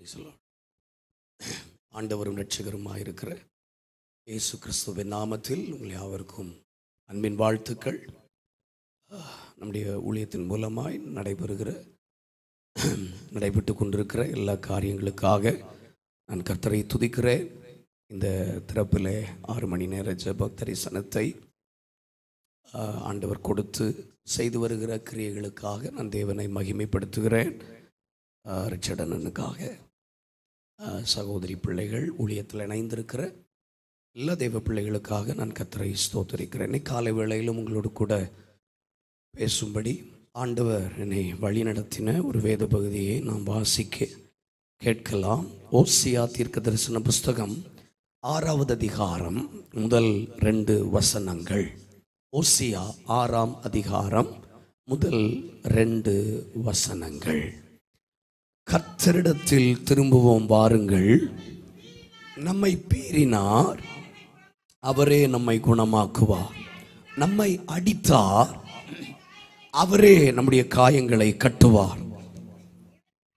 Praise the Lord. ஆண்டவரும் இரட்சகருமாயிருக்கிற இயேசு கிறிஸ்துவின் நாமத்தில் உங்கள் யாவருக்கும் அன்பின் வாழ்த்துக்கள். நம்முடைய ஊழியத்தின் மூலமாய் நடைபெற்று கொண்டிருக்கிற எல்லா காரியங்களுக்காக நான் கர்த்தரை துதிக்கிறேன். இந்த திறப்பில் 6 மணி நேர ஜெப தரிசனத்தை ஆண்டவர் கொடுத்து செய்து வருகிற கிரியைகளுக்காக நான் தேவனை மகிமைப்படுத்துகிறேன். ரிச்சர்டனுக்காக, சகோதரி பிள்ளைகள், ஊழியத்தில் இணைந்திருக்கிற எல்லா தெய்வ பிள்ளைகளுக்காக நான் கர்த்தரை ஸ்தோத்திரிக்கிறேன். இன்னைக்கு காலை வேளையிலும் உங்களோடு கூட பேசும்படி ஆண்டவர் என்னை வழி நடத்தின ஒரு வேத பகுதியை நாம் வாசிக்க கேட்கலாம். ஓசியா தீர்க்க தரிசன புஸ்தகம் 6வது அதிகாரம் முதல் 2 வசனங்கள். ஓசியா 6ஆம் அதிகாரம் முதல் 2 வசனங்கள். கர்த்தரிடத்தில் திரும்புவோம் வாருங்கள், நம்மை பீறினார், அவரே நம்மை குணமாக்குவார். நம்மை அடித்தார், அவரே நம்முடைய காயங்களை கட்டுவார்.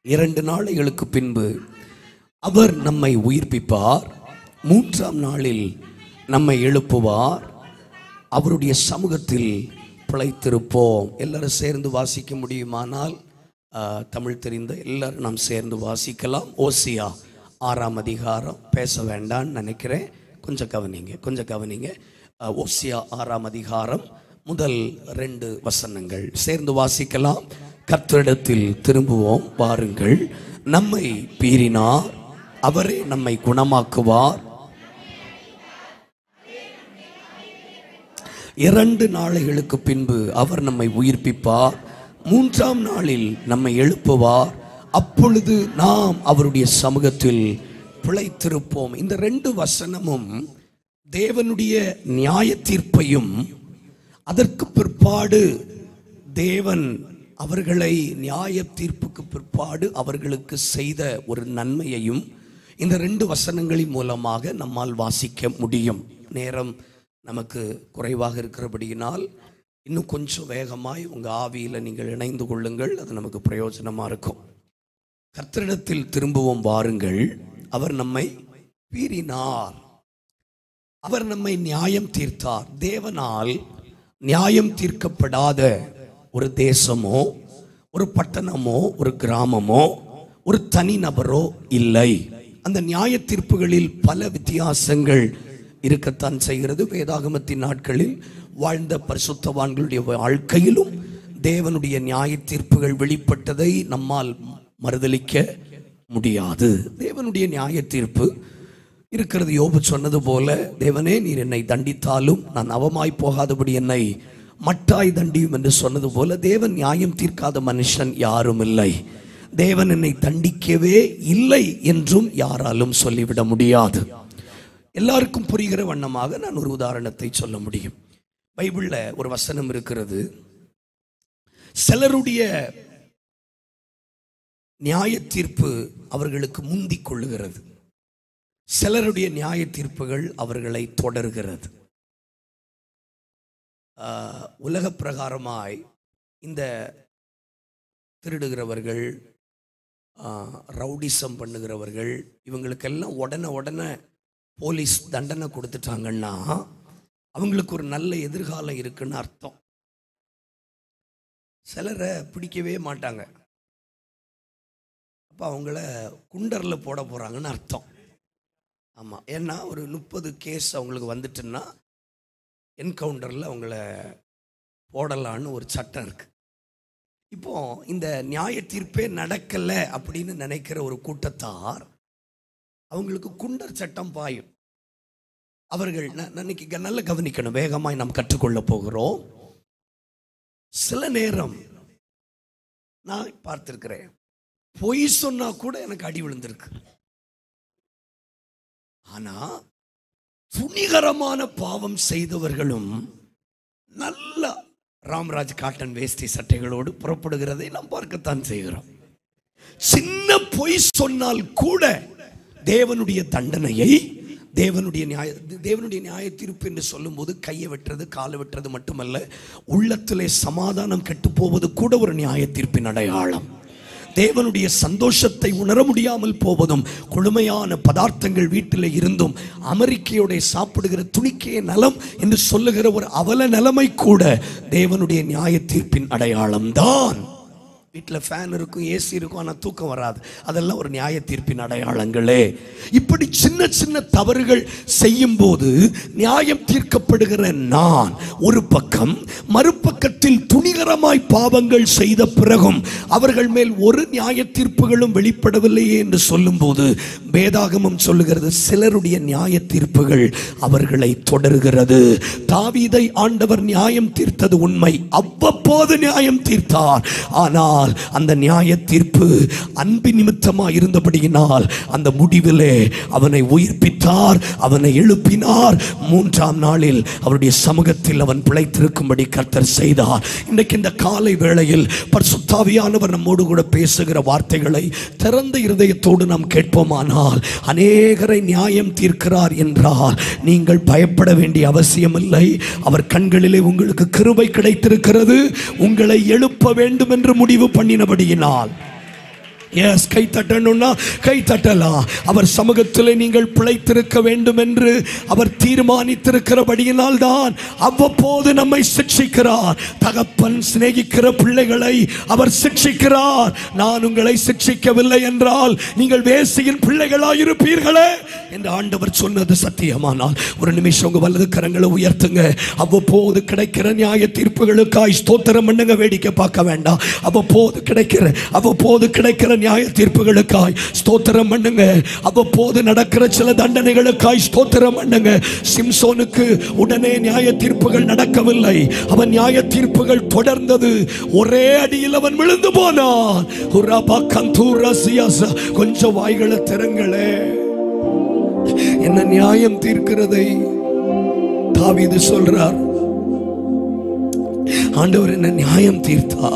2 நாளைகளுக்கு பின்பு அவர் நம்மை உயிர்ப்பிப்பார், 3ஆம் நாளில் நம்மை எழுப்புவார், அவருடைய சமூகத்தில் பிழைத்திருப்போம். எல்லாரும் சேர்ந்து வாசிக்க முடியுமானால் தமிழ் தெரிந்த எல்லாரும் நாம் சேர்ந்து வாசிக்கலாம். ஓசியா 6ஆம் அதிகாரம். பேச வேண்டான்னு நினைக்கிறேன், கொஞ்சம் கவனிங்க. ஓசியா 6ஆம் அதிகாரம் முதல் 2 வசனங்கள் சேர்ந்து வாசிக்கலாம். கர்த்தரிடத்தில் திரும்புவோம் வாருங்கள், நம்மை பீறினார், அவரே நம்மை குணமாக்குவார். 2 நாளைகளுக்கு பின்பு அவர் நம்மை உயிர்ப்பிப்பார், 3ஆம் நாளில் நம்மை எழுப்புவார், அப்பொழுது நாம் அவருடைய சமூகத்தில் பிழைத்திருப்போம். இந்த 2 வசனமும் தேவனுடைய நியாய தீர்ப்பையும், அதற்கு பிற்பாடு தேவன் அவர்களை நியாய தீர்ப்புக்கு பிற்பாடு அவர்களுக்கு செய்த ஒரு நன்மையையும் இந்த 2 வசனங்களின் மூலமாக நம்மால் வாசிக்க முடியும். நேரம் நமக்கு குறைவாக இருக்கிறபடியினால் இன்னும் கொஞ்சம் வேகமாய் உங்கள் ஆவியில் நீங்கள் இணைந்து கொள்ளுங்கள், அது நமக்கு பிரயோஜனமாக இருக்கும். கர்த்தரிடத்தில் திரும்புவோம் வாருங்கள், அவர் நம்மை பீறினார், அவர் நம்மை நியாயம் தீர்த்தார். தேவனால் நியாயம் தீர்க்கப்படாத ஒரு தேசமோ, ஒரு பட்டணமோ, ஒரு கிராமமோ, ஒரு தனிநபரோ இல்லை. அந்த நியாய தீர்ப்புகளில் பல வித்தியாசங்கள் இருக்கத்தான் செய்கிறது. வேதாகமத்தின் நாட்களில் வாழ்ந்த பரிசுத்தவான்களுடைய வாழ்க்கையிலும் தேவனுடைய நியாய தீர்ப்புகள் வெளிப்பட்டதை நம்மால் மறுதலிக்க முடியாது. தேவனுடைய நியாய தீர்ப்பு இருக்கிறது. யோபு சொன்னது போல, தேவனே நீர் என்னை தண்டித்தாலும் நான் அவமாய் போகாதபடி என்னை மட்டாய் தண்டியும் என்று சொன்னது போல, தேவன் நியாயம் தீர்க்காத மனுஷன் யாரும் இல்லை. தேவன் என்னை தண்டிக்கவே இல்லை என்றும் யாராலும் சொல்லிவிட முடியாது. எல்லாருக்கும் புரிகிற வண்ணமாக நான் ஒரு உதாரணத்தை சொல்ல முடியும். பைபிளில் ஒரு வசனம் இருக்கிறது, சிலருடைய நியாய தீர்ப்பு அவர்களுக்கு முந்திக் கொள்ளுகிறது, சிலருடைய நியாய தீர்ப்புகள் அவர்களை தொடர்கிறது. உலக பிரகாரமாய் இந்த திருடுகிறவர்கள், ரவுடிசம் பண்ணுகிறவர்கள், இவங்களுக்கெல்லாம் உடனே போலீஸ் தண்டனை கொடுத்துட்டாங்கன்னா அவங்களுக்கு ஒரு நல்ல எதிர்காலம் இருக்குன்னு அர்த்தம். சிலரை பிடிக்கவே மாட்டாங்க, அப்போ அவங்கள குண்டரில் போட போகிறாங்கன்னு அர்த்தம். ஆமாம், ஏன்னா ஒரு 30 கேஸ் அவங்களுக்கு வந்துட்டுன்னா என்கவுண்டரில் அவங்கள போடலான்னு ஒரு சட்டம் இருக்குது. இப்போ இந்த நியாய தீர்ப்பே நடக்கலை அப்படின்னு நினைக்கிற ஒரு கூட்டத்தார் அவங்களுக்கு குண்டர் சட்டம் பாயும். அவர்கள் இன்னைக்கு நல்ல கவனிக்கணும், வேகமாய் நாம் கற்றுக்கொள்ள போகிறோம். சில நேரம் நான் பார்த்திருக்கிறேன், பொய் சொன்னா கூட எனக்கு அடி விழுந்திருக்கு. ஆனா துணிகரமான பாவம் செய்தவர்களும் நல்ல ராம்ராஜ் காட்டன் வேஷ்டி சட்டைகளோடு புறப்படுகிறதை நாம் பார்க்கத்தான் செய்கிறோம். சின்ன பொய் சொன்னால் கூட தேவனுடைய தண்டனையை, தேவனுடைய நியாய தீர்ப்பு என்று சொல்லும்போது கையை வெட்டுறது, காலை வெட்டுறது மட்டுமல்ல, உள்ளத்திலே சமாதானம் கெட்டு போவது கூட ஒரு நியாய தீர்ப்பின் அடையாளம். தேவனுடைய சந்தோஷத்தை உணர முடியாமல் போவதும், கொழுமையான பதார்த்தங்கள் வீட்டில் இருந்தும் அமெரிக்கையோட சாப்பிடுகிற துணிக்கே நலம் என்று சொல்லுகிற ஒரு அவல நிலைமை கூட தேவனுடைய நியாய தீர்ப்பின் அடையாளம் தான். வீட்டில் ஃபேன் இருக்கும், ஏசி இருக்கும், ஆனால் தூக்கம் வராது. அதெல்லாம் ஒரு நியாய தீர்ப்பின் அடையாளங்களே. இப்படி சின்ன சின்ன தவறுகள் செய்யும் போது நியாயம் தீர்க்கப்படுகிற நான் ஒரு பக்கம், மறுபக்கத்தில் துணிகரமாய் பாவங்கள் செய்த பிறகும் அவர்கள் மேல் ஒரு நியாய தீர்ப்புகளும் வெளிப்படவில்லையே என்று சொல்லும் போது வேதாகமம் சொல்லுகிறது, சிலருடைய நியாய தீர்ப்புகள் அவர்களை தொடர்கிறது. தாவீதை ஆண்டவர் நியாயம் தீர்த்தது உண்மை, அவ்வப்போது நியாயம் தீர்த்தார். ஆனால் அந்த நியாய தீர்ப்பு அன்பு நிமித்தமாக இருந்தபடியினால் அந்த முடிவிலே அவனை உயிர்ப்பித்தார், அவனை எழுப்பினார். 3ஆம் நாளில் அவருடைய சமூகத்தில் அவன் பிழைத்திருக்கும்படி கர்த்தர் செய்தார். இன்றைக்கு இந்த காலை வேளையில் பரிசுத்த ஆவியானவர் நம்மோடு கூட பேசுகிற வார்த்தைகளை திறந்த இருதயத்தோடு நாம் கேட்போமானால், அநேகரை நியாயம் தீர்க்கிறார் என்றால் நீங்கள் பயப்பட வேண்டிய அவசியமில்லை. அவர் கண்களிலே உங்களுக்கு கிருபை கிடைத்திருக்கிறது. உங்களை எழுப்ப வேண்டும் என்று முடிவு பண்ணினபடியினால் கை தட்டணும்னா கை தட்டலாம். அவர் சமூகத்தில் நீங்கள் பிழைத்திருக்க வேண்டும் என்று அவர் தீர்மானித்திருக்கிறபடியினால் தான் அவ்வப்போது நம்மை சிக்ஷிக்கிறார். தகப்பன் சிநேகிக்கிற பிள்ளைகளை அவர் சிக்ஷிக்கிறார். நான் உங்களை சிக்ஷிக்கவில்லை என்றால் நீங்கள் வேசியின் பிள்ளைகளாயிருப்பீர்களே என்று ஆண்டவர் சொன்னது சத்தியமானால் ஒரு நிமிஷம் உங்க வலது கரங்களை உயர்த்துங்க. அவ்வப்போது கிடைக்கிற நியாய தீர்ப்புகளுக்காய் ஸ்தோத்திரம் பண்ணுங்க. வேடிக்கை பார்க்க வேண்டாம். அவ்வப்போது கிடைக்கிற நியாய தீர்ப்புகளுக்காய் ஸ்தோத்திரம் பண்ணுங்க. அவ்வப்போது நடக்கிற சில தண்டனைகளுக்காய் ஸ்தோத்திரம் பண்ணுங்க. சிம்சோனுக்கு உடனே நியாய தீர்ப்புகள் நடக்கவில்லை. அவன் நியாய தீர்ப்புகள் தொடர்ந்தது. ஒரே அடியில் அவன் விழுந்து போனான். கொஞ்சம் வாய்களை திறங்களே. என்ன நியாயம் தீர்க்கிறதை தாவீது சொல்றார். ஆண்டவர் என்ன நியாயம் தீர்த்தா,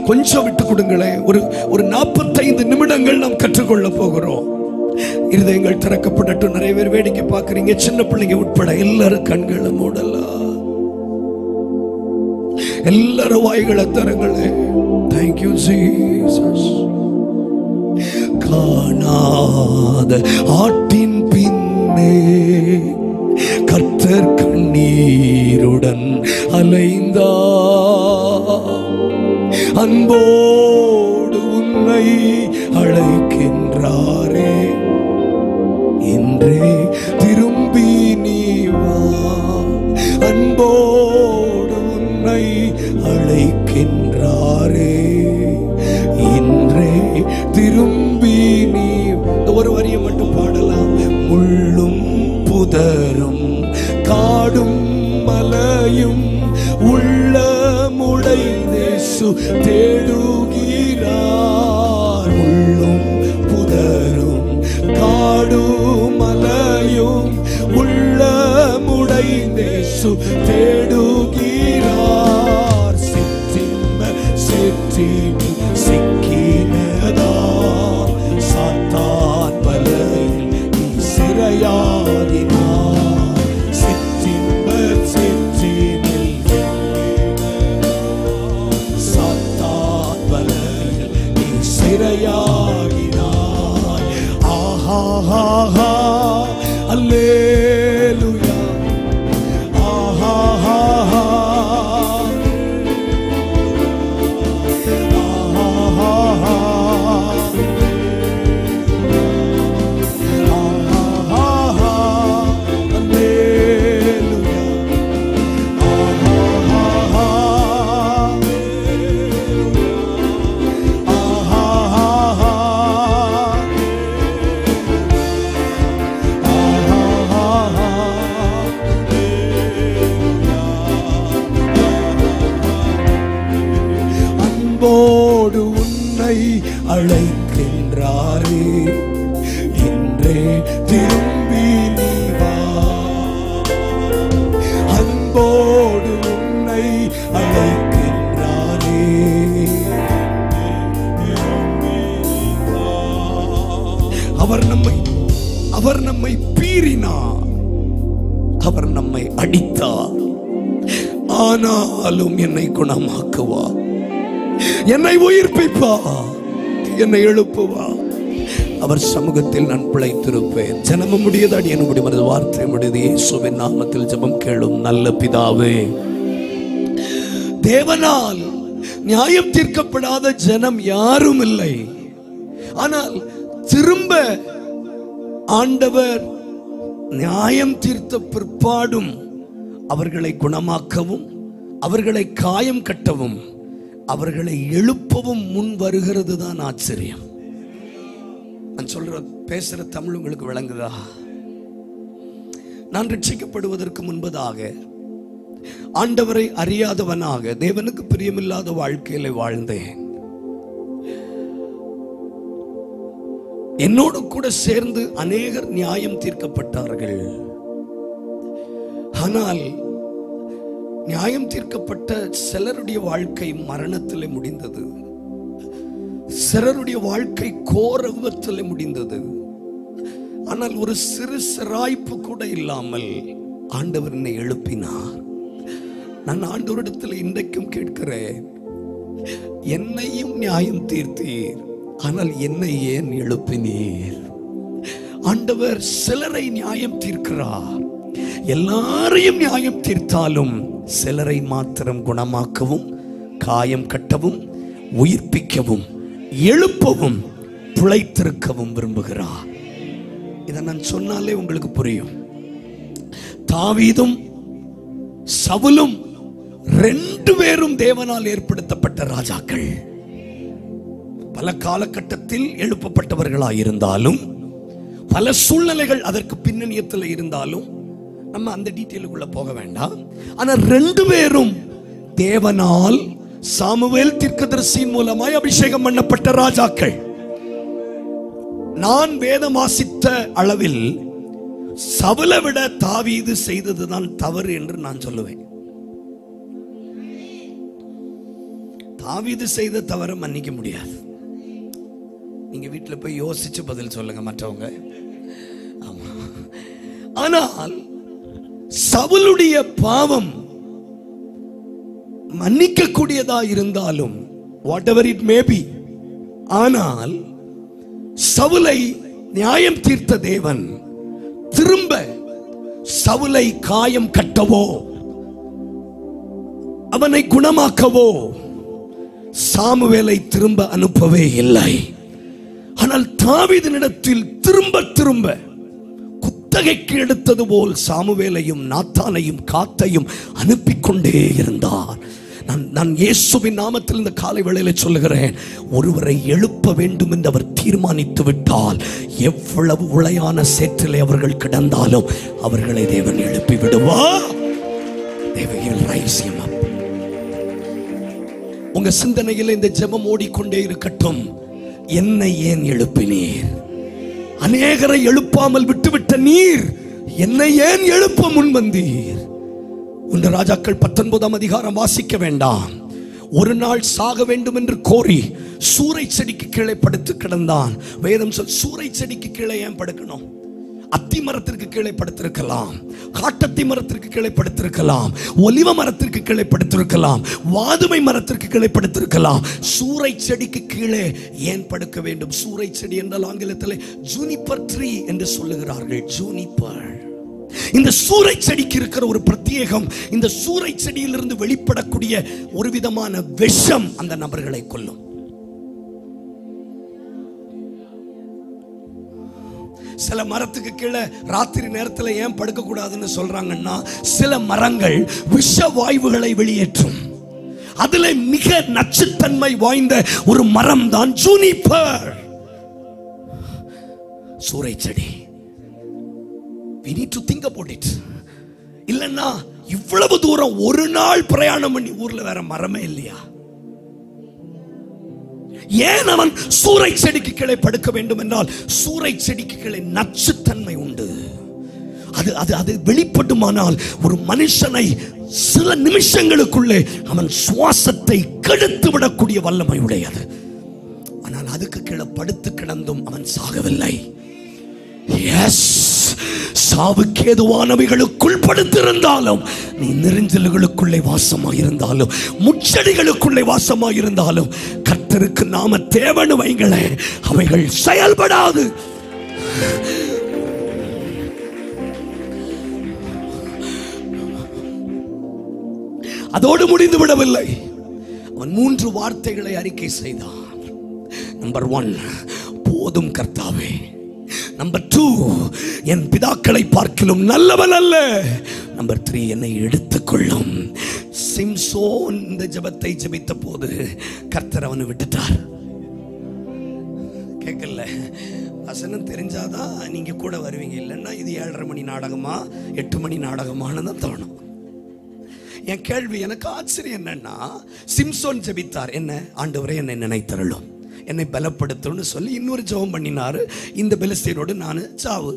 கொஞ்சம் விட்டு கொடுங்களேன். ஒரு 45 நிமிடங்கள் நாம் கற்றுக்கொள்ள போகிறோம். இருதயங்கள் திறக்கப்படட்டும். நிறைய பேர் வேடிக்கை பார்க்கறீங்க, சின்ன பிள்ளைங்க உட்பட எல்லாரும் கண்களை மூடலாம். எல்லாரும் வாய்களை திறங்களே. Thank you Jesus. காணாத ஆட்டின் பின்னே கர்த்தர் கண்ணீருடன் அலைந்தார். அன்போடு உன்னை அழைக்கின்றாரே, இன்றே திரும்பி நீ வா. அன்போடு உன்னை அழைக்கின்றாரே, இன்றே திரும்பி நீ. ஒரு வரியை மட்டும் பாடலாம். முள்ளும் புதரும் காடும் மலையும் உள்ள முளைதேசு தேடுகிறார். உள்ளும் புதரும் காடும் மலையும் உள்ள முளைதேசு தேடுகிறார். சிற்றினி சிக்கினதா சாத்தான் வலையில் நீ சிறையாகினார். சிறையாகினாய். ஆஹா அல்லேலூயா. ஆஹா அன்போடு உன்னை அழைக்கின்றாரே, இன்றே திரும்பி நீ வா. அன்போடு உன்னை அழைக்கின்றாரே. அவர் நம்மை பீறினார், அவர் நம்மை அடித்தார், ஆனாலும் என்னை குணமாக்குவார். என்னை உயிர்ப்பிப்பா, என்னை எழுப்புவா. அவர் சமூகத்தில் நான் பிழைத்திருப்பேன். ஜனம முடியாது அடியேன் முடிவது வார்த்தை முடியாது. இயேசுவின் நாமத்தில் ஜெபம் கேளும் நல்ல பிதாவே. தேவனால் நியாயம் தீர்க்கப்படாத ஜனம் யாரும் இல்லை. ஆனால் திரும்ப ஆண்டவர் நியாயம் தீர்த்த பிற்பாடும் அவர்களை குணமாக்கவும், அவர்களை காயம் கட்டவும், அவர்களை எழுப்பவும் முன் வருகிறது தான் ஆச்சரியம். நான் சொல்ற பேசுற தமிழ் உங்களுக்கு விளங்குதா? நான் ரட்சிக்கப்படுவதற்கு முன்பதாக ஆண்டவரை அறியாதவனாக தேவனுக்கு பிரியமில்லாத வாழ்க்கையில வாழ்ந்தேன். என்னோடு கூட சேர்ந்து அநேகர் நியாயம் தீர்க்கப்பட்டார்கள். ஆனால் நியாயம் தீர்க்கப்பட்ட சிலருடைய வாழ்க்கை மரணத்திலே முடிந்தது. சிலருடைய வாழ்க்கை கோர விபத்திலே முடிந்தது. ஆனால் ஒரு சிறு சிராய்ப்பு கூட இல்லாமல் ஆண்டவர் என்னை எழுப்பினார். நான் ஆண்டவரிடத்தில் இன்றைக்கும் கேட்கிறேன், என்னையும் நியாயம் தீர்த்தீர், ஆனால் என்னை ஏன் எழுப்பினீர்? ஆண்டவர் சிலரை நியாயம் தீர்க்கிறார். எல்லாரையும் நியாயம் தீர்த்தாலும் சிலரை மாத்திரம் குணமாக்கவும், காயம் கட்டவும், உயிர்ப்பிக்கவும், எழுப்பவும், பிழைத்திருக்கவும் விரும்புகிறார். இதை நான் சொன்னாலே உங்களுக்கு புரியும். தாவீதும் சவுலும் ரெண்டு பேரும் தேவனால் ஏற்படுத்தப்பட்ட ராஜாக்கள். பல காலகட்டத்தில் எழுப்பப்பட்டவர்களாயிருந்தாலும், பல சூழ்நிலைகள் அதற்கு பின்னணியத்தில் இருந்தாலும் நம்ம அந்த டீட்டெயிலுக்குள்ள போக வேண்டாம். ஆனா ரெண்டு பேரும் தேவனால் சாமுவேல் தீர்க்கதரிசியின் மூலமாய் அபிஷேகம் பண்ணப்பட்ட ராஜாக்கள். நான் வேதம் வாசித்த அளவில் சவுலை விட தாவீது செய்ததுதான் தவறு என்று நான் சொல்லுவேன். தாவீது செய்த தவறு மன்னிக்க முடியாது. நீங்க வீட்டுல போய் யோசிச்சு பதில் சொல்லுங்க மற்றவங்க. ஆமா. ஆனால் சவுலுடைய பாவம் மன்னிக்க கூடியதா இருந்தாலும் whatever it may be, ஆனால் சவுலை நியாயம் தீர்த்த தேவன் திரும்ப சவுலை காயம் கட்டவோ, அவனை குணமாக்கவோ சாமுவேலை திரும்ப அனுப்பவே இல்லை. ஆனால் தாவீதினிடத்தில் திரும்ப திரும்ப குத்தகைக்கு எடுத்தது போல் சாமுவேலையும் நாத்தானையும் காத்தையும் அனுப்பி கொண்டே இருந்தார். நான் இயேசுவின் நாமத்தில் இந்த காலை வேளையில சொல்லுகிறேன், ஒருவரை எழுப்ப வேண்டும் என்று அவர் தீர்மானித்து விட்டால் எவ்வளவு உளையான சேற்றிலே அவர்கள் கிடந்தாலும் அவர்களை தேவன் எழுப்பி விடுவார். உங்க சிந்தனையில் இந்த ஜெபம் ஓடிக்கொண்டே இருக்கட்டும். என்னை ஏன் எழுப்பினீர்? அநேகரை எழுப்பாமல் விட்டுவிட்ட நீர் என்னை ஏன் எழுப்ப முன்வந்தீர்? ஒன்று ராஜாக்கள் 19ஆம் அதிகாரம் வாசிக்க வேண்டாம். ஒரு நாள் சாக வேண்டும் என்று கோரி சூரை செடிக்கு கீழே படுத்து கிடந்தான். வேதம் சூரை செடிக்கு கீழே ஏன் படுக்கணும்? அத்தி மரத்திற்கு கீழே படுத்திருக்கலாம், காட்டத்தி மரத்திற்கு கீழே படுத்திருக்கலாம், ஒலிவ மரத்திற்கு கீழே படுத்திருக்கலாம், வாதுமை மரத்திற்கு கீழே படுத்திருக்கலாம். சூரை செடிக்கு கீழே ஏன் படுக்க வேண்டும்? சூரை செடி என்றால் ஆங்கிலத்தில் ஜூனிப்பர் ட்ரீ என்று சொல்லுகிறார்கள். ஜூனிப்பர். இந்த சூரை செடிக்கு இருக்கிற ஒரு பிரத்யேகம், இந்த சூரை செடியிலிருந்து வெளிப்படக்கூடிய ஒரு விதமான விஷம் அந்த நபர்களை கொல்லும். சில மரத்துக்கு கீழே ராத்திரி நேரத்தில் ஏன் படுக்க கூடாதுன்னு சொல்றாங்கன்னா, சில மரங்கள் விஷ வாயுகளை வெளியேற்றும். அதுல மிக நச்சுத்தன்மை வாய்ந்த ஒரு மரம் தான் ஜூனிப்பர், சூரை செடி. We need to think about it. இல்லன்னா இவ்வளவு தூரம் ஒரு நாள் பிரயாணம் பண்ணி ஊர்ல வேற மரமே இல்லையா? ஏன் அவன் சூரை செடிக்கு கீழே படுக்க வேண்டும் என்றால், சூரை செடிக்கு கீழே நச்சுத்தன்மை உண்டு. அது வெளிப்படுமானால் ஒரு மனுஷனை சில நிமிஷங்களுக்குள்ளே அவன் சுவாசத்தை கெடுத்து விடக்கூடிய வல்லமை உடையது. ஆனால் அதுக்கு கீழே படுத்து கிடந்தும் அவன் சாகவில்லை. எஸ், சாவுக்கேதுவானவைகளுக்குள் படுத்திருந்தாலும், நீ நெருஞ்சல்களுக்குள்ளே வாசமாயிருந்தாலும், முச்சடிகளுக்குள்ளே வாசமாயிருந்தாலும், கர்த்தருக்கு நாம தேவனு வைங்களே, அவைகள் செயல்படாது. அதோடு முடிந்து விடவில்லை. அவன் 3 வார்த்தைகளை அறிக்கை செய்தான். நம்பர் 1, போதும் கர்த்தாவே. நம்பர் 2, என் பிதாக்களை பார்க்கிலும் நல்லவன் அல்ல. நம்பர் 3, என்னை எடுத்துக்கொள்ளும். சிம்சோன் இந்த ஜெபத்தை ஜெபித்த போது கர்த்தர் அவனை விட்டுட்டார். கேட்கல, வசனம் தெரிஞ்சாதான் நீங்க கூட வருவீங்க. இல்லைன்னா இது 7:30 மணி நாடகமா 8 மணி நாடகமானு தான் தோணும். என் கேள்வி, எனக்கு ஆச்சரியம் என்னன்னா, சிம்சோன் ஜெபித்தார், என்ன ஆண்டவரே என்னை நினைத்தருளும், என்னை பலப்படுத்தும்னு சொல்லி இன்னொரு ஜெபம் பண்ணினாரு. இந்த பெலிஸ்தியரோடு நான் சாவு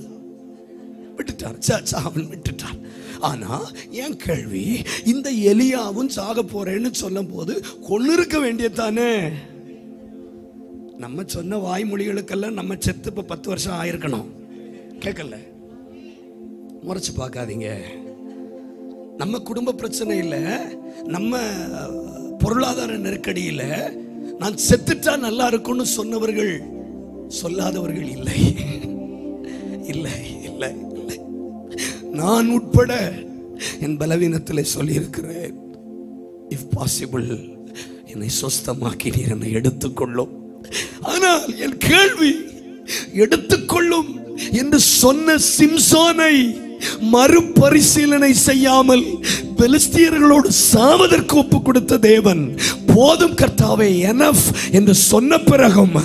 விட்டுட்டார், சாவன் விட்டுட்டார். ஆனா என் கேள்வி, இந்த எலியாவும் சாக போறேன்னு சொல்லும் போது கொன்னு இருக்க வேண்டியதானே? நம்ம சொன்ன வாய்மொழிகளுக்கெல்லாம் நம்ம செத்து இப்ப 10 வருஷம் ஆயிருக்கணும். கேட்கல, முறைச்சு பார்க்காதீங்க. நம்ம குடும்ப பிரச்சனை இல்லை, நம்ம பொருளாதார நெருக்கடியில் நான் செத்துட்டா நல்லா இருக்கும்னு சொன்னவர்கள் சொல்லாதவர்கள் இல்லை, இல்லை, இல்லை, இல்லை. நான் உட்பட என் பலவீனத்தில் சொல்லியிருக்கிறேன், இஃப் பாசிபிள் என்னை சொஸ்தமாக்கி நீர் என்னை எடுத்துக்கொள்ளும். ஆனால் என் கேள்வி, எடுத்துக்கொள்ளும் என்று சொன்ன சிம்சோனை மறுபரிசீலனை செய்யாமல் பெலிஸ்தியர்களோடு சாவதற்கு ஒப்பு கொடுத்த தேவன், போதும் கர்த்தாவே எனஃப் என்று சொன்ன பிறகும்,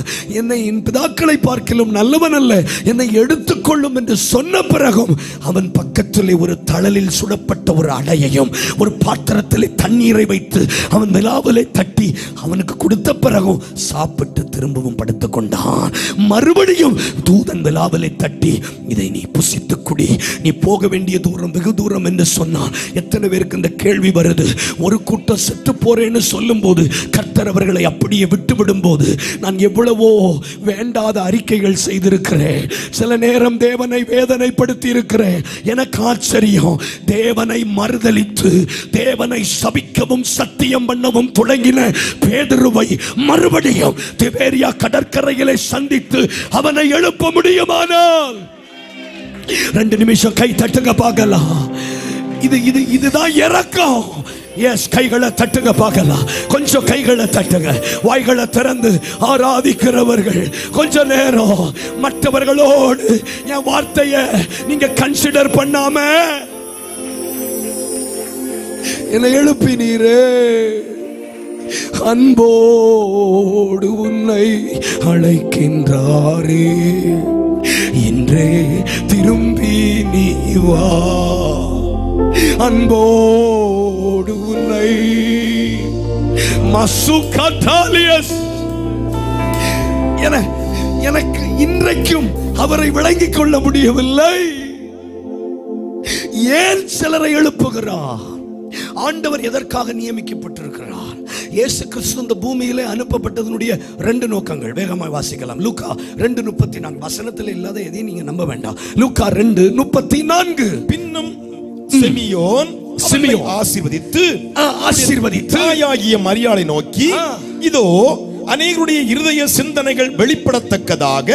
என்னை என் பிதாக்களை பார்க்கிலும் நல்லவன் அல்ல, என்னை எடுத்துக்கொள்ளும் என்று சொன்ன பிறகும், அவன் பக்கத்திலே ஒரு தழலில் சுடப்பட்ட ஒரு அடையையும் ஒரு பாத்திரத்திலே தண்ணீரை வைத்து அவன் விலாவிலே தட்டி அவனுக்கு கொடுத்த பிறகும் சாப்பிட்டு திரும்பவும் படுத்துக் கொண்டான். மறுபடியும் தூதன் விலாவிலே தட்டி, இதை நீ புசித்து குடி, நீ போக வேண்டிய தூரம் வெகு தூரம் என்று சொன்னான். எத்தனை பேருக்கு இந்த கேள்வி வருது? ஒரு கூட்டம் செத்து போறேன்னு சொல்லும் போது கர்த்தர் அவர்களை அப்படியே விட்டுவிடும் போது நான் எவ்வளவோ வேண்டாத அறிக்கைகள் செய்திருக்கிறேன். சில நேரம் தேவனை வேதனைப்படுத்தி இருக்கிறேன். எனக்கு ஆச்சரியம், தேவனை மறுதலித்து தேவனை சபிக்கவும் சத்தியம் பண்ணவும் தொடங்கின பேதுருவை மறுபடியும் திபேரியா கடற்கரையிலே சந்தித்து அவனை எழுப்ப முடியுமானால் 2 நிமிஷம் கை தட்டுங்க பார்க்கலாம். இதுதான் இரக்கம். எஸ், கைகளை தட்டுங்க பார்க்கலாம். கொஞ்சம் கைகளை தட்டுங்க, வாய்களை திறந்து ஆராதிக்கிறவர்கள் கொஞ்ச நேரம் மற்றவர்களோடு என் வார்த்தையை நீங்க கன்சிடர் பண்ணாம என்னை எழுப்பினீரே. அன்போடு உன்னை அழைக்கின்றாரே, இன்றே திரும்பி நீ வா. அன்போடு உன்னை மசுகதாலியஸ். எனக்கு இன்றைக்கும் அவரை விளங்கிக் கொள்ள முடியவில்லை. ஏன் சிலரை எழுப்புகிறார்? ஆண்டவர் எதற்காக நியமிக்கப்பட்டிருக்கிறார்? இயேசு கிறிஸ்து இந்த பூமியிலே அனுப்பப்பட்டதனுடைய 2 நோக்கங்கள் வேகமாக வாசிக்கலாம். லூக்கா 2:34. வசனத்தில் இல்லாத எதையும் நீங்க நம்ப வேண்டாம். லூக்கா 2:34. பின்னும் சிமியோன் ஆசீர்வதித்து தாயாகிய மரியாளை நோக்கி, இதோ அநேகருடைய இருதய சிந்தனைகள் வெளிப்படத்தக்கதாக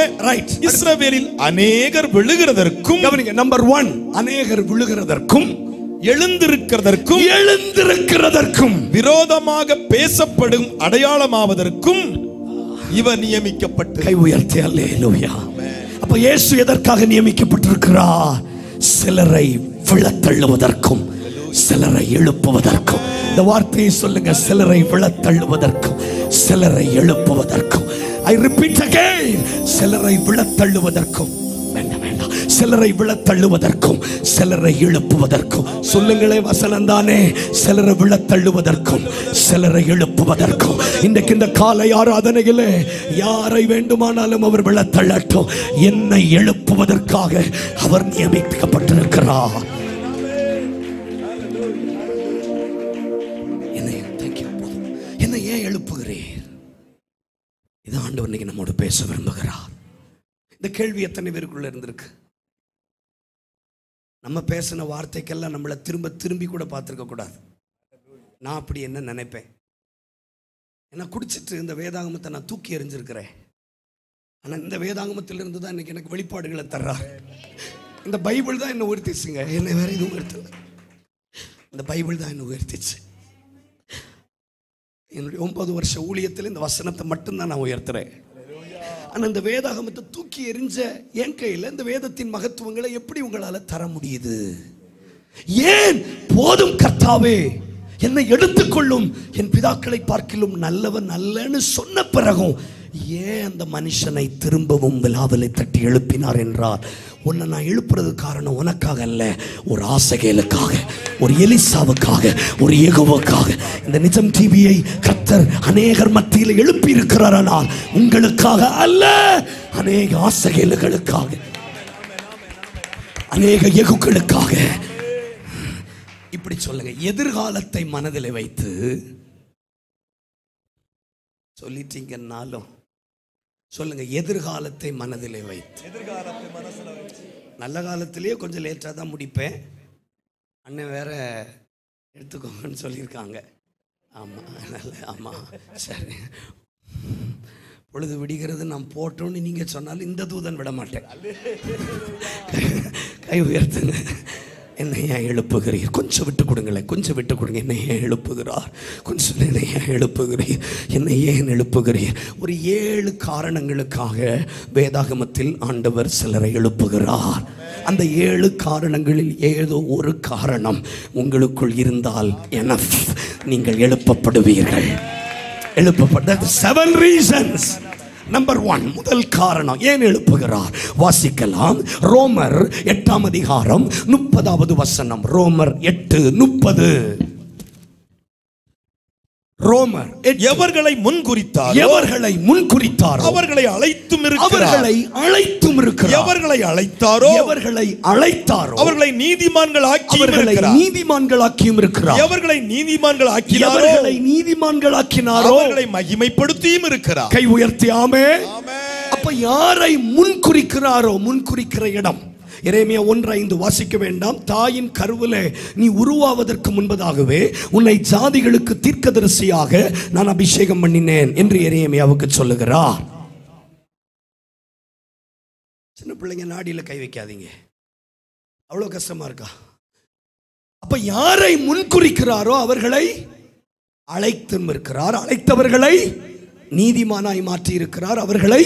இஸ்ரவேலில் அநேகர் விழுகிறதற்கும், நம்பர் 1, அநேகர் விழுகிறதற்கும் எழுந்திருக்கிறதற்கும் விரோதமாக பேசப்படும் அடையாளமாவதற்கும் இவர் நியமிக்கப்பட்டு. கை உயர்த்தி அல்லேலூயா. அப்ப இயேசு எதற்காக நியமிக்கப்பட்டிருக்கிறார்? சிலரை விழத்தள்ளுவதற்கும் சிலரை எழுப்புவதற்கும். இந்த வார்த்தையை சொல்லுங்க, சிலரை விழத்தள்ளுவதற்கும் சிலரை எழுப்புவதற்கும். I repeat again, சிலரை விழத்தள்ளுவதற்கும், சிலரை விழத்தள்ளுவதற்கும் சிலரை எழுப்புவதற்கும். சொல்லுங்களே, வசனம் தானே. சிலரை விழத்தள்ளுவதற்கும் சிலரை எழுப்புவதற்கும். இன்றைக்கு இந்த காலை ஆராதனையிலே யாரை வேண்டுமானாலும் அவர் விழத்தள்ளட்டும். என்னை எழுப்புவதற்காக அவர் நியமிக்கப்பட்டிருக்கிறார். என்னை ஏன் எழுப்புகிறீர்? இது ஆண்டவர் இன்னைக்கு நம்மோடு பேச விரும்புகிறார். இந்த கேள்வி எத்தனை பேருக்குள்ள இருந்திருக்கு? நம்ம பேசின வார்த்தைக்கெல்லாம் நம்மளை திரும்பி கூட பார்த்துருக்க கூடாது. நான் அப்படி என்ன நினைப்பேன், ஏன்னா குடிச்சிட்டு இந்த வேதாகமத்தை நான் தூக்கி எறிஞ்சிருக்கிறேன். ஆனால் இந்த வேதாகமத்திலிருந்து தான் இன்னைக்கு எனக்கு வெளிப்பாடுகளை தர்றார். இந்த பைபிள் தான் என்ன உயர்த்திச்சுங்க, என்னை வேற எதுவும் உயர்த்தல. இந்த பைபிள் தான் என்ன உயர்த்திச்சு. என்னுடைய 9 வருஷ ஊழியத்தில் இந்த வசனத்தை மட்டும்தான் நான் உயர்த்துறேன். ஆனால் இந்த வேதாகமத்தை தூக்கி எறிஞ்ச என் கையில் இந்த வேதத்தின் மகத்துவங்களை எப்படி உங்களால் தர முடியுது? ஏன் போதும் கர்த்தாவே, என்னை எடுத்துக்கொள்ளும், என் பிதாக்களை பார்க்கிலும் நல்லவன் அல்லன்னு சொன்ன பிறகும் ஏன் அந்த மனுஷனை திரும்பவும் விலாவலை தட்டி எழுப்பினார் என்றால், உன்னை நான் எழுப்புறது காரணம் உனக்காக அல்ல, ஒரு ஆசகேலுக்காக, ஒரு எலிசாவுக்காக, ஒரு ஏகோவுக்காக. இந்த நிஜம் டிவியை கர்த்தர் அநேகர் மத்தியில் எழுப்பி இருக்கிறார், ஆனால் உங்களுக்காக அல்ல, அநேக ஆசகேலுகளுக்காக, அநேக ஏகுக்களுக்காக. இப்படி சொல்லுங்க, எதிர்காலத்தை மனதில் வைத்து சொல்லிட்டீங்கன்னாலும் சொல்லுங்க, எதிர்காலத்தை மனதிலே வைத்து. நல்ல காலத்திலேயே கொஞ்சம் லேட்டாக தான் முடிப்பேன். அண்ணன் வேற எடுத்துக்கோங்கன்னு சொல்லியிருக்காங்க. ஆமாம், ஆமாம், சரி. பொழுது விடுகிறது நாம் போட்டோன்னு நீங்கள் சொன்னாலும் இந்த தூதன் விட மாட்டேன். கை உயர்த்துங்க. என்னை ஏன் எழுப்புகிறீர்? கொஞ்சம் விட்டு கொடுங்களேன், கொஞ்சம் விட்டு கொடுங்க. என்னை ஏன் எழுப்புகிறார்? கொஞ்சம் என்னை ஏன் எழுப்புகிறீர்? என்னை ஏன் எழுப்புகிறீர்? ஒரு 7 காரணங்களுக்காக வேதாகமத்தில் ஆண்டவர் சிலரை எழுப்புகிறார். அந்த 7 காரணங்களில் ஏதோ ஒரு காரணம் உங்களுக்குள் இருந்தால் எனஃப், நீங்கள் எழுப்பப்படுவீர்கள். எழுப்பப்பட்ட 7 reasons. நம்பர் 1, முதல் காரணம் ஏன் எழுப்புகிறார் வாசிக்கலாம். ரோமர் 8ஆம் அதிகாரம் 30வது வசனம். ரோமர் 8:30. ரோமர் எவர்களை முன்குறித்தாரோ அவர்களை அழைத்தும் இருக்கிறார். எவர்களை அழைத்தாரோ அவர்களை நீதிமான்கள் நீதிமான்களாக்கியும் இருக்கிறார். எவர்களை நீதிமான்கள் ஆக்கினாரோ அவர்களை மகிமைப்படுத்தியும் இருக்கிறார். கை உயர்த்தி ஆமென். அப்ப யாரை முன்குறிக்கிறாரோ, முன்குறிக்கிற இடம் எரேமியா 1:5 வாசிக்க வேண்டாம். தாயின் கருவிலே நீ உருவாவதற்கு முன்பதாகவே உன்னை ஜாதிகளுக்கு தீர்க்கதரிசியாக நான் அபிஷேகம் பண்ணினேன் என்று எரேமியாவுக்கு சொல்லுகிறார். சின்ன பிள்ளைங்க நாடியில கை வைக்காதீங்க, அவ்வளவு கஷ்டமா இருக்கா? அப்ப யாரை முன்குறிக்கிறாரோ அவர்களை அழைத்தும் இருக்கிறார். அழைத்தவர்களை நீதிமானாய் மாற்றி இருக்கிறார், அவர்களை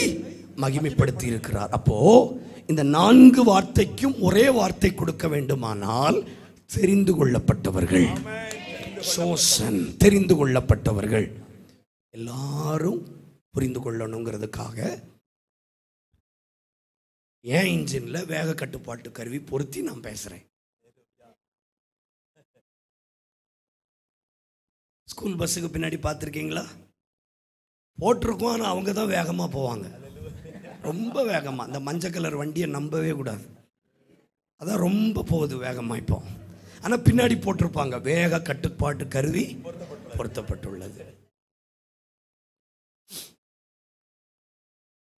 மகிமைப்படுத்தி இருக்கிறார். அப்போ இந்த 4 வார்த்தைக்கும் ஒரே வார்த்தை கொடுக்க வேண்டுமானால் தெரிந்து கொள்ளப்பட்டவர்கள், சோசன், தெரிந்து கொள்ளப்பட்டவர்கள். எல்லாரும் புரிந்து கொள்ளணுங்கிறதுக்காக ஏன் இன்ஜின்ல வேக கட்டுப்பாட்டு கருவி பொருத்தி நான் பேசுறேன். ஸ்கூல் பஸ்ஸுக்கு பின்னாடி பார்த்துருக்கீங்களா? போட்டிருக்கோம், ஆனால் அவங்க தான் வேகமா போவாங்க, ரொம்ப வேகமா. அந்த மஞ்சள் கலர் வண்டியை நம்பவே கூடாது, அதான் ரொம்ப போகுது வேகமா இப்போ. ஆனால் பின்னாடி போட்டிருப்பாங்க வேக கட்டுப்பாட்டு கருவி பொருத்தப்பட்டுள்ளது.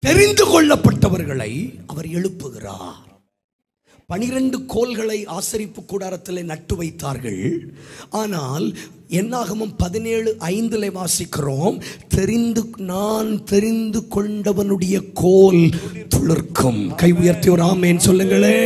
தெரிந்து கொள்ளப்பட்டவர்களை அவர் எழுப்புகிறார். 12 கோல்களை ஆசரிப்பு கூடாரத்தில் நட்டு வைத்தார்கள். ஆனால் என்னாகமம் 17:5 வாசிக்கிறோம், நான் தெரிந்து கொண்டவனுடைய கோல் துளிர்க்கும். கை உயர்த்தி ஒரு ஆமென் சொல்லுங்களே.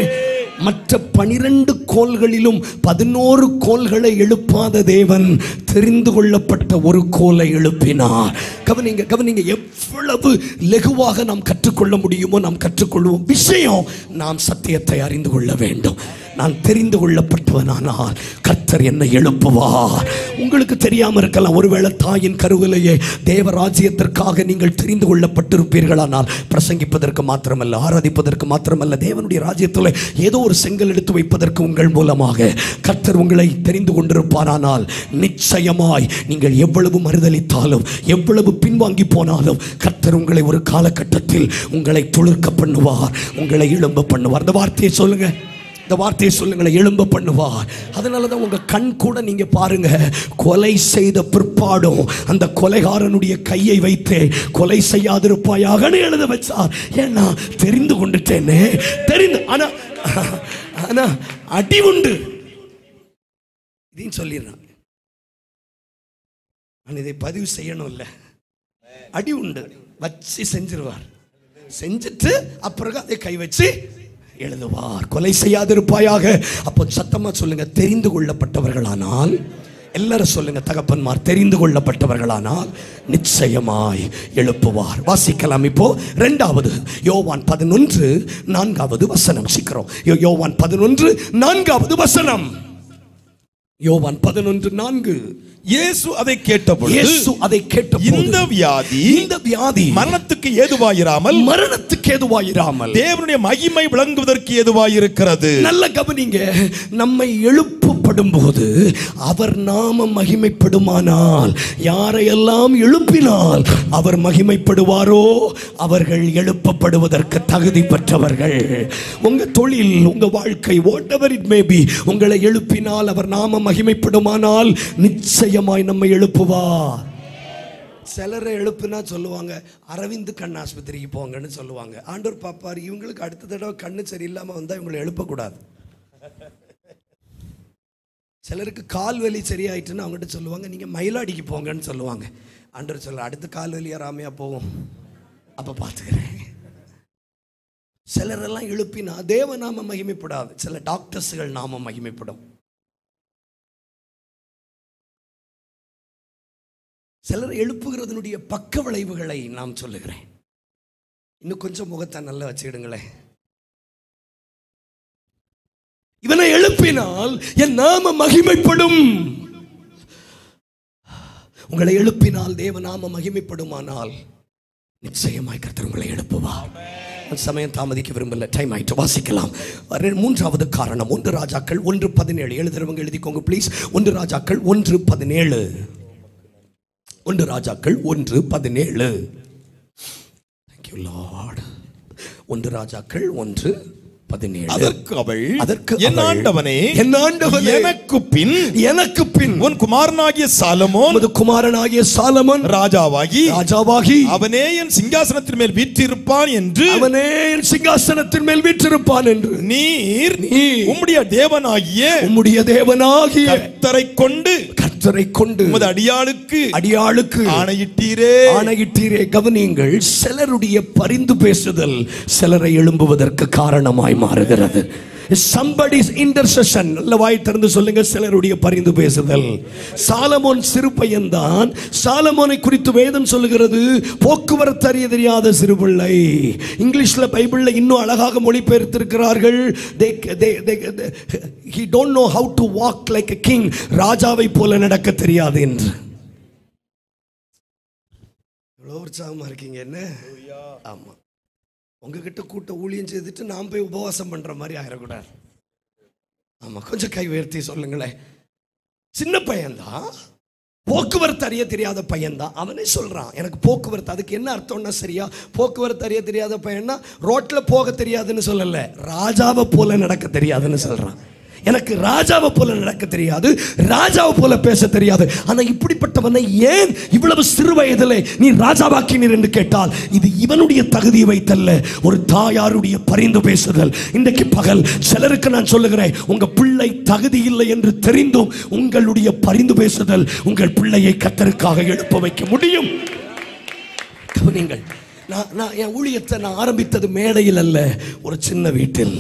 மற்ற 12 கோல்களிலும் 11 கோல்களை எழுப்பாத தேவன் தெரிந்து கொள்ளப்பட்ட ஒரு கோலை எழுப்பினார். கவனிங்க, எவ்வளவு லகுவாக நாம் கற்றுக்கொள்ள முடியுமோ நாம் கற்றுக்கொள்வோம். விஷயம், நாம் சத்தியத்தை அறிந்து கொள்ள வேண்டும். நான் தெரிந்து கொள்ளப்பட்டவனானால் கர்த்தர் என்னை எழுப்புவார். உங்களுக்கு தெரியாம இருக்கலாம், ஒருவேளை தாயின் கருவிலேயே தேவராஜ்யத்திற்காக நீங்கள் தெரிந்து கொள்ளப்பட்டிருப்பீர்களானால் பிரசங்கிப்பதற்கு மாத்திரமல்ல, ஆராதிப்பதற்கு மாத்திரமல்ல, தேவனுடைய ராஜ்யத்தில் ஏதோ ஒரு செங்கல் எடுத்து வைப்பதற்கு உங்கள் மூலமாக கர்த்தர் உங்களை தெரிந்து கொண்டிருப்பாரானால் நிச்சயமாய் நீங்கள் எவ்வளவு மறுதலித்தாலும், எவ்வளவு பின்வாங்கி போனாலும் கர்த்தர் உங்களை ஒரு காலகட்டத்தில் உங்களை துளிர்க்க பண்ணுவார், உங்களை எழும்ப பண்ணுவார். இந்த வார்த்தையை சொல்லுங்க, இந்த வார்த்தையை சொல்லுங்களேன், எழும்ப பண்ணுவார். அதனால தான் உங்க கண் கூட நீங்க பாருங்க, கொலை செய்த பிற்பாடும் அந்த கொலைகாரனுடைய கையை வைத்து கொலை செய்யாதிருப்பாயாக எழுத வச்சார். ஏன்னா தெரிந்து கொண்டுட்டேனே, தெரிந்து. ஆனா ஆனா அடி உண்டு. இதையும் சொல்லிடுறான். நான் இதை பதிவு செய்யணும் இல்ல, அடி உண்டு வச்சு செஞ்சிருவார். செஞ்சுட்டு அப்புறம் அதை கை வச்சு எழுதுவார். கொலை செய்யாதிருப்பாயாக. அப்போ சத்தமா சொல்லுங்க, தெரிந்து கொள்ளப்பட்டவர்களானால், எல்லாரும் சொல்லுங்க தகப்பன்மார், தெரிந்து கொள்ளப்பட்டவர்களானால் நிச்சயமாய் எழுப்புவார். வாசிக்கலாம் இப்போ இரண்டாவது யோவான் 11:4 சீக்கிரம். யோவான் 11:4 யோவான் 11:4. இயேசு அதை கேட்டபொழுது இந்த வியாதி மரணத்துக்கு ஏதுவாயிராமல் தேவனுடைய மகிமை விளங்குவதற்கு ஏதுவாயிருக்கிறது. நல்ல கவனிங்க. நம்மை எழுப்பப்படும் போது அவர் நாம மகிமைப்படுமானால், யாரையெல்லாம் எழுப்பினால் அவர் மகிமைப்படுவாரோ அவர்கள் எழுப்பப்படுவதற்கு தகுதி பெற்றவர்கள். உங்க தொழில், உங்க வாழ்க்கை, whatever it may be, உங்களை எழுப்பினால் அவர் நாம மகிமைப்படுமானால் நிச்சயமாய் நம்மை எழுப்புவார். சிலரை எழுப்புனா சொல்லுவாங்க, அரவிந்த் கண் ஆஸ்பத்திரிக்கு போங்கன்னு சொல்லுவாங்க. ஆண்டவர் பாப்பார், இவங்களுக்கு அடுத்த தடவை கண்ணு சரியில்லாம வந்தா இவங்களை எழுப்பக்கூடாது. சிலருக்கு கால் வலி சரியாயிட்டுன்னு அவங்ககிட்ட சொல்லுவாங்க, நீங்க மயிலாடிக்கு போங்கன்னு சொல்லுவாங்க. ஆண்டவர் சொல்ல, அடுத்த கால் வலி யாராமையா போகும், அப்ப பார்த்துக்கிறேன். சிலரெல்லாம் எழுப்பினா தேவநாம மகிமைப்படாது, சில டாக்டர்ஸ்கள் நாம மகிமைப்படும். சிலர் எழுப்புகிறதனுடைய பக்க விளைவுகளை நாம் சொல்லுகிறேன். இன்னும் கொஞ்சம் முகத்தை நல்லா வச்சுக்கிடுங்களேன். இவனை எழுப்பினால் என் நாம மகிமைப்படும். உங்களை எழுப்பினால் தேவ நாம மகிமைப்படுமானால் நிச்சயமாய் கர்த்தர் உங்களை எழுப்புவார். சமயம் தாமதிக்க விரும்பல, டைம் ஆயிட்டு. வாசிக்கலாம் மூன்றாவது காரணம். 1 ராஜாக்கள் 1:17. எழுதுறவங்க எழுதிக்கோங்க ப்ளீஸ். 1 ராஜாக்கள் 1:17. 1 ராஜாக்கள் 1:17. Thank you Lord. 1 ராஜாக்கள் 1:17. அதற்கு என் ஆண்டவனே, எனக்கு பின் உன் குமாரனாகிய சாலமோன் ராஜாவாகி அவனே என் சிங்காசனத்தின் மேல் வீற்றிருப்பான் என்று நீர் உம்முடைய தேவனாகிய கர்த்தரை கொண்டு உமது அடியாளுக்கு ஆணையிட்டீரே. கவனியுங்கள், சிலருடைய பரிந்து பேசுதல் சிலரை எழும்புவதற்கு காரணமாய் மாறுகிறது. Somebody's intercession. நல்ல வாய் திறந்து சொல்லுங்க, சிலருடைய பரிந்து பேசுதல். சாலமோன் சிறு பையன்தான். சாலமோனை குறித்து வேதம் சொல்லுகிறது, போக்குவரத்து அறிய தெரியாத சிறு பிள்ளை. இங்கிலீஷ்ல பைபிள்ல இன்னும் அழகாக மொழிபெயர்த்திருக்கிறார்கள். He don't know how to walk like a king. ராஜாவை போல நடக்க தெரியாது என்று. எவ்வளவு உற்சாகமா இருக்கீங்க என்ன? ஆமா, உங்ககிட்ட கூட்ட ஊழியம் செய்துட்டு நான் போய் உபவாசம் பண்ற மாதிரி ஆயிடக்கூடாது. ஆமா, கொஞ்சம் கை உயர்த்தி சொல்லுங்களேன். சின்ன பையன்தான், போக்குவரத்து அறிய தெரியாத பையன்தான். அவனே சொல்றான், எனக்கு போக்குவரத்து, அதுக்கு என்ன அர்த்தம்னா சரியா, போக்குவரத்து அறிய தெரியாத பையன்னா ரோட்ல போக தெரியாதுன்னு சொல்லல, ராஜாவை போல நடக்க தெரியாதுன்னு சொல்றான். எனக்கு ராஜாவை போல நடக்க தெரியாது, ராஜாவை போல பேச தெரியாது. ஆனா இப்படிப்பட்டவனை ஏன் இவ்வளவு சிறு வயதிலே நீ ராஜாவாக்கினீர் என்று கேட்டால், இது இவனுடைய தகுதியை வைத்தல்ல, ஒரு தாயாருடைய பரிந்து பேசுதல். இன்றைக்கு பகல் சிலருக்கு நான் சொல்லுகிறேன், உங்க பிள்ளை தகுதி இல்லை என்று தெரிந்தும் உங்களுடைய பரிந்து பேசுதல் உங்கள் பிள்ளையை கர்த்தருக்காக எழுப்ப வைக்க முடியும். கவனிங்கள், நான் என் ஊழியத்தை நான் ஆரம்பித்தது மேடையில் அல்ல, ஒரு சின்ன வீட்டில்.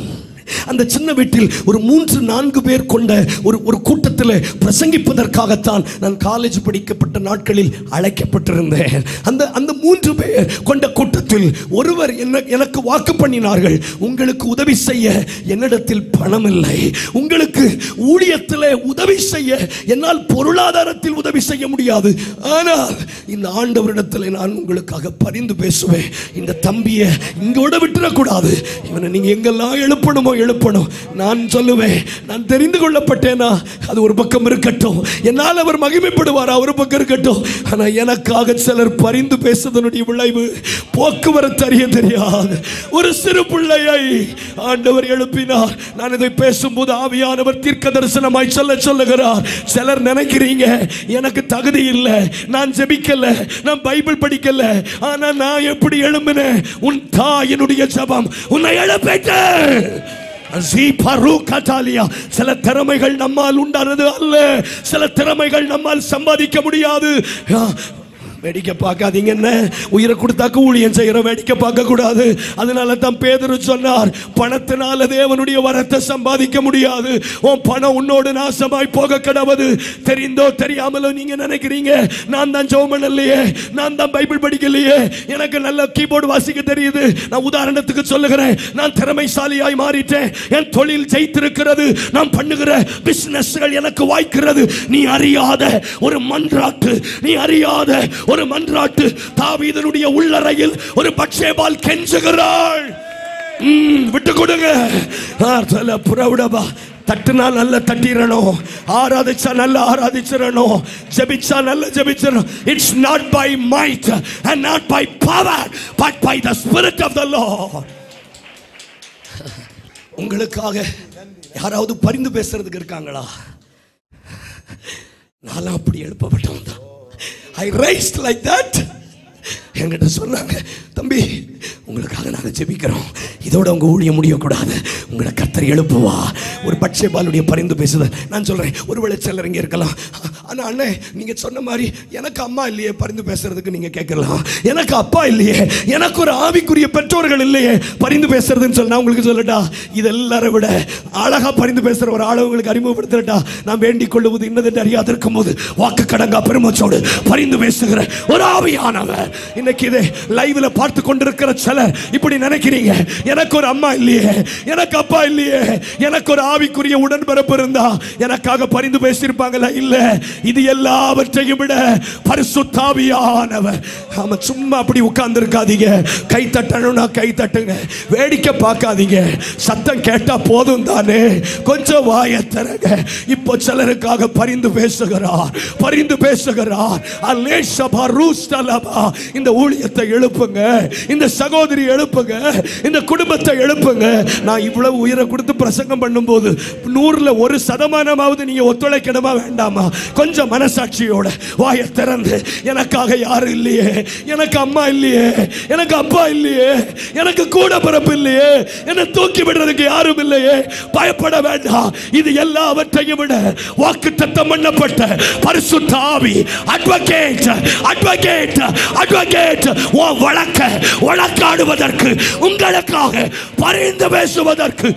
அந்த சின்ன வீட்டில் ஒரு 3-4 பேர் கொண்ட ஒரு கூட்டத்தில் பிரசங்கிப்பதற்காகத்தான் நான் காலேஜ் படிக்கப்பட்ட நாட்களில் அழைக்கப்பட்டிருந்தேன். அந்த 3 பேர் கொண்ட கூட்டத்தில் ஒருவர் எனக்கு வாக்கு பண்ணினார்கள், உங்களுக்கு உதவி செய்ய என்னிடத்தில் பணம் இல்லை, உங்களுக்கு ஊழியத்தில் உதவி செய்ய என்னால் பொருளாதாரத்தில் உதவி செய்ய முடியாது, ஆனால் இந்த ஆண்டவரிடத்தில் நான் உங்களுக்காக பரிந்து பேசுவேன். இந்த தம்பியை இங்கோட விட்டுறக்கூடாது, இவனை நீங்க எங்கெல்லாம் எழுப்பணுமோ எழுப்பணும். நான் சொல்லுவேன், நான் தெரிந்து கொள்ளப்பட்டேனா அது ஒரு பக்கம் இருக்கட்டும், என்னால் அவர் மகிமைப்படுவாரா ஒரு பக்கம் இருக்கட்டும், ஆனா எனக்காக சிலர் பரிந்து பேசுவதனுடைய விளைவு போக்குவரத்து அறிய தெரியாது ஒரு சிறு பிள்ளையை ஆண்டவர் எழுப்பினார். நான் இதை பேசும்போது ஆவியானவர் தீர்க்க தரிசனமாய் சொல்லுகிறார். சிலர் நினைக்கிறீங்க எனக்கு தகுதி இல்லை, நான் ஜெபிக்கல, நான் பைபிள் படிக்கல, ஆனா நான் எப்படி எழும்பினேன், உன் தாயினுடைய ஜெபம் உன்னை எழுப்பிட்டு. சில திறமைகள் நம்மால் உண்டானது அல்ல. சில திறமைகள் நம்மால் சம்பாதிக்க முடியாது. வேடிக்கை பார்க்காதீங்க. என்ன உயிரை கொடுத்தாக்க ஊழியம் செய்யற வேடிக்கை பார்க்க கூடாது. அதனால தான் பேதுரு சொன்னார், பணத்தினால தேவனுடைய வரத்தை சம்பாதிக்க முடியாது. உன் பணம் உன்னோடு நாசமாய் போக கடவுது. தெரிந்தோ தெரியாமலோ நீங்க நினைக்கிறீங்க, நான் தான் ஜெபம் பண்ணலையே, நான் தான் பைபிள் படிக்கலையே, எனக்கு நல்ல கீபோர்டு வாசிக்க தெரியுது. நான் உதாரணத்துக்கு சொல்லுகிறேன், நான் திறமைசாலியாய் மாறிட்டேன், என் தொழில் ஜெயித்திருக்கிறது, நான் பண்ணுகிற பிசினஸ்கள் எனக்கு வாய்க்கிறது. நீ அறியாத ஒரு மன்றாட்டு, நீ அறியாத ஒரு மன்றாட்டு. தாவீதனுடைய உள்ளறையில் ஒரு பட்சேபால் கெஞ்சுகிறாள். விட்டு கொடுங்க. தட்டுனா நல்ல தட்டிரணும், ஆராதிச்சா நல்ல ஆராதிச்சிரணும், ஜெபிச்சா நல்ல ஜெபிச்சிரணும். It's not by might and not by power but by the Spirit of the Lord. உங்களுக்காக யாராவது பரிந்து பேசுறதுக்கு இருக்காங்களா? நான் அப்படி எழுப்பப்பட்டவன் தான். I raised like that. என்கிட்ட சொன்னாங்க, தம்பி உங்களுக்காக நாங்கள் ஜெபிக்கிறோம், இதோட உங்க ஊழியம் முடியக்கூடாது, உங்களை கர்த்தர் எழுப்புவா. ஒரு பட்சேபாலுடைய பரிந்து பேசுது. நான் சொல்றேன், ஒருவேளை சிலர் இங்கே இருக்கலாம், ஆனா அண்ணே நீங்க சொன்ன மாதிரி எனக்கு அம்மா இல்லையே பரிந்து பேசுறதுக்கு. நீங்க கேட்கலாம், எனக்கு அப்பா இல்லையே, எனக்கு ஒரு ஆவிக்குரிய பெற்றோர்கள் இல்லையே பரிந்து பேசுறதுன்னு சொன்னா உங்களுக்கு சொல்லட்டா, இது எல்லாரும் விட அழகா பரிந்து பேசுற ஒரு ஆளை உங்களுக்கு அறிமுகப்படுத்தட்டா. நான் வேண்டிக் கொள்ளுவது இன்னதென்று அறியாது இருக்கும் போது வாக்கு கடங்கா பெருமச்சோடு பரிந்து பேசுகிற ஒரு ஆவியானவர். இன்னைக்கு இதை லைவ்ல பார்த்து கொண்டிருக்கிற சிலர் இப்படி நினைக்கிறீங்க, எனக்கு ஒரு அம்மா இல்லையே, எனக்கு அப்பா இல்லையே, எனக்கு ஒரு ஆவிக்குரிய உடன்பிறப்பு இருந்தா எனக்காக பரிந்து பேசியிருப்பாங்களா? இல்ல, இது எல்லாவற்றையும் விட பரிசுத்த ஆவியானவர். ஆமா, சும்மா அப்படி உட்கார்ந்து இருக்காதீங்க. கை தட்டணும்னா கை தட்டுங்க, வேடிக்கை பார்க்காதீங்க. சத்தம் கேட்டா போதும் தானே, கொஞ்சம் வாயை திறங்க. இப்போ சிலருக்காக பரிந்து பேசுகிறார், பரிந்து பேசுகிறார். இந்த ஊழியத்தை எழுப்புங்க, இந்த சகோதரி எழுப்புங்க, இந்த குடும்பத்தை எழுப்புங்க. நான் இவ்வளவு உயிரை கொடுத்து பிரசங்கம் பண்ணும்போது 100% நீங்க ஒத்துழைக்கணுமா வேண்டாமா? கொஞ்சம் மனசாட்சியோட வாயை திறந்து, எனக்காக யாரும் இல்லையே, எனக்கு அம்மா இல்லையே, எனக்கு அப்பா இல்லையே, எனக்கு கூட பிறப்பு இல்லையே, என்னை தூக்கி விடுறதுக்கு யாரும் இல்லையே, பயப்பட வேண்டாம். இது எல்லாவற்றையும் விட வாக்குத்தத்தம் பண்ணப்பட்ட பரிசுத்த ஆவி, அட்வொகேட், அட்வொகேட், அட்வொகேட் வழக்காடுவதற்கு, உங்களுக்காக பரிந்து பேசுவதற்கு.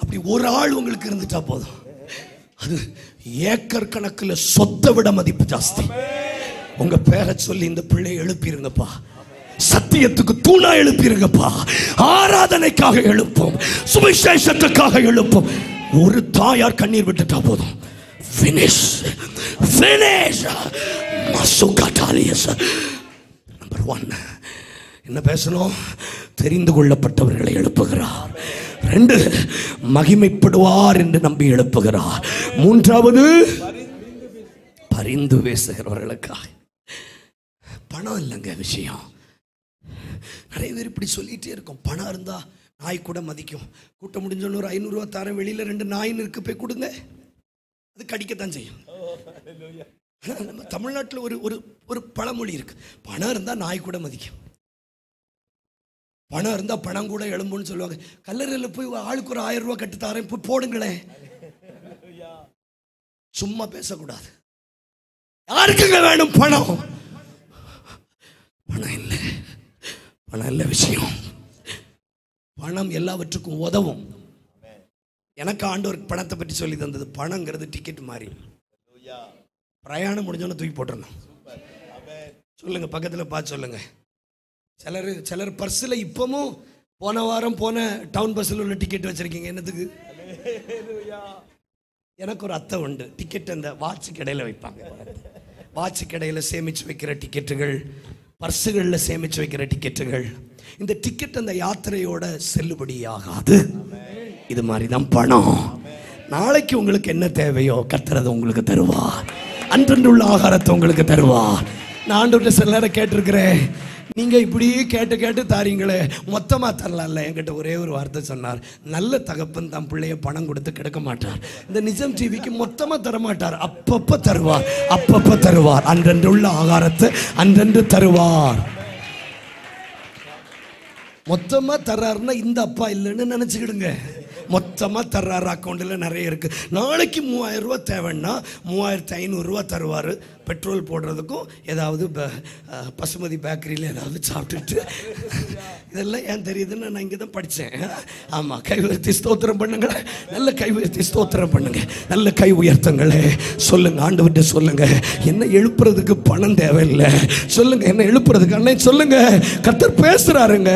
அப்படி ஒரு ஆள் உங்களுக்கு இருந்துட்டா போதும், அது ஏக்கர் கணக்கில் சொத்தை விட மதிப்பு ஜாஸ்தி. உங்க பேரை சொல்லி இந்த பிள்ளை எழுப்பிருங்கப்பா, சத்தியத்துக்கு தூணா எழுப்பிருங்கப்பா, ஆராதனைக்காக எழுப்போம், சுவிசேஷத்துக்காக எழுப்போம். ஒரு தாயார் கண்ணீர் விட்டுட்டா போதும். Finish, finish. நம்பர் 1 என்ன பேசணும்? தெரிந்து கொள்ளப்பட்டவர்களை எழுப்புகிறார். 2 மகிமைப்படுவார் என்று நம்பி எழுப்புகிறார். 3 பரிந்து பேசுகிறவர்களுக்காக. பணம் இல்லைங்க விஷயம். நிறைய பேர் இப்படி சொல்லிட்டே இருக்கோம், பணம் இருந்தா நாய் கூட மதிக்கும். கூட்டம் முடிஞ்சோன்னு ஒரு 500 ரூபா தரேன், வெளியில 2 நாயின் இருக்கு, போய் கொடுங்க, அது கடிக்கத்தான் செய்யும். நம்ம தமிழ்நாட்டில் ஒரு பழமொழி இருக்கு, பணம் இருந்தா நாய் கூட மதிக்கும், பணம் இருந்தா பணம் கூட எழும்புன்னு சொல்லுவாங்க. கல்லறையில் போய் ஆளுக்கு ஒரு 1000 ரூபா கட்டு தரேன், போய் போடுங்களேன். சும்மா பேசக்கூடாது. யாருக்குங்க வேணும் பணம்? பணம் இல்லை, பணம் இல்லை விஷயம். பணம் எல்லாவற்றுக்கும் உதவும். எனக்கு ஆண்டவர் பணத்தை பற்றி சொல்லி தந்தது, பணங்கிறது டிக்கெட் மாதிரி. பிரயாணம் முடிஞ்சோன்னு தூக்கி போட்டுருணும். சொல்லுங்க, பக்கத்தில் பார்த்து சொல்லுங்க. சிலர் பர்ஸில் இப்பவும் போன வாரம் போன டவுன் பஸ்ஸில் உள்ள டிக்கெட் வச்சிருக்கீங்க. என்னத்துக்கு? எனக்கு ஒரு அத்தை உண்டு, டிக்கெட் அந்த வாட்சு கடையில் வைப்பாங்க. வாட்சு கடையில் சேமித்து வைக்கிற டிக்கெட்டுகள், பர்ஸுகளில் சேமித்து வைக்கிற டிக்கெட்டுகள். இந்த டிக்கெட் அந்த யாத்திரையோட செல்லுபடி ஆகாது. இது மாதிரி தான் பணம். நாளைக்கு உங்களுக்கு என்ன தேவையோ கர்த்தர் அதை உங்களுக்கு தருவார். அன்றன்றுள்ள ஆகாரத்தை உங்களுக்கு தருவார். நான் ஆண்டவர்கிட்ட சில நேரம் கேட்டிருக்கிறேன், நீங்க இப்படி கேட்டு கேட்டு தாரீங்களே, மொத்தமா தரலாம்ல. என்கிட்ட ஒரே ஒரு வார்த்தை சொன்னார், நல்ல தகப்பன் தன் பிள்ளைய பணம் கொடுத்து கிடக்க மாட்டார். இந்த நிஜம் டிவிக்கு மொத்தமா தர மாட்டார், அப்பப்ப தருவார், அப்பப்ப தருவார். அன்றன்று உள்ள ஆகாரத்தை அன்றன்று தருவார். மொத்தமா தர்றாருன்னா இந்த அப்பா இல்லைன்னு நினைச்சுக்கிடுங்க. மொத்தமா தர்றாரு, அக்கௌண்ட்ல நிறைய இருக்கு. நாளைக்கு 3000 ரூபா தேவைன்னா 3500 ரூபா தருவார். பெட்ரோல் போடுறதுக்கும் ஏதாவது பசுமதி பேக்கரியில் ஏதாவது சாப்பிட்டுட்டு. இதெல்லாம் ஏன் தெரியுதுன்னு நான் இங்கே தான் படித்தேன். ஆமாம், கை உயர்த்தி ஸ்தோத்திரம் பண்ணுங்களே, நல்ல கை உயர்த்தி ஸ்தோத்திரம் பண்ணுங்க, நல்ல கை உயர்த்தங்களே. சொல்லுங்க, ஆண்டவர்கிட்ட சொல்லுங்க, என்ன எழுப்புறதுக்கு பணம் தேவையில்லை. சொல்லுங்க, என்ன எழுப்புறதுக்கு அண்ணன் சொல்லுங்க. கர்த்தர் பேசுறாருங்க.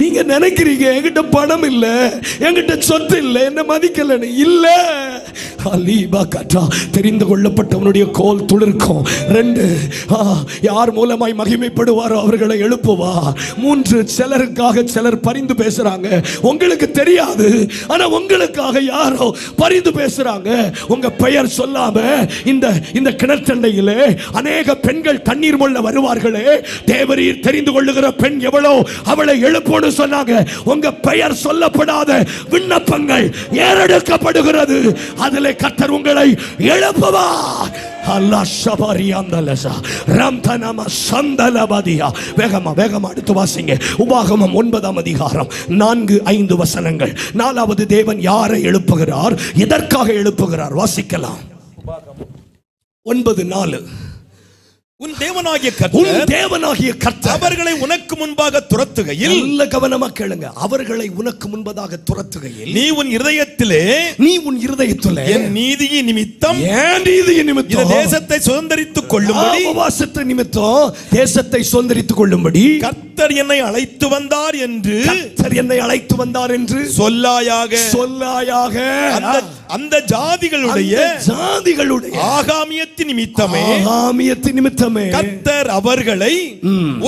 நீங்க நினைக்கிறீங்க என்கிட்ட பணம் இல்லை, என்கிட்ட சொத்து இல்லை, என்ன மதிக்கலன்னு. இல்லை, தெரிந்து கொள்ளப்பட்டவனுடைய கோல் துளிர்க்கும். 2, யார் மூலமாய் மகிமைப்படுவாரோ அவர்களை எழுப்புவார். 3, சிலருக்காக சிலர் பரிந்து பேசுறாங்க, உங்களுக்கு தெரியாது, ஆனா உங்களுக்காக யாரோ பரிந்து பேசுறாங்க. உங்க பெயர் சொல்லாம இந்த கிணற்றண்டையிலே அநேக பெண்கள் தண்ணீர் மொள்ள வருவார்களே, தேவரீர் தெரிந்து கொள்ளுகிற பெண் எவ்வளோ, அவளை எழுப்போன்னு சொன்னாங்க. உங்க பெயர் சொல்லப்படாத விண்ணப்பங்கள் ஏறெடுக்கப்படுகிறது. அதில் கர்த்தர் உங்களை எழுப்புவார். வேகமா வேகமா அடுத்து வாசிங்க. உபாகமம் 9ஆம் அதிகாரம் 4-5 வசனங்கள். 4வது, தேவன் யாரை எழுப்புகிறார், எதற்காக எழுப்புகிறார்? வாசிக்கலாம். 9:4. உன் தேவனாகிய கர்த்தர் அவர்களை உனக்கு முன்பாக துரத்துகையில், நல்ல கவனமா கேளுங்க, அவர்களை உனக்கு முன்பதாக துரத்துகையில் நீ உன் இருதயத்திலே என் நீதியின் நிமித்தம் இந்த தேசத்தை சுதந்தரித்துக் கொள்ளும்படி, உபவாசத்தை நிமித்தம் தேசத்தை சுதந்தரித்துக் கொள்ளும்படி கர்த்தர் என்னை அழைத்து வந்தார் என்று சொல்லாயாக. அந்த ஜாதிகளுடைய ஆகாமியத்தின் நிமித்தமே கர்த்தர் அவர்களை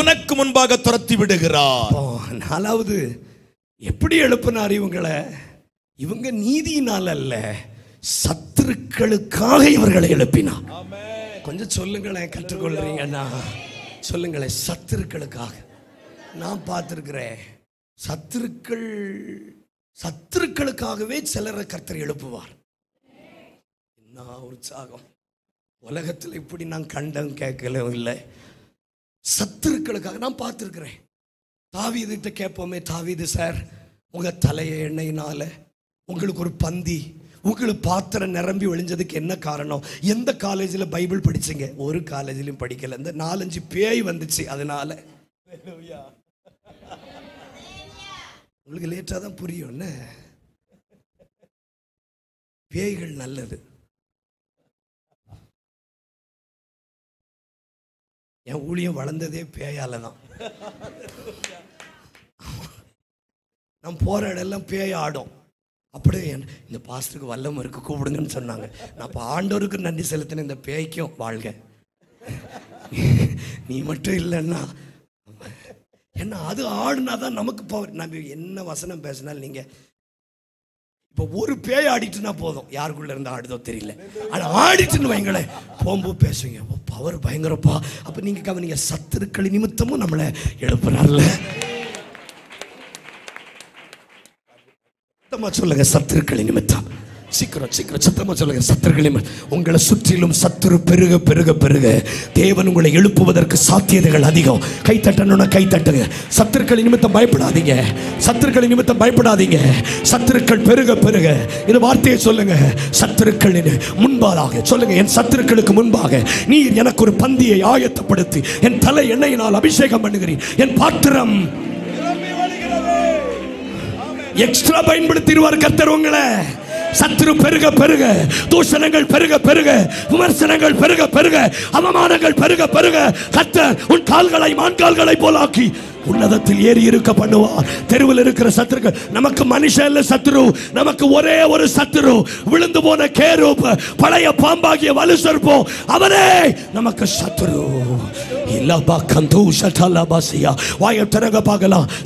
உனக்கு முன்பாக துரத்தி விடுகிறார். 4வது, எப்படி எழுப்பினார் இவங்களை? இவங்க நீதியினால் அல்ல, சத்துருக்களுக்காக இவர்களை எழுப்பினார். கொஞ்சம் சொல்லுங்களேன், கற்றுக்கொள்றீங்கன்னா சொல்லுங்களேன். சத்துருக்களுக்காக. நான் பார்த்திருக்கிறேன், சத்துருக்களுக்காகவே சிலரை கர்த்தர் எழுப்புவார். என்ன உற்சாகம்! உலகத்தில் இப்படி நான் கண்டும் கேட்கலும் இல்லை. சத்துருக்களுக்காக நான் பார்த்துருக்கிறேன். தாவீதுகிட்ட கேட்போமே, தாவீது சார், உங்கள் தலையை எண்ணெயினால உங்களுக்கு ஒரு பந்தி, உங்களுக்கு பாத்திரம் நிரம்பி ஒழிஞ்சதுக்கு என்ன காரணம்? எந்த காலேஜில் பைபிள் படிச்சிங்க? ஒரு காலேஜிலும் படிக்கல. இந்த 4-5 பேய் வந்துச்சு, அதனால. உங்களுக்கு லேட்டாக தான் புரியும். என்ன பேய்கள் நல்லது. என் ஊழியம் வளர்ந்ததே பேயால தான். நான் போற இடம்லாம் பேய் ஆடும். அப்படியே இந்த பாஸ்டருக்கு வல்லம் இருக்கு, கூப்பிடுங்கன்னு சொன்னாங்க. நான் இப்போ ஆண்டவருக்கு நன்றி செலுத்தின. இந்த பேய்க்கும் வாழ்க, நீ மட்டும் இல்லைன்னா என்ன, அது ஆடுனா தான் நமக்கு பவர். நம்ம என்ன வசனம் பேசினாலும் நீங்க இப்போ ஒரு பேய் ஆடிட்டுனா போதும், யாருக்குள்ள இருந்து ஆடுதோ தெரியல, ஆனா ஆடிட்டுன்னு வைங்களேன், போகும்போது பேசுவீங்க, பவர் பயங்கரப்பா. அப்ப நீங்க கவனிங்க, சத்துருக்கள் நிமித்தமும் நம்மளை எழுப்புறாருல. சொல்லுங்க, சத்துருக்கள் நிமித்தம். சீக்கிரம் சத்தமா சொல்லுங்க, சத்துருக்கள். உங்களை சுற்றிலும் சத்துரு பெருக பெருக பெருக தேவன் உங்களை எழுப்புவதற்கு சாத்தியதைகள் அதிகம். கை தட்டணும்னா கை தட்டுங்க. சத்துருக்கள் நிமித்தம் பயப்படாதீங்க, சத்துருக்கள் நிமித்தம் பயப்படாதீங்க. சத்துருக்கள் பெருக பெருக, இந்த வார்த்தையை சொல்லுங்க. சத்துருக்கள் முன்பாக சொல்லுங்க, என் சத்துருக்களுக்கு முன்பாக நீர் எனக்கு ஒரு பந்தியை ஆயத்தப்படுத்தி என் தலை எண்ணெயினால் அபிஷேகம் பண்ணுகிறீர். என் பாத்திரம் எக்ஸ்ட்ரா பயன்படுத்திடுவார் கர்த்தர் உங்களை. சத்துரு பெருக பெருக, தூஷணங்கள் பெருக பெருக, விமர்சனங்கள் பெருக பெருக, அவமானங்கள் பெருக பெருக கர்த்தர் உன் கால்களை மான்கால்களை போலாக்கி உன்னதத்தில் ஏறி இருக்க பண்ணுவார். தெருவில் இருக்கிற சத்துருக்கள் நமக்கு மனுஷன் இல்ல சத்துரு, நமக்கு ஒரே ஒரு சத்துரு, விழுந்து போன கேரூப், பழைய பாம்பாகிய வலு சர்ப்பம், அவனே நமக்கு சத்துரு.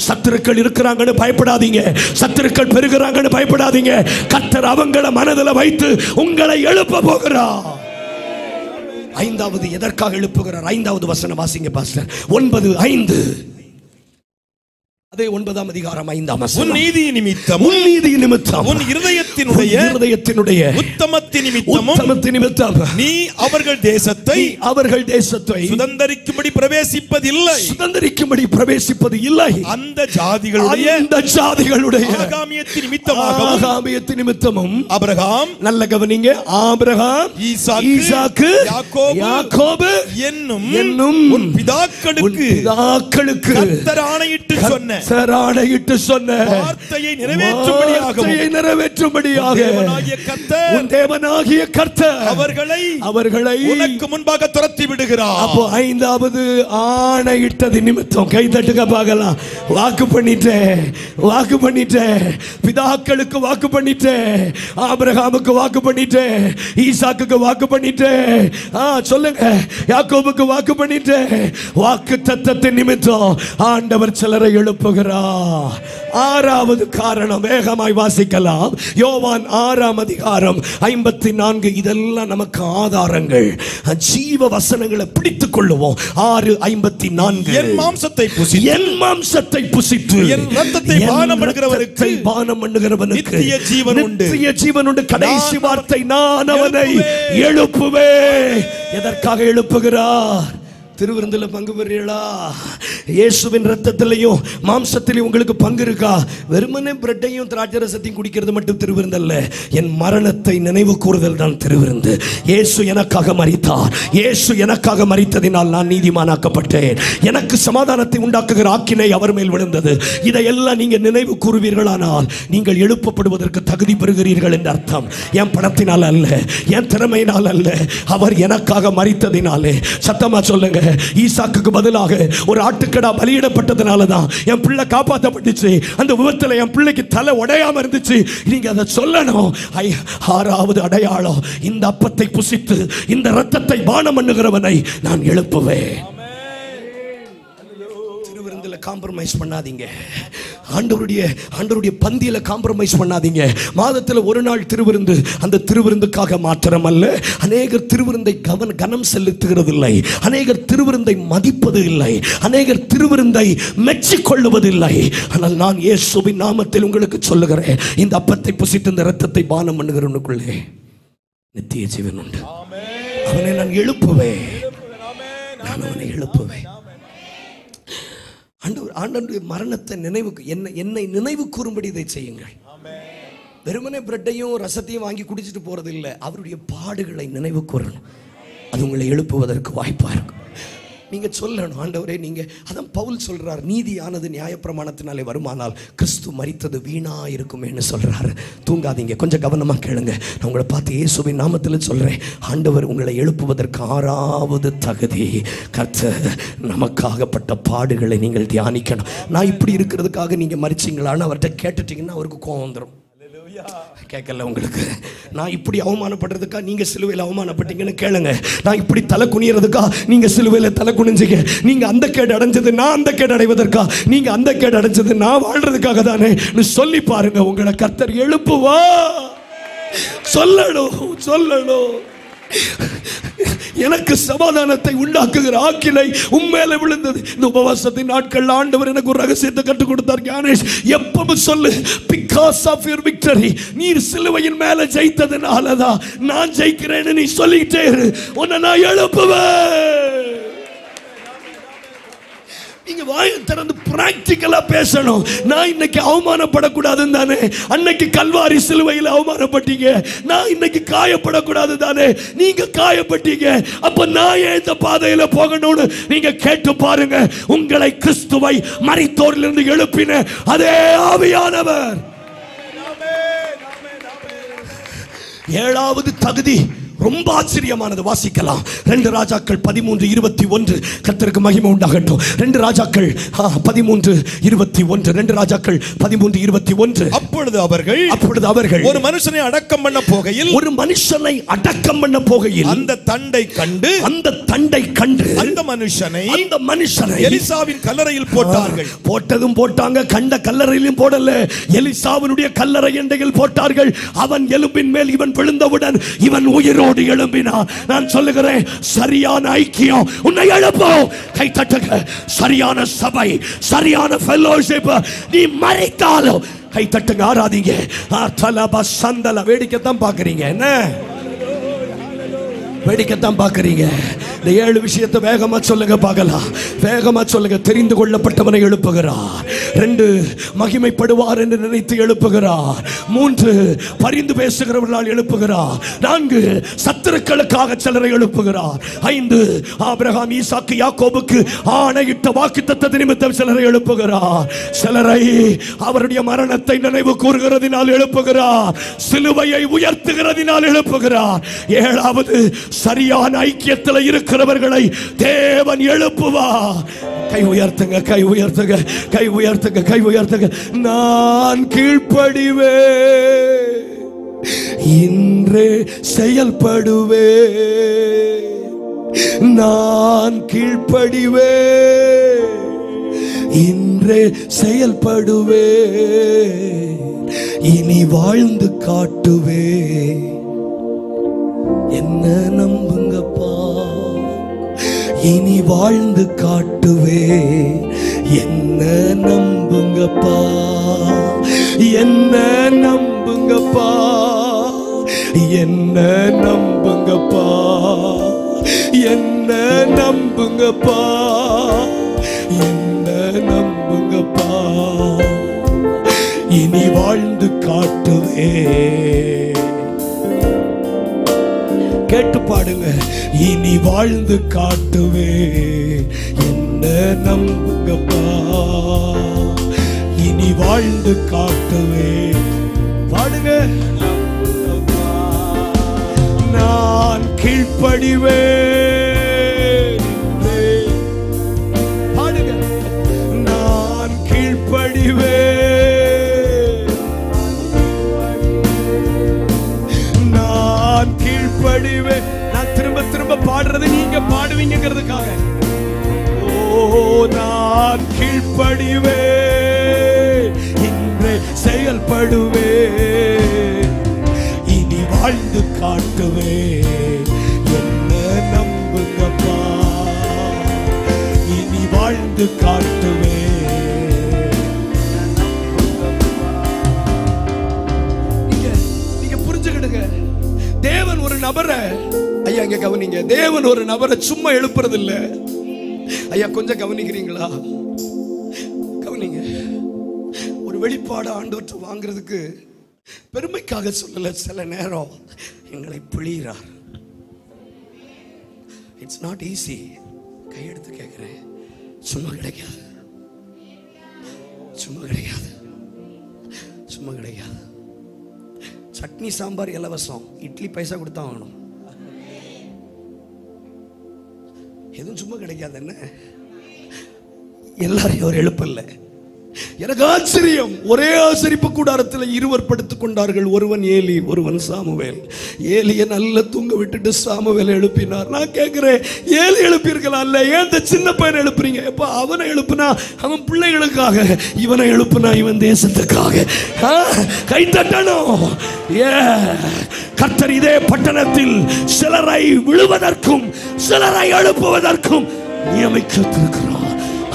சத்துருக்கள் இருக்கிறாங்கன்னு பயப்படாதீங்க, சத்துருக்கள் பெருகிறாங்கன்னு பயப்படாதீங்க. கர்த்தர் அவங்கள மனதில் வைத்து உங்களை எழுப்ப போகிறார். 5வது எதற்காக எழுப்புகிறார்? 5வது வசனம் வாசிங்க பாஸ்டர். 9:5. அதே 9ஆம் அதிகாரம் 5ஆம் வசனம். உன் நீதி நிமித்தம் உன் நீதி நிமித்தம் உன் இருதயத்தினுடைய உத்தமத்தின் நிமித்தம் நீ அவர்கள் தேசத்தை சுதந்தரிக்கும்படி பிரவேசிப்பது இல்லை. அந்த ஜாதிகளுடைய ஆகாமியத்தின் நிமித்தமும் ஆபிரகாம், நல்ல கவனிங்க, ஆபிரகாம், ஈசாக்கு, யாக்கோபு என்னும் உன் பிதாக்களுக்கு கர்த்தர் ஆணையிட்டு சொன்ன வார்த்தையை நிறைவேற்றும்படியாக உன் தேவனாகிய கர்த்தர் அவர்களை உனக்கு முன்பாக துரத்தி விடுகிறார். அப்போ 5வது ஆணையிட்டது நிமித்தம் கை தட்டுங்க பார்க்கலாம். வாக்கு பண்ணிட்டேன், பிதாக்களுக்கு வாக்கு பண்ணிட்டேன், ஆபிரகாமுக்கு வாக்கு பண்ணிட்டேன், ஈசாக்குக்கு வாக்கு பண்ணிட்டேன், சொல்லுங்க, யாக்கோபுக்கு வாக்கு பண்ணிட்டேன். வாக்கு தத்தத்தின் நிமித்தம் ஆண்டவர் சிலரை எழுப்புகிறார். 6வது காரணம், வேகமாய் வாசிக்கலாம். யோவான் 6ஆம் அதிகாரம் 54. இதெல்லாம் நமக்கு ஆதாரங்கள். ஜீவ வசனங்களை பிடித்துக் கொள்ளுவோம். 6:54. என் மாம்சத்தை புசித்து என் இரத்தத்தை பானம் பண்ணுகிறவனுக்கு நித்திய ஜீவன் உண்டு. கடைசி வார்த்தை, நான் அவனை எழுப்புவேன். எதற்காக எழுப்புகிறார்? திருவிருந்தில் பங்கு பெறீங்களா? இயேசுவின் ரத்தத்திலையும் மாம்சத்திலையும் உங்களுக்கு பங்கு இருக்கா? வெறுமனே பிரெட்டையும் திராட்சை ரசத்தையும் குடிக்கிறது மட்டும் திருவிருந்தல்ல. என் மரணத்தை நினைவு கூறுதல் தான் திருவிருந்து. இயேசு எனக்காக மரித்தார். இயேசு எனக்காக மரித்ததினால் நான் நீதிமானாக்கப்பட்டேன். எனக்கு சமாதானத்தை உண்டாக்குகிற ஆக்கினை அவர் மேல் விழுந்தது. இதையெல்லாம் நீங்க நினைவு கூறுவீர்களானால் நீங்கள் எழுப்பப்படுவதற்கு தகுதி பெறுகிறீர்கள் என்று அர்த்தம். என் பணத்தினால் அல்ல, என் திறமையினால் அல்ல, அவர் எனக்காக மரித்ததினாலே. சத்தமா சொல்லுங்க. ஈசாக்குக்கு பதிலாக ஒரு ஆட்டுக்கடா பலியிடப்பட்டதனாலதான் என் பிள்ளை காப்பாற்றப்பட்டுச்சு. அந்த விபத்துல என் பிள்ளைக்கு தலை உடையாம இருந்துச்சு. நீங்க அதை சொல்லணும். 6வது அடையாளம், இந்த அப்பத்தை புசித்து இந்த இரத்தத்தை பானம் பண்ணுகிறவனை நான் எழுப்புவேன். காம்ப்ரமைஸ் பண்ணாதீங்க. ஆண்டவருடைய பந்தியில காம்ப்ரமைஸ் பண்ணாதீங்க. மாதத்தில் ஒரு நாள் திருவிருந்து, அந்த திருவிருந்துக்காக மாத்திரம் அல்ல. அநேகர் திருவிருந்தை கனம் செலுத்துகிறது இல்லை, அநேகர் திருவிருந்தை மதிப்பது இல்லை, அநேகர் திருவிருந்தை மெச்சிக்கொள்ளுவதில்லை. ஆனால் நான் இயேசுவின் நாமத்தில் உங்களுக்கு சொல்லுகிறேன், இந்த அப்பத்தை புசித்து இந்த இரத்தத்தை பானம் பண்ணுகிறவனுக்குள்ளே நித்திய ஜீவன் உண்டு. அவனை நான் எழுப்புவேன். ஆண்டவருடைய மரணத்தை என்னை நினைவு கூறும்படி இதை செய்யுங்கள். வெறுமனே பிரெட்டையும் ரசத்தையும் வாங்கி குடிச்சிட்டு போறது இல்லை, அவருடைய பாடுகளை நினைவு கூறணும். அது உங்களை எழுப்புவதற்கு வாய்ப்பா இருக்கும். நீங்க சொல்லணும், ஆண்டவரே நீங்க, அதான் பவுல் சொல்றார், நீதியானது நியாயப்பிரமாணத்தினாலே வருமானால் கிறிஸ்து மரித்தது வீணா இருக்குமேன்னு சொல்றாரு. தூங்காதீங்க, கொஞ்சம் கவனமா கேளுங்க. நான் உங்களை பார்த்து இயேசுவின் நாமத்தில் சொல்றேன், ஆண்டவர் உங்களை எழுப்புவதற்கு 6வது தகுதி, கர்த்தர் நமக்காகப்பட்ட பாடுகளை நீங்கள் தியானிக்கணும். நான் இப்படி இருக்கிறதுக்காக நீங்க மரிச்சிங்களான்னு அவர்கிட்ட கேட்டுட்டீங்கன்னா அவருக்கு கோபம் வந்துடும். கேட்கல உங்களுக்கு. நான் இப்படி அவமானப்படுறதுக்கா நீங்க சிலுவையில் அவமானப்பட்டீங்கன்னு கேளுங்க. நான் இப்படி தலை குனியறதுக்கா நீங்க சிலுவையில் தலை குனிஞ்சிங்க. நீங்க அந்த கேடு அடைஞ்சது நான் அந்த கேடு அடைவதற்கா, நீங்க அந்த கேடு அடைஞ்சது நான் வாழ்றதுக்காக தானே சொல்லி பாருங்க. உங்களை கர்த்தர் எழுப்புவா. சொல்லணும். எனக்கு சமாதானத்தை உண்டாக்குகிற ஆக்கினை உண்மையில விழுந்தது. இந்த உபவாசத்தின் நாட்கள் ஆண்டவர் எனக்கு ஒரு ரகசியத்தை கற்றுக் கொடுத்தார். ஞானேஷ், எப்பவும் சொல்லு, because of your victory, நீர் சிலுவையின் மேல ஜெயித்ததனாலதான் நான் ஜெயிக்கிறேன்னு நீ சொல்லிட்டே இரு. உன்னை நான் எழுப்புவேன். நீங்க வாயை திறந்து பிராக்டிக்கலா பேசணும். நான் இன்னைக்கு அவமானப்படக்கூடாதுன்னு தானே அன்னைக்கு கல்வாரி சிலுவையில் அவமானப்பட்டீங்க. நான் இன்னைக்கு காயப்படக்கூடாது தானே நீங்க காயப்பட்டீங்க. அப்ப நான் ஏன் இந்த பாதையில போகணும்னு நீங்க கேட்டு பாருங்க. உங்களை கிறிஸ்துவை மரித்தோரிலிருந்து எழுப்பின அதே ஆவியானவர். 7வது தகுதி ரொம்ப ஆச்சரியமானது. வாசிக்கலாம். 2 ராஜாக்கள் 13:21. கர்த்தருக்கு மகிமை உண்டாகட்டும். 2 ராஜாக்கள் 13:21. 2 ராஜாக்கள் 13:21. அப்பொழுது அவர்கள் ஒரு மனுஷனை அடக்கம் பண்ண போகையில் அந்த தண்டை கண்டு அந்த மனுஷனை எலிசாவின் கல்லறையில் போட்டார்கள். போட்டதும் போட்டாங்க, கண்ட கல்லறையிலும் போடல, எலிசாவினுடைய கல்லறை எண்டையில் போட்டார்கள். அவன் எலும்பின் மேல் இவன் விழுந்தவுடன் இவன் உயிரோடு உயிரோடு எழும்பினார். நான் சொல்லுகிறேன், சரியான ஐக்கியம் உன்னை எழுப்பும். கை தட்டுங்க. சரியான சபை, சரியான ஃபெல்லோஷிப். நீ மறைத்தாலும் கை தட்டுங்க, ஆராதிங்க. சந்தல வேடிக்கைத்தான் பாக்குறீங்க, என்ன வேடிக்கைத்தான் பாக்குறீங்க? இந்த 7 விஷயத்தை வேகமா சொல்லுங்க பார்க்கலாம். வேகமா சொல்லுங்க. தெரிந்து கொள்ளப்பட்டவனை எழுப்புகிறார். 2 மகிமைப்படுவார் என்று நினைத்து எழுப்புகிறார். 3 பரிந்து பேசுகிறவர்களால் எழுப்புகிறார். 4 சத்துருக்களுக்காக சிலரை எழுப்புகிறார். 5 ஆபிரகாம், ஈசாக்கு, யாக்கோபுக்கு ஆணையிட்ட வாக்குத்தத்த நிமித்தம் சிலரை எழுப்புகிறார். சிலரை அவருடைய மரணத்தை நினைவு கூறுகிறதினால் எழுப்புகிறார். சிலுவையை உயர்த்துகிறதினால் எழுப்புகிறார். 7வது, சரியான ஐக்கியத்தில் இருக்கிறவர்களை தேவன் எழுப்புவார். கை உயர்த்துங்க, கை உயர்த்துங்க, கை உயர்த்துங்க, கை உயர்த்துங்க. நான் கீழ்ப்படிவே, இன்றே செயல்படுவே. நான் கீழ்ப்படிவே, இன்றே செயல்படுவே. இனி வாழ்ந்து காட்டுவே. என்ன நம்புங்கப்பா, இனி வாழ்ந்து காட்டுவே. என்ன நம்புங்கப்பா, என்ன நம்புங்கப்பா, என்ன நம்புங்கப்பா, என்ன நம்புங்கப்பா, என்ன நம்புங்கப்பா. இனி வாழ்ந்து காட்டுவே. கேட்டு பாடுங்க. இனி வாழ்ந்து காட்டுவே. என்ன நம்புங்கப்பா, இனி வாழ்ந்து காட்டுவே. பாடுங்க. நான் கீழ்ப்படிவே. பாடுங்க. நான் கீழ்ப்படிவே. நான் கீழ்ப்படிவே. நான் திரும்ப திரும்ப பாடுறது நீங்க பாடுவீங்கிறதுக்காக. ஓ, நான் கீழ்ப்படிவே, இன்றே செயல்படுவே. இனி வாழ்ந்து காட்டுவே. என்ன நம்புங்கப்பா, இனி வாழ்ந்து காட்டுவே. நீங்க புரிஞ்சுக்கிடுங்க. தேவன் ஒரு நபரை, ஐயா இங்க கவனிங்க, தேவன் ஒரு நபரை சும்மா எழுப்புறது இல்ல. ஐயா கொஞ்சம் கவனிக்கிறீங்களா? கவனிங்க. ஒரு வெளிப்பாடு ஆண்டவற்றை வாங்குறதுக்கு பெருமைக்காக சொல்லல. சில நேரம் எங்களை பிழிகிறார். It's not easy. கையெடுத்து கேட்கிறேன், சும்மா கிடைக்காது, சும்மா கிடைக்காது, சும்மா கிடைக்காது. சட்னி சாம்பார் இலவசம், இட்லி பைசா கொடுத்தா வாங்கணும். எதுவும் சும்மா கிடைக்காது. என்ன எல்லாரையும் ஒரு எழுப்பல்ல. எனக்கு ஆச்சரியம். ஒரே ஆசரிப்பு கூடாரத்தில் 2 படுத்துக் கொண்டார்கள். ஒருவன் ஏலி, ஒருவன் சாமுவேல். ஏலியை நல்லா தூங்க விட்டுட்டு சாமுவேல் எழுப்பினார். நான் கேட்கிறேன், ஏலி எழுப்பியிருக்கலாம் இல்ல, ஏன் இந்த சின்ன பையனை எழுப்புறீங்க? எப்ப அவனை எழுப்புனா அவன் பிள்ளைகளுக்காக, இவனை எழுப்புனா இவன் தேசத்துக்காக. கை தட்டணும். கர்த்தர் இதே பட்டணத்தில் சிலரை விழுவதற்கும் சிலரை எழுப்புவதற்கும் நியமித்திருக்கிறார்.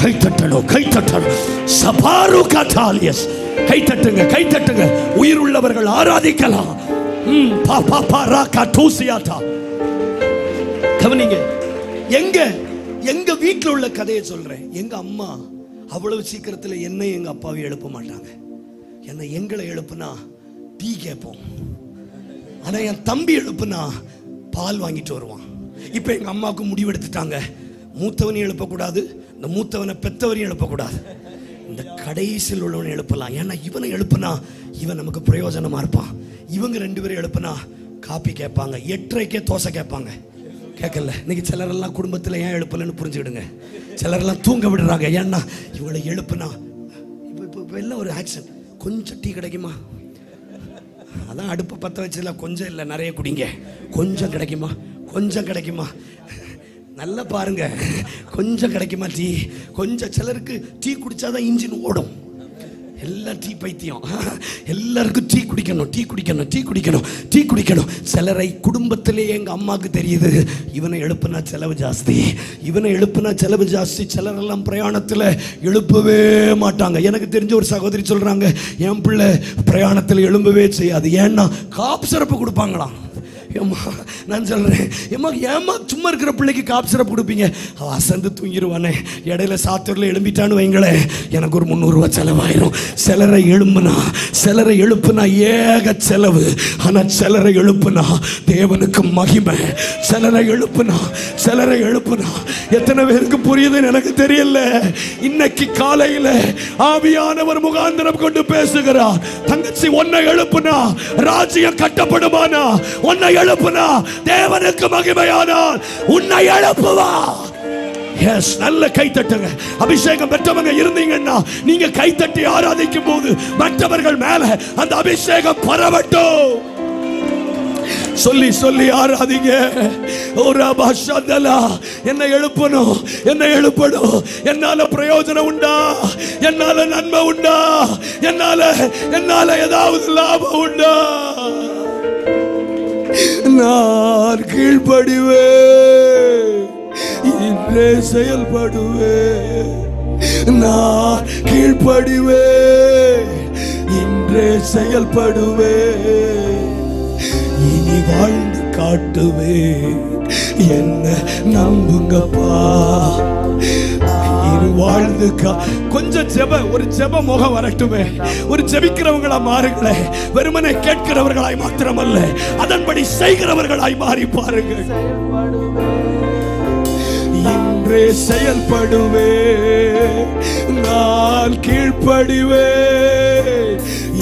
கை தட்டணும், கை தட்டணும். சபாரு காத்தாலியஸ். கை தட்டுங்க, கை தட்டுங்க. உயிர் உள்ளவர்கள் ஆராதிக்கலாம். கவனிங்க. எங்க வீட்டில் உள்ள கதையை சொல்றேன். எங்க அம்மா அவ்வளவு சீக்கிரத்தில் என்னை எங்க அப்பாவை எழுப்ப மாட்டாங்க. என்ன எங்களை எழுப்புனா டீ கேட்போம். ஆனா என் தம்பி எழுப்புனா பால் வாங்கிட்டு வருவான். இப்ப எங்க அம்மாவுக்கு முடிவெடுத்துட்டாங்க, மூத்தவனையும் எழுப்பக்கூடாது, இந்த மூத்தவனை பெத்தவரையும் எழுப்பக்கூடாது, இந்த கடைசியில் உள்ளவனை எழுப்பலாம். ஏன்னா இவனை எழுப்புனா இவன் நமக்கு பிரயோஜனமா இருப்பான். இவங்க 2 பேரும் எழுப்புனா காப்பி கேட்பாங்க, 8:30க்கே தோசை கேட்பாங்க. கேட்கல. இன்னைக்கு சிலரெல்லாம் குடும்பத்தில் ஏன் எழுப்பலன்னு புரிஞ்சுக்கிடுங்க. சிலரெல்லாம் தூங்க விடுறாங்க. ஏன்னா இவங்களை எழுப்புனா இப்போ எல்லாம் ஒரு ஆக்ஷன். கொஞ்சம் டீ கிடைக்குமா? அதான் அடுப்பு பற்ற வச்சதுல கொஞ்சம் இல்லை, நிறைய குடிங்க. கொஞ்சம் கிடைக்குமா? கொஞ்சம் கிடைக்குமா? நல்லா பாருங்க, கொஞ்சம் கிடைக்குமா டீ? கொஞ்சம். சிலருக்கு டீ குடிச்சாதான் இன்ஜின் ஓடும். எல்லாம் டீ பைத்தியம். எல்லாருக்கும் டீ குடிக்கணும், டீ குடிக்கணும், டீ குடிக்கணும், டீ குடிக்கணும். சிலரை குடும்பத்திலேயே எங்கள் அம்மாவுக்கு தெரியுது, இவனை எழுப்புனா செலவு ஜாஸ்தி, இவனை எழுப்புனா செலவு ஜாஸ்தி. சிலரெல்லாம் பிரயாணத்தில் எழுப்பவே மாட்டாங்க. எனக்கு தெரிஞ்ச ஒரு சகோதரி சொல்கிறாங்க, என் பிள்ளை பிரயாணத்தில் எழும்பவே செய்யாது. ஏன்னா காப் சிறப்பு கொடுப்பாங்களாம். ஏம்மா நான் சொல்கிறேன், ஏம்மா சும்மா இருக்கிற பிள்ளைக்கு காப் சிரப் கொடுப்பீங்க? அவள் அசந்து தூங்கிடுவானே, இடையில சாத்தூரில் எழும்பிட்டான்னு வைங்களேன், எனக்கு ஒரு 300 ரூபா செலவாயிரும். சிலரை எழுப்புனா ஏக செலவு. ஆனால் சிலரை எழுப்புனா தேவனுக்கு மகிமை. சிலரை எழுப்புனா எத்தனை பேருக்கு புரியுதுன்னு எனக்கு தெரியல. இன்னைக்கு காலையில் ஆவியானவர் முகாந்திரம் கொண்டு பேசுகிறார். தங்கச்சி, உன்னை எழுப்புனா ராஜ்யம் கட்டப்படுமானா? உன்னை எழுப்புனா தேவனுக்கு மகிமையானால் உன்னை எழுப்புவா. எஸ், நல்ல கை தட்டுங்க. அபிஷேகம் பெற்றவங்க இருந்தீங்கன்னா நீங்க கை தட்டி ஆராதிக்கும் போது மற்றவர்கள் மேல அந்த அபிஷேகம் பரவட்டும். சொல்லி ஆராதிங்க. என்னை எழுப்பணும், என்னால பிரயோஜனம் உண்டா? என்னால நன்மை உண்டா? என்னால ஏதாவது லாபம் உண்டா? நான் கீழ்ப்படிவே, இன்றே செயல்படுவே. நான் கீழ்ப்படிவே, இன்றே செயல்படுவே. இனி வாழ்ந்து காட்டுவே, என்ன நம்புங்கப்பா. வாழ்ந்து கொஞ்சம் ஒரு ஜெப முகம் வரட்டுமே. ஒரு ஜெபிக்கிறவங்களா மாறுங்களே. வெறுமனே கேட்கிறவர்களாய் மாத்திரமல்ல, அதன்படி செய்கிறவர்களாய் மாறி பாருங்கள். இன்றே செயல்படுவே, நான் கீழ்ப்படிவே,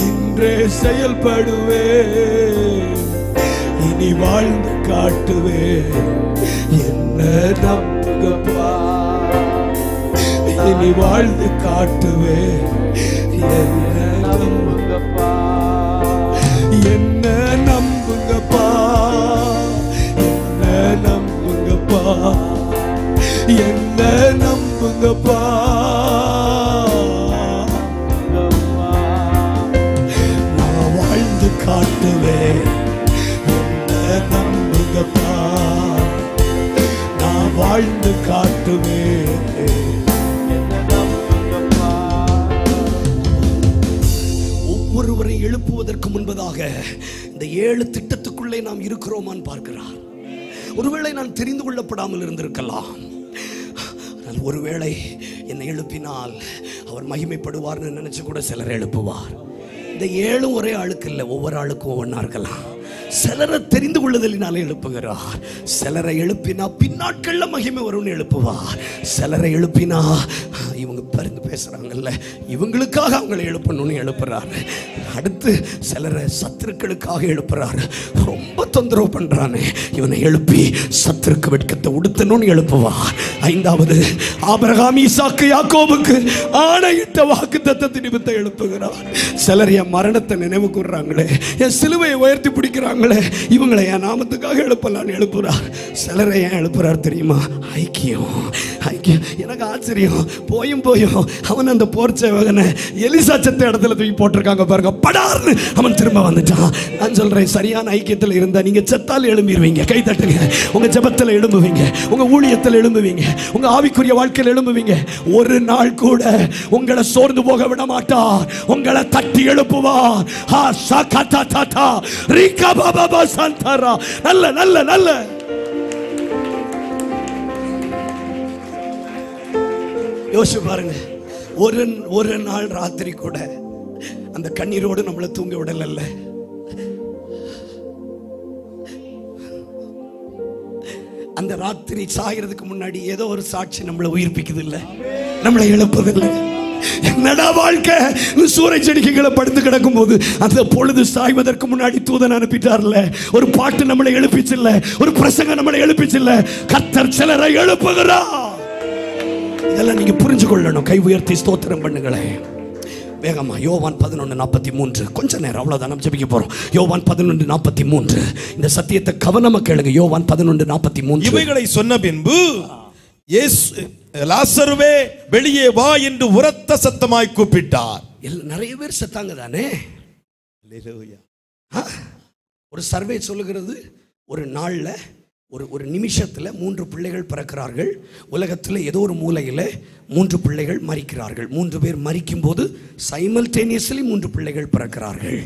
இன்றே செயல்படுவே. இனி வாழ்ந்து காட்டுவே, என்ன நம்புங்கப்பா. இனி வாழ்ந்து காட்டுவே, என்ன நம்புங்கப்பா, என்ன நம்புங்கப்பா, என்ன நம்புங்கப்பா, என்ன நம்புங்கப்பா. நான் வாழ்ந்து காட்டுவே, என்ன நம்புங்கப்பா. நான் வாழ்ந்து காட்டுவே. ஒருவரை எழுப்புவதற்கு முன்பதாக இந்த 7 திட்டத்துக்குள்ளே நாம் இருக்கிறோமான்னு பார்க்கிறார். ஒருவேளை நான் தெரிந்து கொள்ளப்படாமல் இருந்திருக்கலாம். ஒருவேளை என்னை எழுப்பினால் அவர் மகிமைப்படுவார்னு நினைச்சு கூட சிலர் எழுப்புவார். இந்த 7 ஒரே ஆளுக்கு இல்லை, ஒவ்வொரு ஆளுக்கும் ஒவ்வொன்றா இருக்கலாம். சிலரை தெரிந்து கொள்ளுதலினாலே எழுப்புகிறார். சிலரை எழுப்பினா பின்னாட்கள்ல மகிமை வரும்னு எழுப்புவார். சிலரை எழுப்பினா இவங்க பரிந்து பேசுறாங்கல்ல, இவங்களுக்காக அவங்களை எழுப்பணும்னு எழுப்புறாரு. அடுத்து சிலரை சத்துருக்களுக்காக எழுப்புறாரு. ரொம்ப தொந்தரவு பண்றானே, இவனை எழுப்பி சத்துருக்கு வெட்கத்தை உடுத்தணும்னு எழுப்புவார். 5வது, ஆபிரகாம், ஈசாக்கு, யாக்கோபுக்கு ஆணையிட்ட வாக்குத்தத்தத்தின் நிமித்தம் எழுப்புகிறார். சிலர் என் மரணத்தை நினைவு கூர்றாங்களே, என் சிலுவையை உயர்த்தி பிடிக்கிறாங்களே, இவங்களை என் நாமத்துக்காக எழுப்பலான்னு எழுப்புறார். சிலரை ஏன் எழுப்புறார் தெரியுமா? ஐக்கியம். எனக்கு ஆச்சரியம். போயும் அவன் அந்த போர் சேவகனை எலிசா செத்த இடத்துல தூக்கி போட்டிருக்காங்க பாருங்க, படார்னு அவன் திரும்ப வந்துட்டான். நான் சொல்றேன், சரியான ஐக்கியத்தில் இருந்தா நீங்க செத்தால் எழும்பிடுவீங்க. கை தட்டுங்க. உங்க ஜெபத்தில் எழும்புவீங்க, உங்க ஊழியத்தில் எழும்புவீங்க, உங்க ஆவிக்குரிய வாழ்க்கையில் எழும்புவீங்க. ஒரு நாள் கூட உங்களை சோர்ந்து போக விட மாட்டார். உங்களை தட்டி எழுப்புவார். நல்ல நல்ல நல்ல யோசிச்சு பாருங்க. ஒரு நாள் ராத்திரி கூட அந்த கண்ணீரோடு நம்மளை தூங்க விடல. அந்த ராத்திரி சாகிறதுக்கு முன்னாடி ஏதோ ஒரு சாட்சி நம்மளை உயிர்ப்பிக்குது இல்ல, நம்மளை எழுப்பதில்லை. என்னடா வாழ்க்கை? சூறை செடிகளை படுத்து கிடக்கும் போது அந்த பொழுது சாய்வதற்கு முன்னாடி தூதன் அனுப்பிட்டார்ல. ஒரு பாட்டு நம்மளை எழுப்பிச்சில்ல, ஒரு பிரசங்கம் நம்மளை எழுப்பிச்சில்ல. கர்த்தர் சிலரை எழுப்புகிறார். இதெல்லாம் நீங்க புரிஞ்சு கொள்ளணும். கை உயர்த்தி ஸ்தோத்திரம் பண்ணுங்களேன். வேகமா யோவான் 11:43. கொஞ்ச நேரம் அவ்வளவுதான், நம்ம ஜெபிக்க போறோம். யோவான் 11:43. இந்த சத்தியத்தை கவனமா கேளுங்க. யோவான் 11:43. இவைகளை சொன்ன பின்பு இயேசு, லாசருவே வெளியே வா என்று உரத்த சத்தமாய் கூப்பிட்டார். நிறைய பேர் செத்தாங்க தானே. ஒரு சர்வே சொல்லுகிறது, ஒரு நாளில் ஒரு நிமிஷத்தில் 3 பிள்ளைகள் பிறக்கிறார்கள். உலகத்தில் ஏதோ ஒரு மூலையில் 3 பிள்ளைகள் மரிக்கிறார்கள். 3 பேர் மரிக்கும் போது சைமல்டேனியஸ்லி 3 பிள்ளைகள் பிறக்கிறார்கள்.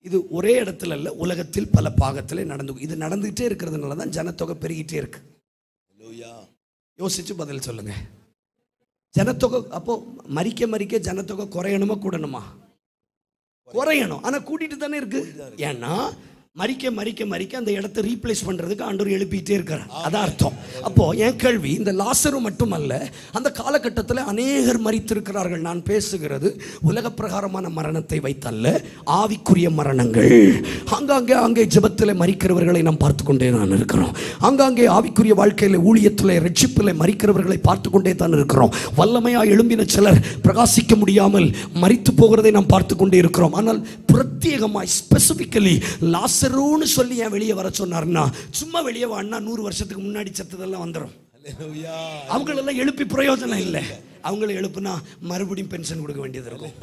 இது ஒரே இடத்துல இல்லை, உலகத்தில் பல பாகத்தில் இது நடந்துகிட்டே இருக்கிறதுனால தான் ஜனத்தொகை பெருகிட்டே இருக்கு. யோசிச்சு பதில் சொல்லுங்க. ஜனத்தொகை அப்போ மரிக்க மரிக்க ஜனத்தொகை குறையணுமா கூடணுமா? குறையணும். ஆனால் கூட்டிட்டு தானே இருக்கு. ஏன்னா மரிக்க மரிக்க மரிக்க அந்த இடத்தை ரீப்ளேஸ் பண்றதுக்கு ஆண்டவர் எழுப்பிட்டே இருக்கார். அதான் அர்த்தம். அப்போ என் கேள்வி, இந்த லாசரு மட்டுமல்ல, அந்த காலகட்டத்தில் அநேகர் மரித்திருக்கிறார்கள். நான் பேசுகிறது உலக பிரகாரமான மரணத்தை வைத்தல்ல, ஆவிக்குரிய மரணங்கள். அங்கே ஜெபத்தில் மரிக்கிறவர்களை நாம் பார்த்து கொண்டே தான் இருக்கிறோம். ஆங்காங்கே ஆவிக்குரிய வாழ்க்கையில், ஊழியத்தில், ரட்சிப்பில் மரிக்கிறவர்களை பார்த்து கொண்டே தான் இருக்கிறோம். வல்லமையாக எழும்பின சிலர் பிரகாசிக்க முடியாமல் மரித்து போகிறதை நாம் பார்த்து கொண்டே இருக்கிறோம். ஆனால் பிரத்யேகமாய் ஸ்பெசிபிக்கலி லாசருன்னு சொல்லி ஏன் வெளியே வர சொன்னார்னா, சும்மா வெளியே வான்னா 100 வருஷத்துக்கு முன்னாடி செத்ததெல்லாம் வந்துடும். அவங்களெல்லாம் எழுப்பி பிரயோஜனம் இல்லை. அவங்கள எழுப்புனா மறுபடியும் பென்ஷன் கொடுக்க வேண்டியது இருக்கும்.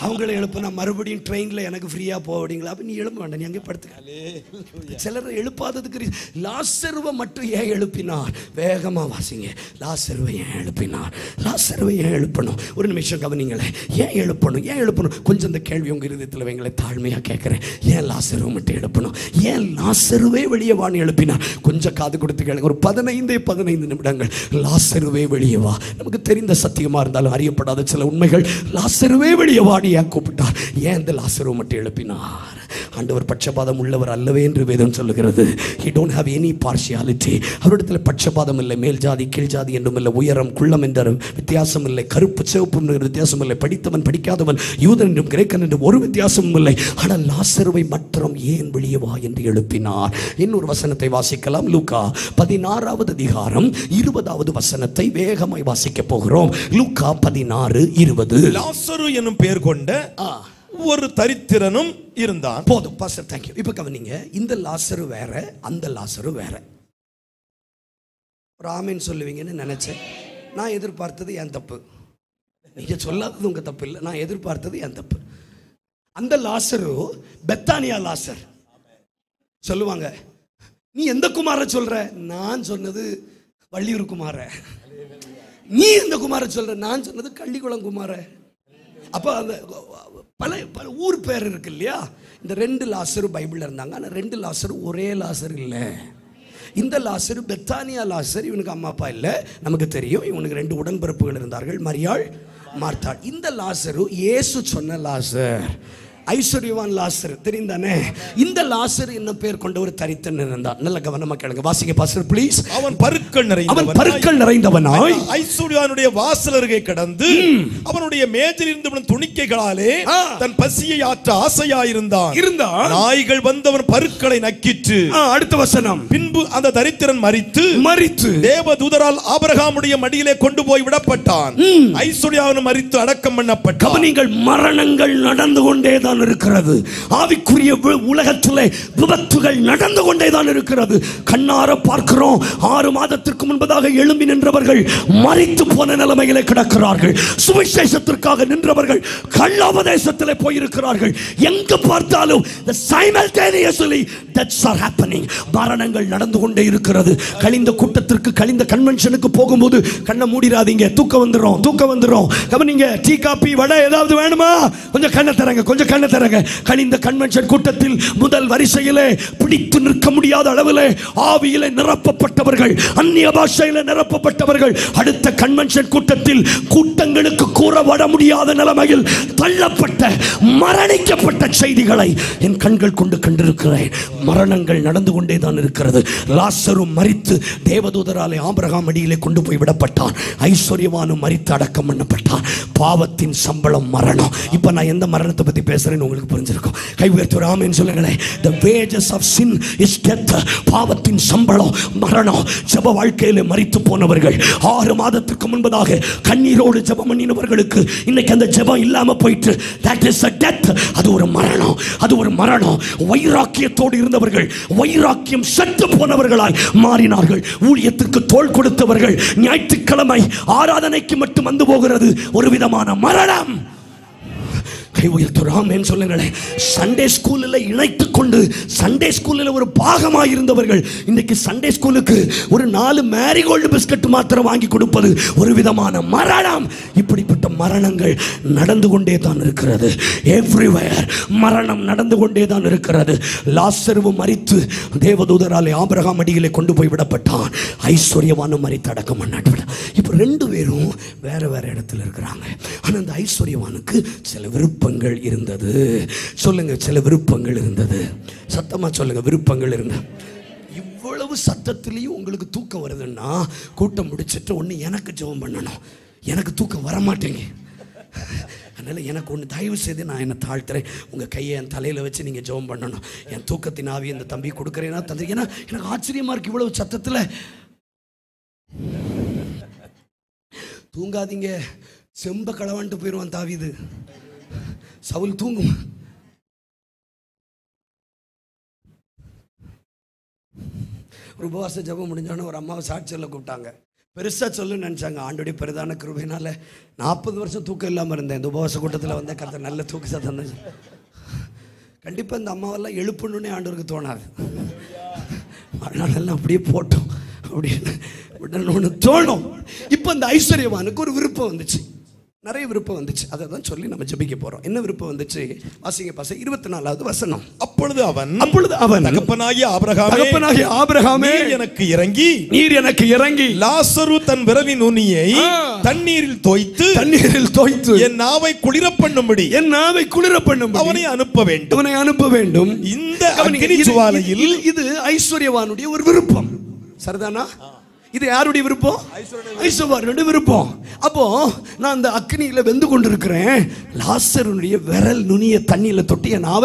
அவங்கள எழுப்புனா மறுபடியும் ட்ரெயினில் எனக்கு ஃப்ரீயாக போவீங்களா? அப்போ நீ எழுப்ப வேண்டாம், நீ அங்கே படுத்துக்க. சிலர் எழுப்பாததுக்கு லாசருவை மட்டும் ஏன் எழுப்பினார்? வேகமாக வாசிங்க. லாசருவை ஏன் எழுப்பினார்? லாசருவை ஏன் எழுப்பணும்? ஒரு நிமிஷம் கவனிங்களேன். ஏன் எழுப்பணும்? கொஞ்சம் இந்த கேள்வி உங்கள் இருதயத்தில் வைங்களேன். தாழ்மையாக கேட்குறேன். ஏன் லாசருவை மட்டும் எழுப்பணும்? ஏன் லாசருவே வெளியே வான்னு எழுப்பினார்? கொஞ்சம் காது கொடுத்து கேளுங்க. ஒரு 15 நிமிடங்கள் லாசருவே வெளியே வா. நமக்கு தெரிந்த சத்தியமா இருந்தாலும் அறியப்படாத சில உண்மைகள். லாசருவே வெளியே வாடி ஏன் கூப்பிட்டார்? ஏன் இந்த லாசரு மட்டும் எழுப்பினார்? ஆண்டவர் பட்சபாதம் உள்ளவர் அல்லவே என்று வேதம் சொல்லுகிறது. he don't have any partiality. அவரிடத்தில் பட்சபாதம் இல்லை. மேல் ஜாதி கீழ் ஜாதி என்றும் இல்லை, உயரம் குள்ளம் என்ற வித்தியாசம் இல்லை, கருப்பு சிவப்பு வித்தியாசம் இல்லை, படித்தவன் படிக்காதவன், யூதன் என்றும் கிரேக்கன் என்றும் ஒரு வித்தியாசமும் இல்லை. ஆனால் லாசருவை மாத்திரம் ஏன் வெளியே வா என்று எழுப்பினார்? இன்னொரு வசனத்தை வாசிக்கலாம். லூக்கா 16வது அதிகாரம் 20வது வசனத்தை வேகமாய் வாசிக்க போகிறோம். லூக்கா 16:20. லாசரு என்னும் பெயர் கொண்ட ஒரு தரித்திரனும் இருந்தான். போதும் பாஸ்டர், தேங்க்யூ. இப்ப கவனிங்க. இந்த லாசரு வேற, அந்த லாசரு வேற. ராமன் சொல்லுவீங்கன்னு நினைச்சேன். நான் எதிர்பார்த்தது என் தப்பு. நீங்க சொல்லாதது உங்க தப்பு இல்லை. நான் எதிர்பார்த்தது என் தப்பு. அந்த லாசரு பெத்தானியா லாசர். சொல்லுவாங்க, நீ எந்த குமார சொல்ற? நான் சொன்னது வள்ளியூர் குமார. நீ எந்த குமார சொல்ற? நான் சொன்னது கள்ளிக்குளம் குமார. அப்ப அந்த பல பல ஊர் பேர் இருக்கு இல்லையா? இந்த 2 லாசரு பைபிள்ல இருந்தாங்க. ஆனால் 2 லாசரு ஒரே லாசர் இல்லை. இந்த லாசரு பெத்தானியா லாசர். இவனுக்கு அம்மா அப்பா இல்லை, நமக்கு தெரியும். இவனுக்கு 2 உடன்பிறப்புகள் இருந்தார்கள், மரியாள், மார்த்தாள். இந்த லாசரு இயேசு சொன்ன லாசர், ஐஸ்வர்யவான் லாசர், தெரிந்தானே? இந்த லாசர் என்ன பேர் கொண்ட ஒரு தரித்திரன் இருந்தான். நல்ல கவனமா கேளுங்க. வாசிங்க பாஸ்டர் ப்ளீஸ். அவன் பருக்கள் நிறைந்தவனாய் ஐஸ்வர்யவானுடைய வாசல் அருகே கடந்து அவனுடைய மேஜில் இருந்த துணிக்கைகளாலே தன் பசியை ஆற்ற ஆசையாயிருந்தான். நாய்கள் வந்தவன் பருக்களை நக்கிற்று. அடுத்த வசனம். பின்பு அந்த தரித்திரன் மரித்து தேவதூதரால் ஆபிரகாமுடைய மடியிலே கொண்டு போய் விடப்பட்டான். ஐஸ்வர்யவான் மரித்து அடக்கம் பண்ணப்பட்டான். கவனிங்கள், மரணங்கள் நடந்து கொண்டே இருக்கிறது. ஆவிக்குரிய உலகத்திலே விபத்துகள் நடந்து கொண்டேதான் இருக்கிறது. கண்ணார பார்க்கிறோம். 6 மாதத்திற்கு முன்பதாக எழும்பி நின்றவர்கள் மரித்து போன நிலைமையிலே கிடக்கிறார்கள். சுவிசேஷத்திற்காக நின்றவர்கள் கள்ளோபதேசத்திலே போயிருக்கிறார்கள். எங்கு பார்த்தாலும் simultaneously deaths are happening. மரணங்கள் நடந்து கொண்டே இருக்கிறது. கழிந்த கூட்டத்திற்கு, கழிந்த கன்வென்ஷனுக்கு போகும்போது கண்ணை மூடிராதீங்க. தூக்கம் வந்துரும். கவனிங்க. டீ காபி வடை ஏதாவது வேணுமா? கொஞ்சம் கண்ணை தரங்க, கொஞ்சம் கண்ணை தரங்க. கழிந்த கன்வென்ஷன் கூட்டத்தில் முதல் வரிசையிலே பிடித்து நிற்க முடியாத அளவிலே ஆவியிலே நிரப்பப்பட்டவர்கள், அந்நிய பாஷையிலே நிரப்பப்பட்டவர்கள் அடுத்த கன்வென்ஷன் கூட்டத்தில் கூட்டங்களுக்கு கூற வர முடியாத நிலைமையில் தள்ளப்பட்ட, மரணிக்கப்பட்ட செய்திகளை என் கண்கள் கொண்டு கண்டிருக்கிறேன். மரணங்கள் நடந்து கொண்டே தான் இருக்கிறது. லாசரு மரித்து தேவதூதராலே ஆபிரகாம் அடியிலே கொண்டு போய் விடப்பட்டான். ஐஸ்வர்யவானும் மரித்து அடக்கம் பண்ணப்பட்டான். பாவத்தின் சம்பளம் மரணம். இப்ப நான் எந்த மரணத்தை பத்தி பேசுறேன்னு உங்களுக்கு புரிஞ்சிருக்கும். கை உயர்த்தி ஆமென் சொல்லுங்களேன். The wages of sin is death. பாவத்தின் சம்பளம் மரணம். ஜெப வாழ்க்கையிலே மரித்து போனவர்கள், 6 மாதத்துக்கு முன்பதாக கண்ணீரோடு ஜெபம் பண்ணினவர்களுக்கு இன்னைக்கு அந்த ஜெபம் இல்லாம போயிட்டு, that is a death. அது ஒரு மரணம். வைராக்கியத்தோடு இருந்தவர்கள் வைராக்கியம் செத்து போனவர்களாய் மாறினார்கள். ஊழியத்திற்கு தோள் கொடுத்தவர்கள் ஞாயிற்றுக்கிழமை ஆராதனைக்கு மட்டும் வந்து போகிறது ஒரு விதமான மரணம். கை உயர்த்துறாமேன்னு சொல்லுங்களேன். சண்டே ஸ்கூலில் இணைத்து கொண்டு சண்டே ஸ்கூலில் ஒரு பாகமாக இருந்தவர்கள் இன்னைக்கு சண்டே ஸ்கூலுக்கு ஒரு 4 மேரிகோல்டு பிஸ்கட் மாத்திரம் வாங்கி கொடுப்பது ஒரு விதமான மரணம். இப்படிப்பட்ட மரணங்கள் நடந்து கொண்டே தான் இருக்கிறது. எவ்ரிவேர் மரணம் நடந்து கொண்டே தான் இருக்கிறது. லாசரு மரித்து தேவதூதராலே ஆபிரகாம் அடியிலே கொண்டு போய் விடப்பட்டான். ஐஸ்வர்யவானும் மரித்து அடக்கம் பண்ணாட்டு. இப்போ 2 பேரும் வேற வேற இடத்துல இருக்கிறாங்க. ஆனால் அந்த ஐஸ்வர்யவானுக்கு சில விருப்பங்கள் இருந்தது. சொல்லுங்க, சில விருப்பங்கள் இருந்தது. சத்தமா சொல்லுங்க, விருப்பங்கள் இருந்தது. இவ்வளவு சத்தத்திலையும் உங்களுக்கு தூக்கம் வருதுன்னா கூட்டம் முடிச்சிட்டு ஒன்று எனக்கு ஜெபம் பண்ணணும். எனக்கு தூக்கம் வரமாட்டேங்க. அதனால் எனக்கு ஒன்று தயவு செய்து நான் என்னை தாழ்த்துறேன். உங்கள் கையை என் தலையில் வச்சு நீங்கள் ஜெபம் பண்ணணும். என் தூக்கத்தின் ஆவி இந்த தம்பி கொடுக்குறேன்னா தந்தை. ஏன்னா எனக்கு ஆச்சரியமாக இருக்குது, இவ்வளவு சத்தத்தில் தூங்காதீங்க. செம்ப களவான்ட்டு போயிடுவான் தாவீது. சவுல் தூங்கும். ஒரு உபவாச ஜெபம் முடிஞ்சோன்னு ஒரு அம்மாவை சாட்சியில் கூப்பிட்டாங்க. பெருசாக சொல்லுன்னு நினச்சாங்க. ஆண்டோடைய பெரிதான கிருபையினால 40 வருஷம் தூக்கம் இல்லாமல் இருந்தேன். இந்த உபவாச கூட்டத்தில் வந்து கத்த நல்ல தூக்க சத்தம். கண்டிப்பாக இந்த அம்மாவெல்லாம் எழுப்பணுன்னே ஆண்டவருக்கு தோணாது. அதனால அப்படியே போட்டோம் அப்படின்னு விடணும்னு தோணும். இப்போ இந்த ஐஸ்வர்யவானுக்கு ஒரு விருப்பம் வந்துச்சு. நிறைய விருப்பம் வந்துச்சு. அதை தான் சொல்லி நம்ம ஜெபிக்க போறோம். என்ன விருப்பம் வந்துச்சு? வாசிங்க பாச 24வது வசனம். அப்பொழுது அவன் தகப்பனாகிய ஆபிரகாமே நீர் எனக்கு இறங்கி லாசரு தன் விரலின் நுனியை தண்ணீரில் தோய்த்து என் நாவை குளிர பண்ணும்படி அவனை அனுப்ப வேண்டும். இந்த அக்கினி ஜுவாலையில். இது ஐஸ்வர்யவானுடைய ஒரு விருப்பம். சரிதானா? இது யாருடைய விருப்பம்? ஐஸ்வர்யனுடைய விருப்பம். அப்போ நான் அந்த அக்னியில வெந்து கொண்டிருக்கிறேன். லாசருடைய விரல் நுனிய தண்ணியில தொட்டிய நாவ.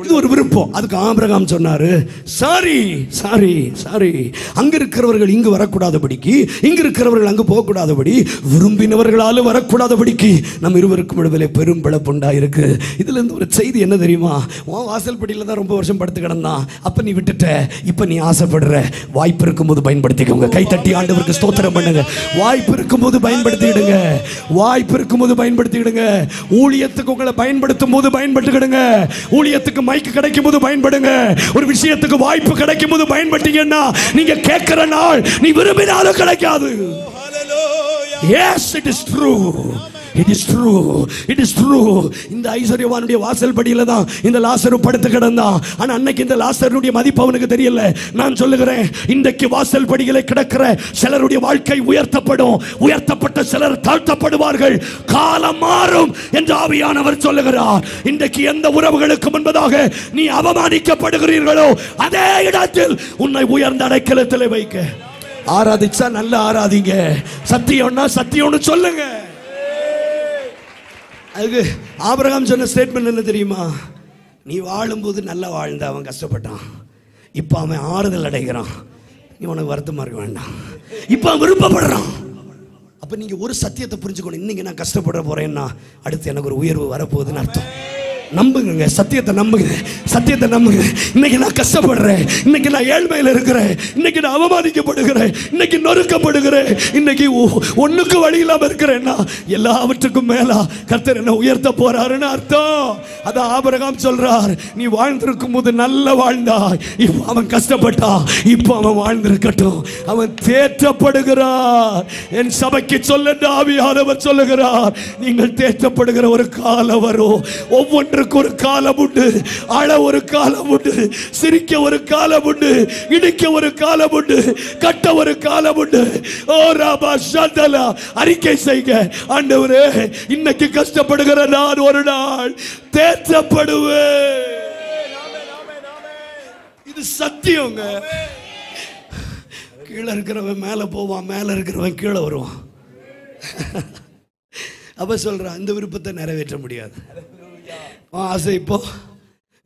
இது ஒரு விருப்பம். அதுக்கு ஆபிரகாம் சொன்னாரு, சாரி சாரி சாரி, அங்க இருக்கிறவர்கள் இங்கு வரக்கூடாதபடிக்கு, இங்க இருக்கிறவர்கள் அங்கு போகக்கூடாதபடி, விரும்பினவர்களாலும் வரக்கூடாதபடிக்கு நம் இருவருக்கும் இடையிலே பெரும் பிளப்புண்டா இருக்கு. இதுல இருந்து ஒரு செய்தி என்ன தெரியுமா? உன் வாசல் படியில தான் ரொம்ப வருஷம் படுத்து கிடந்தான். அப்ப நீ விட்டுட்ட. இப்ப நீ ஆசைப்படுற. வாய்ப்பு இருக்கும்போது பயன்படுத்திக்கோங்க. கை தட்டி ஆண்டவருக்கு ஸ்தோத்திரம் பண்ணுங்க. வாய்ப்பு இருக்கும்போது பயன்படுத்திடுங்க. வாய்ப்பு இருக்கும்போது பயன்படுத்திடுங்க. ஊழியத்துக்கு உங்களை பயன்படுத்தும் போது பயன்படுத்திடுங்க. ஊழியத்துக்கு மைக்கு கிடைக்கும் போது பயன்படுங்க. ஒரு விஷயத்துக்கு வாய்ப்பு கிடைக்கும் போது பயன்படுத்தீங்கன்னா நீங்க கேட்கிற நாள் நீ விரும்பினாலும் கிடைக்காது. Yes, it is true. It is true. It is true. இந்த ஐஸ்வர்யவானுடைய வாசல் படியில தான் இந்த லாசரு படுத்து கிடந்தான். ஆனா அன்னைக்கு இந்த லாசருடைய மதிப்பு அவனுக்கு தெரியல. நான் சொல்லுகிறேன், இன்றைக்கு வாசல் படியில கிடக்கிற சிலருடைய வாழ்க்கை உயர்த்தப்படும். உயர்த்தப்பட்ட சிலர் தாழ்த்தப்படுவார்கள். காலம் மாறும் என்று ஆவியானவர் சொல்லுகிறார். இன்றைக்கு எந்த உறவுகளுக்கு முன்பதாக நீ அவமானிக்கப்படுகிறீர்களோ அதே இடத்தில் உன்னை உயர்ந்த அடைக்கலத்தில் வைக்க. ஆராதிச்சா நல்ல ஆராதிங்க. சத்தியம்னா சத்தியம்னு சொல்லுங்க. அதுக்கு ஆபிரகாம் சொன்ன ஸ்டேட்மெண்ட் என்ன தெரியுமா? நீ வாழும்போது நல்லா வாழ்ந்த, அவன் கஷ்டப்பட்டான். இப்போ அவன் ஆறுதல் அடைகிறான். நீ உனக்கு வருத்தமாக இருக்க வேண்டாம். இப்போ அவன் விருப்பப்படுறான். அப்போ நீங்கள் ஒரு சத்தியத்தை புரிஞ்சுக்கணும். இன்னைக்கு நான் கஷ்டப்பட போறேன்னா அடுத்து எனக்கு ஒரு உயர்வு வரப்போகுதுன்னு அர்த்தம். நம்புங்க, சத்தியத்தை நம்புங்க, சத்தியத்தை நம்புங்க. இன்னைக்கு நான் கஷ்டப்படுறேன், இன்னைக்கு நான் ஏழ்மையில் இருக்கிறேன், இன்னைக்கு நான் அவமானிக்கப்படுகிறேன், இன்னைக்கு நொறுக்கப்படுகிறேன், இன்னைக்கு ஒண்ணுக்கு வழி இல்லாம இருக்கிறேன்னா எல்லாவற்றுக்கும் மேலா கர்த்தர் என்ன உயர்த்த போறாருன்னு அர்த்தம். அதான் ஆபிரகாம் சொல்றார், நீ வாழ்ந்திருக்கும் போது நல்ல வாழ்ந்தாய், இப்போ அவன் கஷ்டப்பட்டா, இப்போ அவன் வாழ்ந்திருக்கட்டும், அவன் தேற்றப்படுகிறார். என் சபைக்கு சொல்ல ஆவியானவர் சொல்லுகிறார், நீங்கள் தேற்றப்படுகிற ஒரு காலம் வரும். ஒவ்வொன்று ஒரு காலம் உண்டு, அழ ஒரு காலம் உண்டு, சிரிக்க ஒரு காலம் உண்டு, இடிக்க ஒரு காலம் உண்டு, கட்ட ஒரு காலம் உண்டு. ஓ ராபா ஷதலா, அறிக்கை செய்க, ஆண்டவரே இன்னைக்கு கஷ்டப்படுகிற நான் ஒரு நாள் தேற்றப்படுவேன். இது சத்தியங்க. கீழே இருக்கிறவன் மேல போவான், மேல இருக்கிறவன் கீழே வருவான். அப்ப சொல்றான், இந்த விருப்பத்தை நிறைவேற்ற முடியாது. ஆசை இப்போ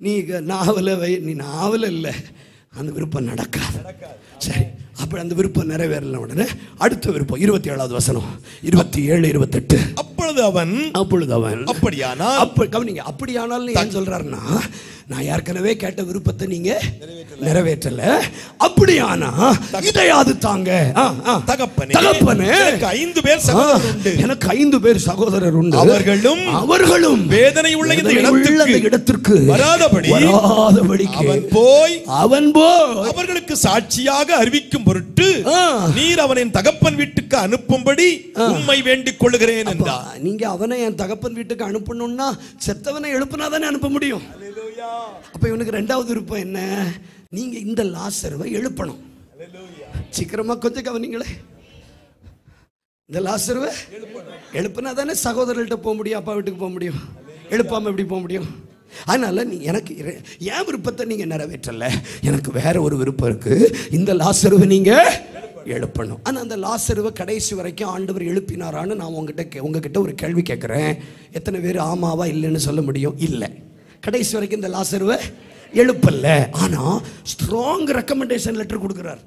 நீ நாவல நீ நாவல இல்லை, அந்த விருப்பம் நடக்காது. சரி, அப்படி அந்த விருப்பம் நிறைவேறல. உடனே அடுத்த விருப்பம் 27வது வசனம், 27, 28. அப்பொழுது அவன் அப்படியானால், கவனிங்க, அப்படியானால் ஏன் சொல்றாருன்னா, நான் ஏற்கனவே கேட்ட விருப்பத்தை நீங்க நிறைவேற்றல. அப்படியானா இதையாவது தாங்க. தகப்பனே, எனக்கு 5 பேர் சகோதரர் உண்டு. எனக்கு 5 பேர் சகோதரர் உண்டு. அவர்களும் வேதனை உள்ள இந்த இடத்திற்கு வராதபடி அவன் போய் அவர்களுக்கு சாட்சியாக அறிவிக்கும் பொருட்டு நீர் அவனை என் தகப்பன் வீட்டுக்கு அனுப்பும்படி உம்மை வேண்டிக் கொள்கிறேன் என்றார். நீங்க அவனை என் தகப்பன் வீட்டுக்கு அனுப்பணும்னா செத்தவனை எழுப்பினாதானே அனுப்ப முடியும். அப்ப இவனுக்கு 2வது விருப்பம் என்ன? நீங்க இந்த லாசருவை எழுப்பணும். சீக்கிரமா கொஞ்சம் கவனிங்களே. இந்த லாசருவை எழுப்பினா தானே சகோதரர்கிட்ட போக முடியும், அப்பா வீட்டுக்கு போக முடியும். எழுப்பாம எப்படி போக முடியும்? அதனால நீ எனக்கு என் விருப்பத்தை நீங்க நிறைவேற்றல, எனக்கு வேற ஒரு விருப்பம் இருக்கு. இந்த லாசருவை நீங்க எழுப்பணும். ஆனால் அந்த லாசருவை கடைசி வரைக்கும் ஆண்டவர் எழுப்பினாரான்னு நான் உங்ககிட்ட ஒரு கேள்வி கேட்குறேன். எத்தனை பேர் ஆமாவா இல்லைன்னு சொல்ல முடியும்? இல்லை, கடைசி வரைக்கும் இந்த லாசருவை எழுப்பல. ஆனால் ஸ்ட்ராங் ரெக்கமெண்டேஷன் லெட்டர் கொடுக்குறார்.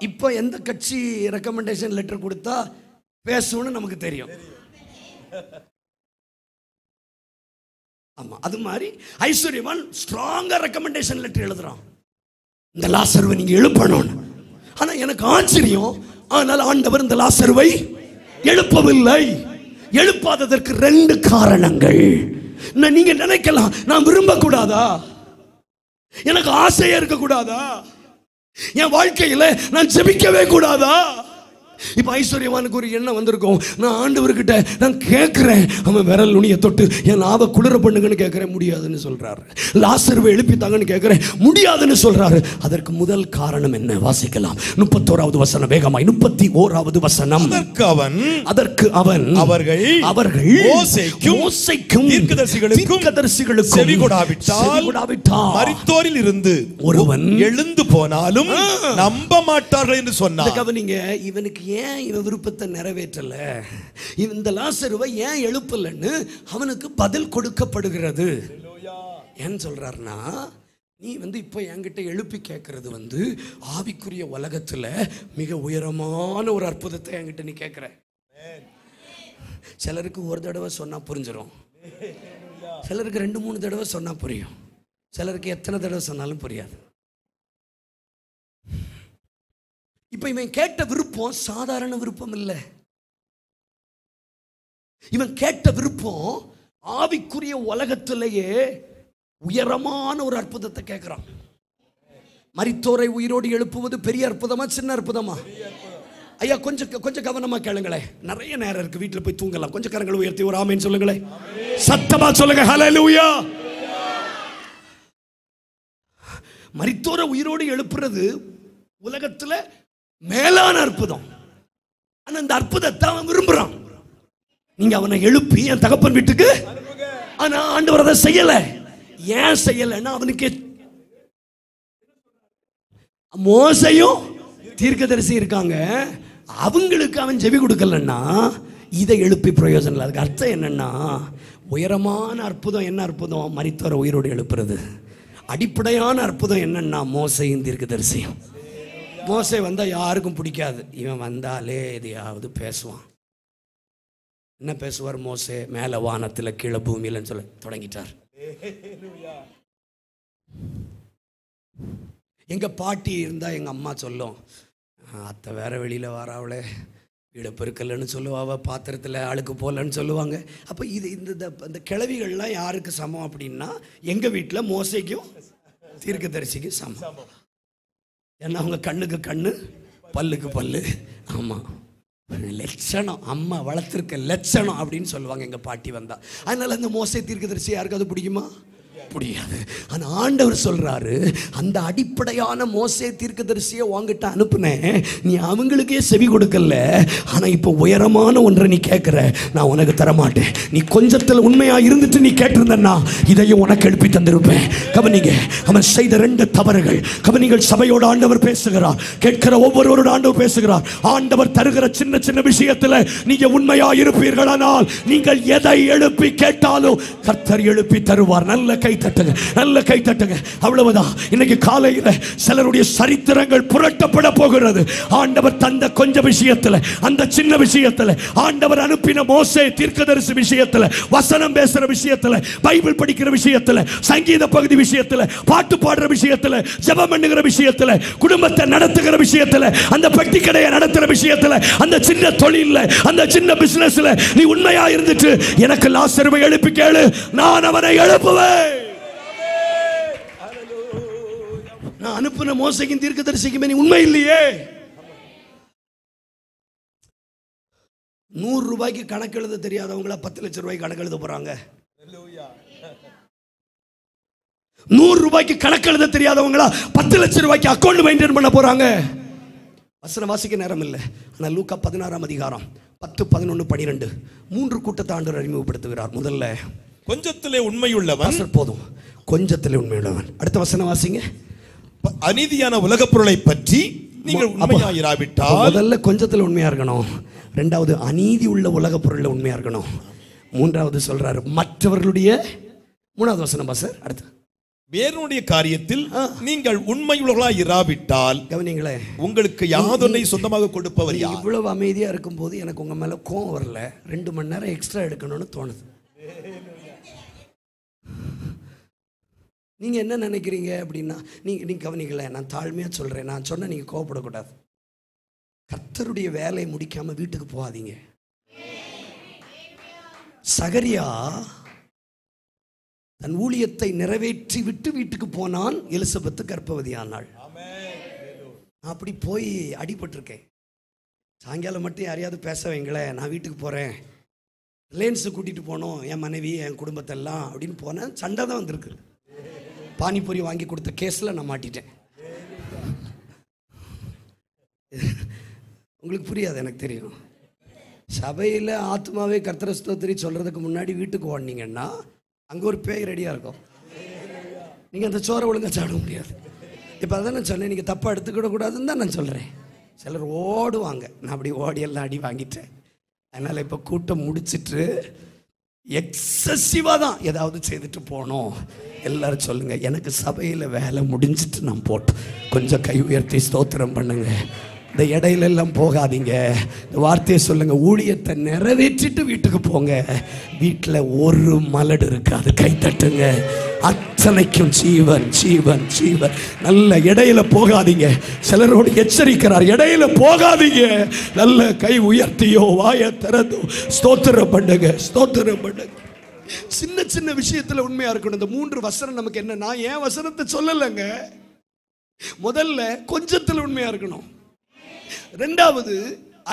இப்போ எந்த கட்சி ரெக்கமெண்டேஷன் லெட்டர் கொடுத்தா பேசணும்னு நமக்கு தெரியும். ஆமா, அது மாதிரி ஐஸ்வர்யவான் ஸ்ட்ராங்கா ரெக்கமெண்டேஷன் லெட்டர் எழுதுறான், இந்த லாசருவை நீங்க எழுப்பணும். ஆனா எனக்கு ஆச்சரியம், ஆனால் ஆண்டவர் இந்த லாசருவை எழுப்பவில்லை. எழுப்பாததற்கு 2 காரணங்கள். நீங்க நினைக்கலாம், நான் விரும்ப கூடாதா, எனக்கு ஆசையா இருக்க கூடாதா, என் வாழ்க்கையில நான் ஜெபிக்கவே கூடாதா? இப்ப ஐஸ்வர்யவானுக்கு ஒரு எண்ணம் வந்திருக்கும், நான் ஆண்டவர்கிட்ட நான் கேட்கிறேன், அவன் விரல் நுனியை தொட்டு என் நாவை குளிர பண்ணுங்கன்னு கேட்கிறேன், முடியாதுன்னு சொல்றாரு. லாசருவை எழுப்பித்தாங்கன்னு கேட்கிறேன், முடியாதுன்னு சொல்றாரு. அதற்கு முதல் காரணம் என்ன? வாசிக்கலாம் 31வது வசனம் வேகமாய். 31வது வசனம். அதற்கு அவன் அவர்கள் மோசேக்கும் தீர்க்கதரிசிகளுக்கும் செவிகொடாவிட்டால் மரித்தோரில் இருந்து ஒருவன் எழுந்து போனாலும் நம்ப மாட்டார்கள் என்று சொன்னார். கவனிங்க, இவனுக்கு ஏன் இவன் விருப்பத்தை நிறைவேற்றல, இந்த லாசருவை ஏன் எழுப்பலன்னு அவனுக்கு பதில் கொடுக்கப்படுகிறது. ஏன் சொல்றாருன்னா, நீ இப்போ என்கிட்ட எழுப்பி கேட்கறது ஆவிக்குரிய உலகத்துல மிக உயரமான ஒரு அற்புதத்தை என்கிட்ட நீ கேட்கிற. சிலருக்கு ஒரு தடவை சொன்னா புரிஞ்சிடும், சிலருக்கு 2-3 தடவை சொன்னா புரியும், சிலருக்கு எத்தனை தடவை சொன்னாலும் புரியாது. இப்ப இவன் கேட்ட விருப்பம் சாதாரண விருப்பம் இல்லை. இவன் கேட்ட விருப்பம் ஆவிக்குரிய உலகத்திலேயே உயரமான ஒரு அற்புதத்தை கேட்கிறான். மரித்தோரை உயிரோடு எழுப்புவது பெரிய அற்புதமா சின்ன அற்புதமா? ஐயா கொஞ்சம் கவனமா கேளுங்களேன். நிறைய நேரம் இருக்கு, வீட்டில் போய் தூங்கலாம். கொஞ்சம் கரங்களை உயர்த்தி ஒரு ஆமேன்னு சொல்லுங்களேன், சத்தமா சொல்லுங்க ஹல்லேலூயா. மரித்தோரை உயிரோடு எழுப்புறது உலகத்துல மேலான அற்புதம். ஆனா அந்த அற்புதத்தை அவன் விரும்புறான். நீங்க அவனை எழுப்பி என் தகப்பன் வீட்டுக்கு, ஆனா ஆண்டவர் அதை செய்யல. ஏன் செய்யலன்னா, அவனுக்கு மோசையும் தீர்க்கதரிசி இருக்காங்க, அவங்களுக்கு அவன் செவி கொடுக்கலன்னா இதை எழுப்பி பிரயோஜனம் இல்லை. அதுக்கு அர்த்தம் என்னன்னா, உயரமான அற்புதம் என்ன அற்புதம்? மரித்தோரை உயிரோடு எழுப்புறது. அடிப்படையான அற்புதம் என்னன்னா, மோசையும் தீர்க்கதரிசியும். மோசே வந்தா யாருக்கும் பிடிக்காது, இவன் வந்தாலே எதையாவது பேசுவான். என்ன பேசுவார் மோசே? மேல வானத்துல கீழே பூமியிலன்னு சொல்ல தொடங்கிட்டார். எங்க பாட்டி இருந்தா எங்க அம்மா சொல்லும், அத்தை வேற வெளியில வாராவளே, வீடை பெருக்கலன்னு சொல்லுவாங்க, பாத்திரத்தில் அழுக்கு போலன்னு சொல்லுவாங்க. அப்போ இந்த கிளவிகள்லாம் யாருக்கு சமம் அப்படின்னா, எங்கள் வீட்டில் மோசைக்கும் தீர்க்கதரிசிக்கு சமம். ஏன்னா அவங்க கண்ணுக்கு கண்ணு, பல்லுக்கு பல்லு. ஆமாம், லட்சணம், அம்மா வளர்த்துருக்க லட்சணம் அப்படின்னு சொல்லுவாங்க எங்கள் பாட்டி வந்தா. அதனால அந்த மோசை தீர்க்கதரிசி யாருக்காவது பிடிக்குமா? முடியாது. ஆனா ஆண்டவர் சொல்றாரு, அந்த அடிப்படையான மோசே தீர்க்கதரிசியை வாங்கிட்ட அனுப்புனேன், நீ அவங்களுக்கே செவி கொடுக்கல. ஆனா இப்போ உயரமான ஒன்றை நீ கேட்கிற, நான் உனக்கு தரமாட்டேன். நீ கொஞ்சத்தில் உண்மையா இருந்துட்டு நீ கேட்டிருந்தா இதையும் உனக்கு எழுப்பி தந்திருப்பேன். கவனிங்க, அவன் செய்த 2 தவறுகள். கவனிங்கள், சபையோடு ஆண்டவர் பேசுகிறார், கேட்கிற ஒவ்வொருவரோடு ஆண்டவர் பேசுகிறார். ஆண்டவர் தருகிற சின்ன சின்ன விஷயத்தில் நீங்க உண்மையா இருப்பீர்களானால் நீங்கள் எதை எழுப்பி கேட்டாலும் கர்த்தர் எழுப்பி தருவார். நல்ல கை கை தட்டுங்க, நல்ல கை தட்டுங்க. அவ்வளவுதான். இன்னைக்கு காலையில் சிலருடைய சரித்திரங்கள் புரட்டப்பட போகிறது. ஆண்டவர் தந்த கொஞ்ச விஷயத்துல, அந்த சின்ன விஷயத்துல, ஆண்டவர் அனுப்பின மோசே தீர்க்கதரிசி விஷயத்துல, வசனம் பேசுற விஷயத்துல, பைபிள் படிக்கிற விஷயத்துல, சங்கீத பகுதி விஷயத்துல, பாட்டு பாடுற விஷயத்துல, ஜெபம் பண்ணுகிற விஷயத்துல, குடும்பத்தை நடத்துகிற விஷயத்துல, அந்த பெட்டி கடையை நடத்துற விஷயத்துல, அந்த சின்ன தொழில்ல, அந்த சின்ன பிசினஸ்ல நீ உண்மையா இருந்துட்டு எனக்கு லாசருவை எழுப்பி கேளு, நான் அவனை எழுப்புவேன். நான் அனுப்பின மோசைக்கும் தீர்க்கதரிசிக்குமே நீ உண்மை இல்லையே. 100 ரூபாய்க்கு கணக்கு எழுத தெரியாதவங்கள 10 லட்சம் ரூபாய்க்கு கணக்கு எழுத போறாங்க. 100 ரூபாய்க்கு கணக்கு எழுத தெரியாதவங்களா 10 லட்சம் ரூபாய்க்கு அக்கௌண்ட் மெயின்டைன் பண்ண போறாங்க. வசனம் வாசிக்க நேரம் இல்லை. ஆனால் லூக்கா 16ஆம் அதிகாரம் 10, 11, 12 3 கூட்டத்தை ஆண்டவர் அறிமுகப்படுத்துகிறார். முதல்ல கொஞ்சத்திலே உண்மையுள்ளவன், போதும், கொஞ்சத்திலே உண்மையுள்ளவன். அடுத்த வசனம் வாசிங்க. அநீதியான உலகப் பொருளை பற்றி நீங்கள் உண்மையாயிராவிட்டால், முதல்ல கொஞ்சத்தில் உண்மையா இருக்கணும். ரெண்டாவது அநீதி உள்ள உலக பொருள்ல உண்மையா இருக்கணும். மூன்றாவது சொல்றாரு மற்றவர்களுடைய, மூணாவது வசனம் பாஸ்டர் அடுத்து, வேறனுடைய காரியத்தில் நீங்கள் உண்மையுள்ளவர்களாய் இராவிட்டால், கவனிங்களே, உங்களுக்கு யாதொன்றை சொந்தமாக கொடுப்பவர் யார்? இவ்வளவு அமைதியா இருக்கும் போது எனக்கு உங்க மேல கோவம் வரல, 2 மணி நேரம் எக்ஸ்ட்ரா எடுக்கணும்னு தோணுது. நீங்க என்ன நினைக்கிறீங்க அப்படின்னா, நீங்க கவனிக்கல, நான் தாழ்மையா சொல்றேன், நான் சொன்ன நீங்க கோவப்படக்கூடாது. கர்த்தருடைய வேலையை முடிக்காம வீட்டுக்கு போகாதீங்க. சகரியா தன் ஊழியத்தை நிறைவேற்றி விட்டு வீட்டுக்கு போனான். எலிசபெத்து கர்ப்பவதியானாள். அப்படி போய் அடிபட்டிருக்கேன். சாயங்காலம் மட்டும் யாரையாவது பேச வைங்களேன், நான் வீட்டுக்கு போறேன், ரிலையன்ஸு கூட்டிட்டு போனோம் என் மனைவி என் குடும்பத்தெல்லாம் அப்படின்னு போனேன். சண்டை தான் வந்திருக்கு. பானிபூரி வாங்கி கொடுத்த கேஸில் நான் மாட்டிட்டேன். உங்களுக்கு புரியாது, எனக்கு தெரியும். சபையில் ஆத்மாவே கர்த்தரை ஸ்தோத்திரி சொல்கிறதுக்கு முன்னாடி வீட்டுக்கு ஓடினீங்கன்னா அங்கே ஒரு பேய் ரெடியாக இருக்கும். நீங்கள் அந்த சோறை ஒழுங்காக சாப்பிட முடியாது. இப்போ அதான் நான் சொன்னேன், நீங்கள் தப்பாக எடுத்துக்கிடக்கூடாதுன்னு தான் நான் சொல்கிறேன். சிலர் ஓடுவாங்க, நான் அப்படி ஓடி எல்லாம் அடி வாங்கிட்டேன். அதனால் இப்போ கூட்டம் முடிச்சிட்டு எக்ஸசிவாக தான் ஏதாவது செய்துட்டு போனோம். எல்லாரும் சொல்லுங்க, எனக்கு சபையில் வேலை முடிஞ்சிட்டு நான் போட்டோம். கொஞ்சம் கை உயர்த்தி ஸ்தோத்திரம் பண்ணுங்க. இந்த இடையில எல்லாம் போகாதீங்க. இந்த வார்த்தையை சொல்லுங்க, ஊழியத்தை நிறைவேற்றிட்டு வீட்டுக்கு போங்க. வீட்டில் ஒரு மலடு இருக்காது. கை தட்டுங்க. அத்தனைக்கும் ஜீவன் ஜீவன் ஜீவன். நல்ல இடையில போகாதீங்க. சிலரோடு எச்சரிக்கிறார், இடையில போகாதீங்க. நல்ல கை உயர்த்தியோ வாயை திறந்தோ ஸ்தோத்திரம் பண்ணுங்க, ஸ்தோத்திரம் பண்ணுங்க. சின்ன சின்ன விஷயத்துல உண்மையா இருக்கணும். இந்த 3 வசனம் நமக்கு என்ன, நான் ஏன் வசனத்தை சொல்லலைங்க. முதல்ல கொஞ்சத்துல உண்மையா இருக்கணும். ரெண்டாவது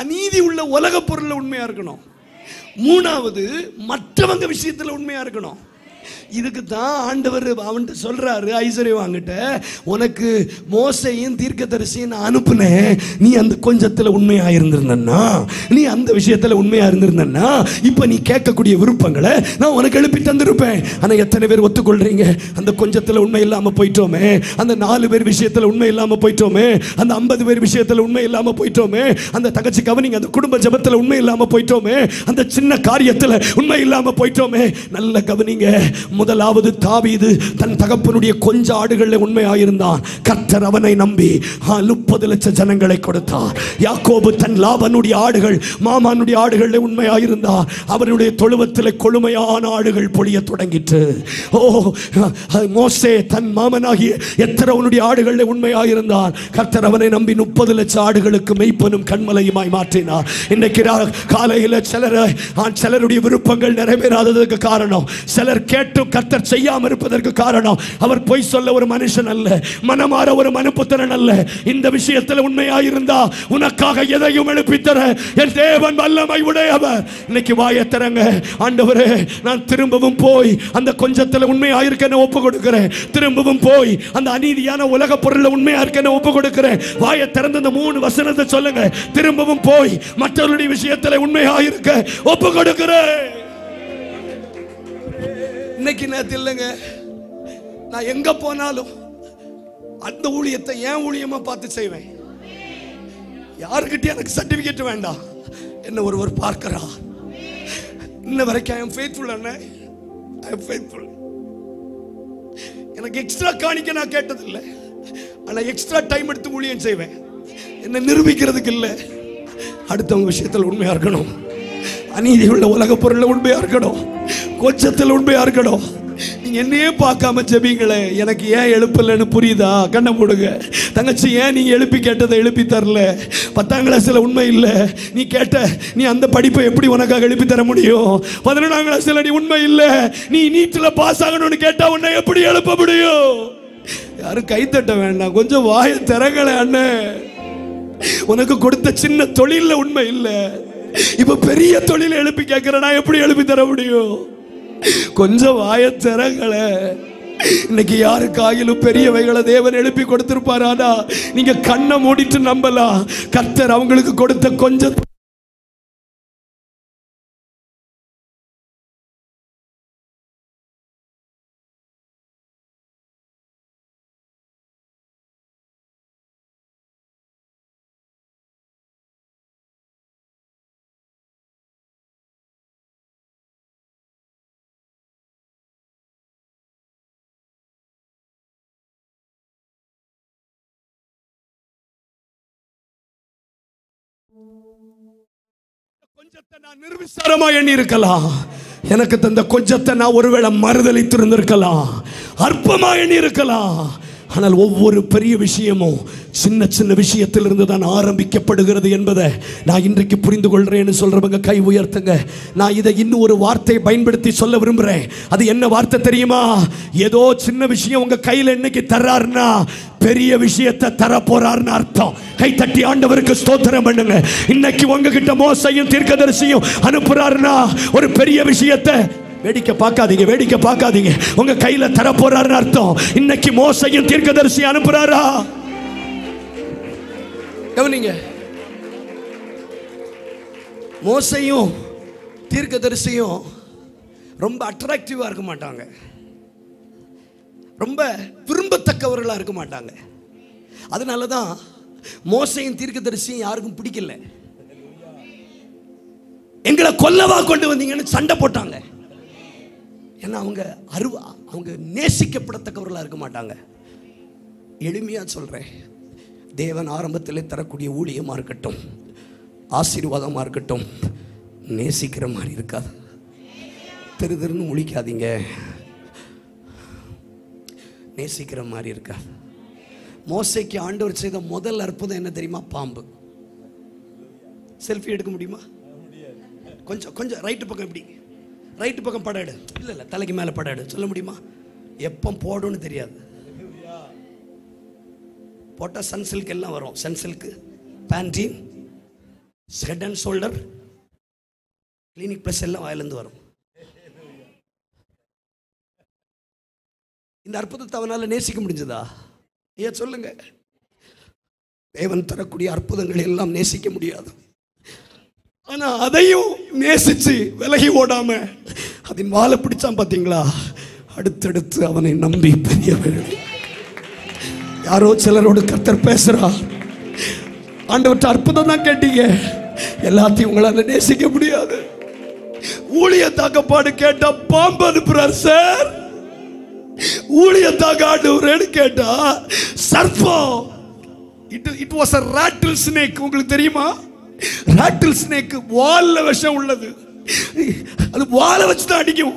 அநீதி உள்ள உலக பொருள்ல உண்மையா இருக்கணும். மூணாவது மற்றவங்க விஷயத்துல உண்மையா இருக்கணும். இதுக்கு தான் ஆண்டவர் அவன்கிட்ட சொல்றாரு, ஐஸ்வர்யவாங்கிட்ட, உனக்கு மோசையும் தீர்க்கதரிசியும் நான் அனுப்புனேன், நீ அந்த கொஞ்சத்துல உண்மையா இருந்திருந்தன்னா, நீ அந்த விஷயத்துல உண்மையா இருந்திருந்தன்னா இப்ப நீ கேட்கக்கூடிய விருப்பங்களை நான் உனக்கு எழுப்பி தந்திருப்பேன். ஆனா எத்தனை பேர் ஒத்துக்கொள்றீங்க, அந்த கொஞ்சத்துல உண்மை இல்லாம போயிட்டோமே, அந்த 4 பேர் விஷயத்துல உண்மை இல்லாம போயிட்டோமே, அந்த 50 பேர் விஷயத்துல உண்மை இல்லாம போயிட்டோமே, அந்த தகச்சி கவனிங்க, அந்த குடும்ப ஜெபத்துல உண்மை இல்லாம போயிட்டோமே, அந்த சின்ன காரியத்துல உண்மை இல்லாம போயிட்டோமே. நல்ல கவனிங்க. முதலாவது தாவீது தன் தகப்பனுடைய கொஞ்ச ஆடுகளில் உண்மையாயிருந்தான். கர்த்தர் அவனை நம்பி 30 லட்சம் ஜனங்களை கொடுத்தார். யாக்கோபு தன் லாபனுடைய ஆடுகள், மாமானுடைய ஆடுகளில் உண்மையாயிருந்தார். அவனுடைய தொழுவத்தில் கொழுமையான ஆடுகள் பொழிய தொடங்கிற்று. மோசே தன் மாமனாகிய எத்திரவனுடைய ஆடுகளில் உண்மையாயிருந்தார். கர்த்தர் அவனை நம்பி 30 லட்சம் ஆடுகளுக்கு மெய்ப்பனும் கண்மலையுமாய் மாற்றினார். இன்னைக்கு காலையில் சிலருடைய விருப்பங்கள் நிறைவேறாததற்கு காரணம், சிலர் கேட்டு கர்த்தர் செய்யாம இருப்பதற்கு காரணம், அவர் பொய் சொல்ல ஒரு மனுஷன் அல்ல, மனமாற ஒரு மனுபுத்திரன் அல்ல. இந்த விஷயத்தில் உண்மையாயிருந்தா உனக்காக எதையும் எழுப்பித்தர என் தேவன் வல்லமை உடையவர். இன்னைக்கு வாயை திறங்க, ஆண்டவரே நான் திரும்பவும் போய் அந்த கொஞ்சத்தில் உண்மையாயிருக்க ஒப்பு கொடுக்கிறேன். திரும்பவும் போய் அந்த அநீதியான உலக பொருள் உண்மையா இருக்க ஒப்பு கொடுக்கிறேன். வாயை திறந்து இந்த 3 வசனத்தை சொல்லுங்க. திரும்பவும் போய் மற்றவருடைய விஷயத்தில் உண்மையாயிருக்க ஒப்பு கொடுக்கிறேன். இன்னைக்கு நேத்து இல்லைங்க, நான் எங்க போனாலும் அந்த ஊழியத்தை என் ஊழியமா பார்த்து செய்வேன். யாருக்கிட்ட எனக்கு சர்டிபிகேட் வேண்டாம், என்ன ஒருவர் பார்க்கிறா. இன்ன வரைக்கும் I am faithful அண்ணே, I am faithful. எனக்கு எக்ஸ்ட்ரா காணிக்க நான் கேட்டதில்லை, ஆனா எக்ஸ்ட்ரா டைம் எடுத்து ஊழியம் செய்வேன். என்ன நிரூபிக்கிறதுக்கு இல்லை, அடுத்தவங்க விஷயத்தில் உண்மையா இருக்கணும், அநீதி உள்ள உலக பொருள் உண்மையா இருக்கணும், கொஞ்சத்தில் உண்மையா இருக்கணும். நீங்க என்னையே பார்க்காம ஜெபிங்களே, எனக்கு ஏன் எழுப்பலன்னு புரியுதா? கண்ணை மூடுங்க. தங்கச்சி, ஏன் நீங்க எழுப்பி கேட்டதை எழுப்பி தரல? 10ஆம் கிளாஸ்ல உண்மை இல்லை, நீ கேட்ட நீ அந்த படிப்பை எப்படி உனக்காக எழுப்பி தர முடியும்? 11ஆம் கிளாஸ்ல நீ உண்மை இல்லை, நீ நீட்ல பாஸ் ஆகணும்னு கேட்டா உன்னை எப்படி எழுப்ப முடியும்? யாரும் கைத்தட்ட வேண்டாம், கொஞ்சம் வாயை திறங்களே அண்ணன். உனக்கு கொடுத்த சின்ன தொழில உண்மை இல்லை, இப்ப பெரிய தொழில எழுப்பி கேட்கிற நான் எப்படி எழுப்பி தர முடியும்? கொஞ்சம் வாய திறங்கள. இன்னைக்கு யாருக்காகிலும் பெரியவைகளை தேவன் எழுப்பி கொடுத்திருப்பாரானா நீங்க கண்ணை மூடிட்டு நம்பலாம். கர்த்தர் அவங்களுக்கு கொடுத்த கொஞ்சம் கொஞ்சத்தை நான் நிர்விசாரமா எண்ணி இருக்கலாம், எனக்கு தந்த கொஞ்சத்தை நான் ஒருவேளை மறுதலித்து இருந்திருக்கலாம், அற்பமா எண்ணி இருக்கலாம். ஆனால் ஒவ்வொரு பெரிய விஷயமும் சின்ன சின்ன விஷயத்திலிருந்து தான் ஆரம்பிக்கப்படுகிறது என்பதை நான் இன்றைக்கு புரிந்து கொள்றேன்னு சொல்றவங்க கை உயர்த்துங்க. நான் இதை இன்னும் ஒரு வார்த்தையை பயன்படுத்தி சொல்ல விரும்புறேன். அது என்ன வார்த்தை தெரியுமா? ஏதோ சின்ன விஷயம் உங்க கையில இன்னைக்கு தர்றாருன்னா பெரிய விஷயத்தை தர போறாருன்னு அர்த்தம். கை தட்டி ஆண்டவருக்கு ஸ்தோத்திரம் பண்ணுங்க. இன்னைக்கு உங்ககிட்ட மோசையும் தீர்க்கதரிசியும் அனுப்புறாருன்னா ஒரு பெரிய விஷயத்தை வேடிக்கை பார்க்காதீங்க, வேடிக்கை பார்க்காதீங்க. உங்க கையில தர போறாருன்னு அர்த்தம். இன்னைக்கு மோசையும் தீர்க்கதரிசி அனுப்புறாரா? கவனிங்க, மோசையும் தீர்க்கதரிசியும் ரொம்ப அட்ராக்டிவா இருக்க மாட்டாங்க, ரொம்ப விரும்பத்தக்கவர்களா இருக்க மாட்டாங்க. அதனாலதான் மோசையும் தீர்க்கதரிசியும் யாருக்கும் பிடிக்கல. எங்களை கொல்லவா கொண்டு வந்தீங்கன்னு சண்டை போட்டாங்க. ஏன்னா அவங்க நேசிக்கப்படத்தக்கவர்களா இருக்க மாட்டாங்க. எளிமையா சொல்றேன், தேவன் ஆரம்பத்தில் தரக்கூடிய ஊழியமா இருக்கட்டும், ஆசீர்வாதமா இருக்கட்டும், நேசிக்கிற மாதிரி இருக்காது. திரு திருன்னு முழிக்காதீங்க, நேசிக்கிற மாதிரி இருக்காது. மோசைக்கு ஆண்டவர் செய்த முதல் அற்புதம் என்ன தெரியுமா? பாம்பு. செல்ஃபி எடுக்க முடியுமா? கொஞ்சம் கொஞ்சம் ரைட்டு பக்கம், இப்படி ரைட்டு பக்கம் படம் எடு. இல்லை தலைக்கு மேலே படம் எடு. சொல்ல முடியுமா? எப்போ போடுன்னு தெரியாது. போட்டால் சன்சில்க் எல்லாம் வரும். Sunsilk, Pantene, Head and Shoulder, Clinic Plus எல்லாம் வாயிலிருந்து வரும். இந்த அற்புதத்தை அவனால் நேசிக்க முடிஞ்சதா? ஏன் சொல்லுங்க. தேவன் தரக்கூடிய அற்புதங்களை எல்லாம் நேசிக்க முடியாது. ஆனா அதையும் நேசிச்சு விலகி ஓடாம அதன் வாழை பிடிச்சான். பாத்தீங்களா? அடுத்தடுத்து அவனை நம்பி பெரியவர்கள். யாரோ சிலரோடு கர்த்தர் பேசுறார். ஆண்டவர்ட்ட அற்புதம் தான் கேட்டீங்க, எல்லாத்தையும் உங்களால நேசிக்க முடியாது. ஊழிய தாக்கப்பாடு கேட்டா பாம்பு அனுப்புறார் சார். ஊழியத்தாக ஆண்டவரேன்னு கேட்டா சர்ப்பம். It was a rattle snake. உங்களுக்கு தெரியுமா? ராட்டில் ஸ்னேக் வால்ல விஷம் உள்ளது. அது வாலை வச்சு தான் அடிக்கும்.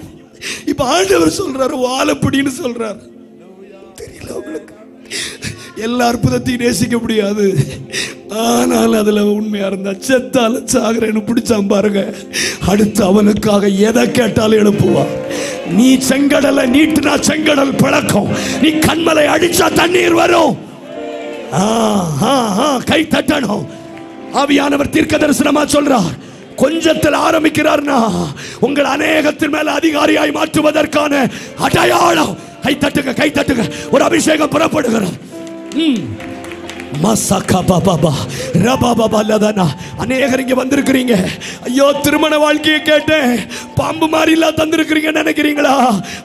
இப்ப ஆண்டவர் சொல்றாரு வாலை பிடின்னு சொல்றாரு. தெரியல உங்களுக்கு? எல்லா அற்புதத்தையும் நேசிக்க முடியாது, ஆனால் அதுல உண்மையா இருந்தா செத்தாலும் சாகுறேன்னு பிடிச்சான் பாருங்க. அடுத்து அவனுக்காக எதை கேட்டாலும் எழுப்புவா. நீ செங்கடலை நீட்டுனா செங்கடல் பிளக்கும், நீ கண்மலை அடிச்சா தண்ணீர் வரும். கை தட்டணும். ஆவியானவர் தீர்க்க தரிசனமா சொல்றார். கொஞ்சத்தில் ஆரம்பிக்கிறார்னா உங்கள் அநேகத்தின் மேல அதிகாரியாய் மாற்றுவதற்கான அடையாளம். கை தட்டுங்க, கை தட்டுங்க. ஒரு அபிஷேகம் புறப்படுகிறது. அநேகர் இங்க வந்திருக்கிறீங்க. ஐயோ, திருமண வாழ்க்கையை கேட்டேன், பாம்பு மாதிரிலாம் தந்திருக்கிறீங்க நினைக்கிறீங்களா?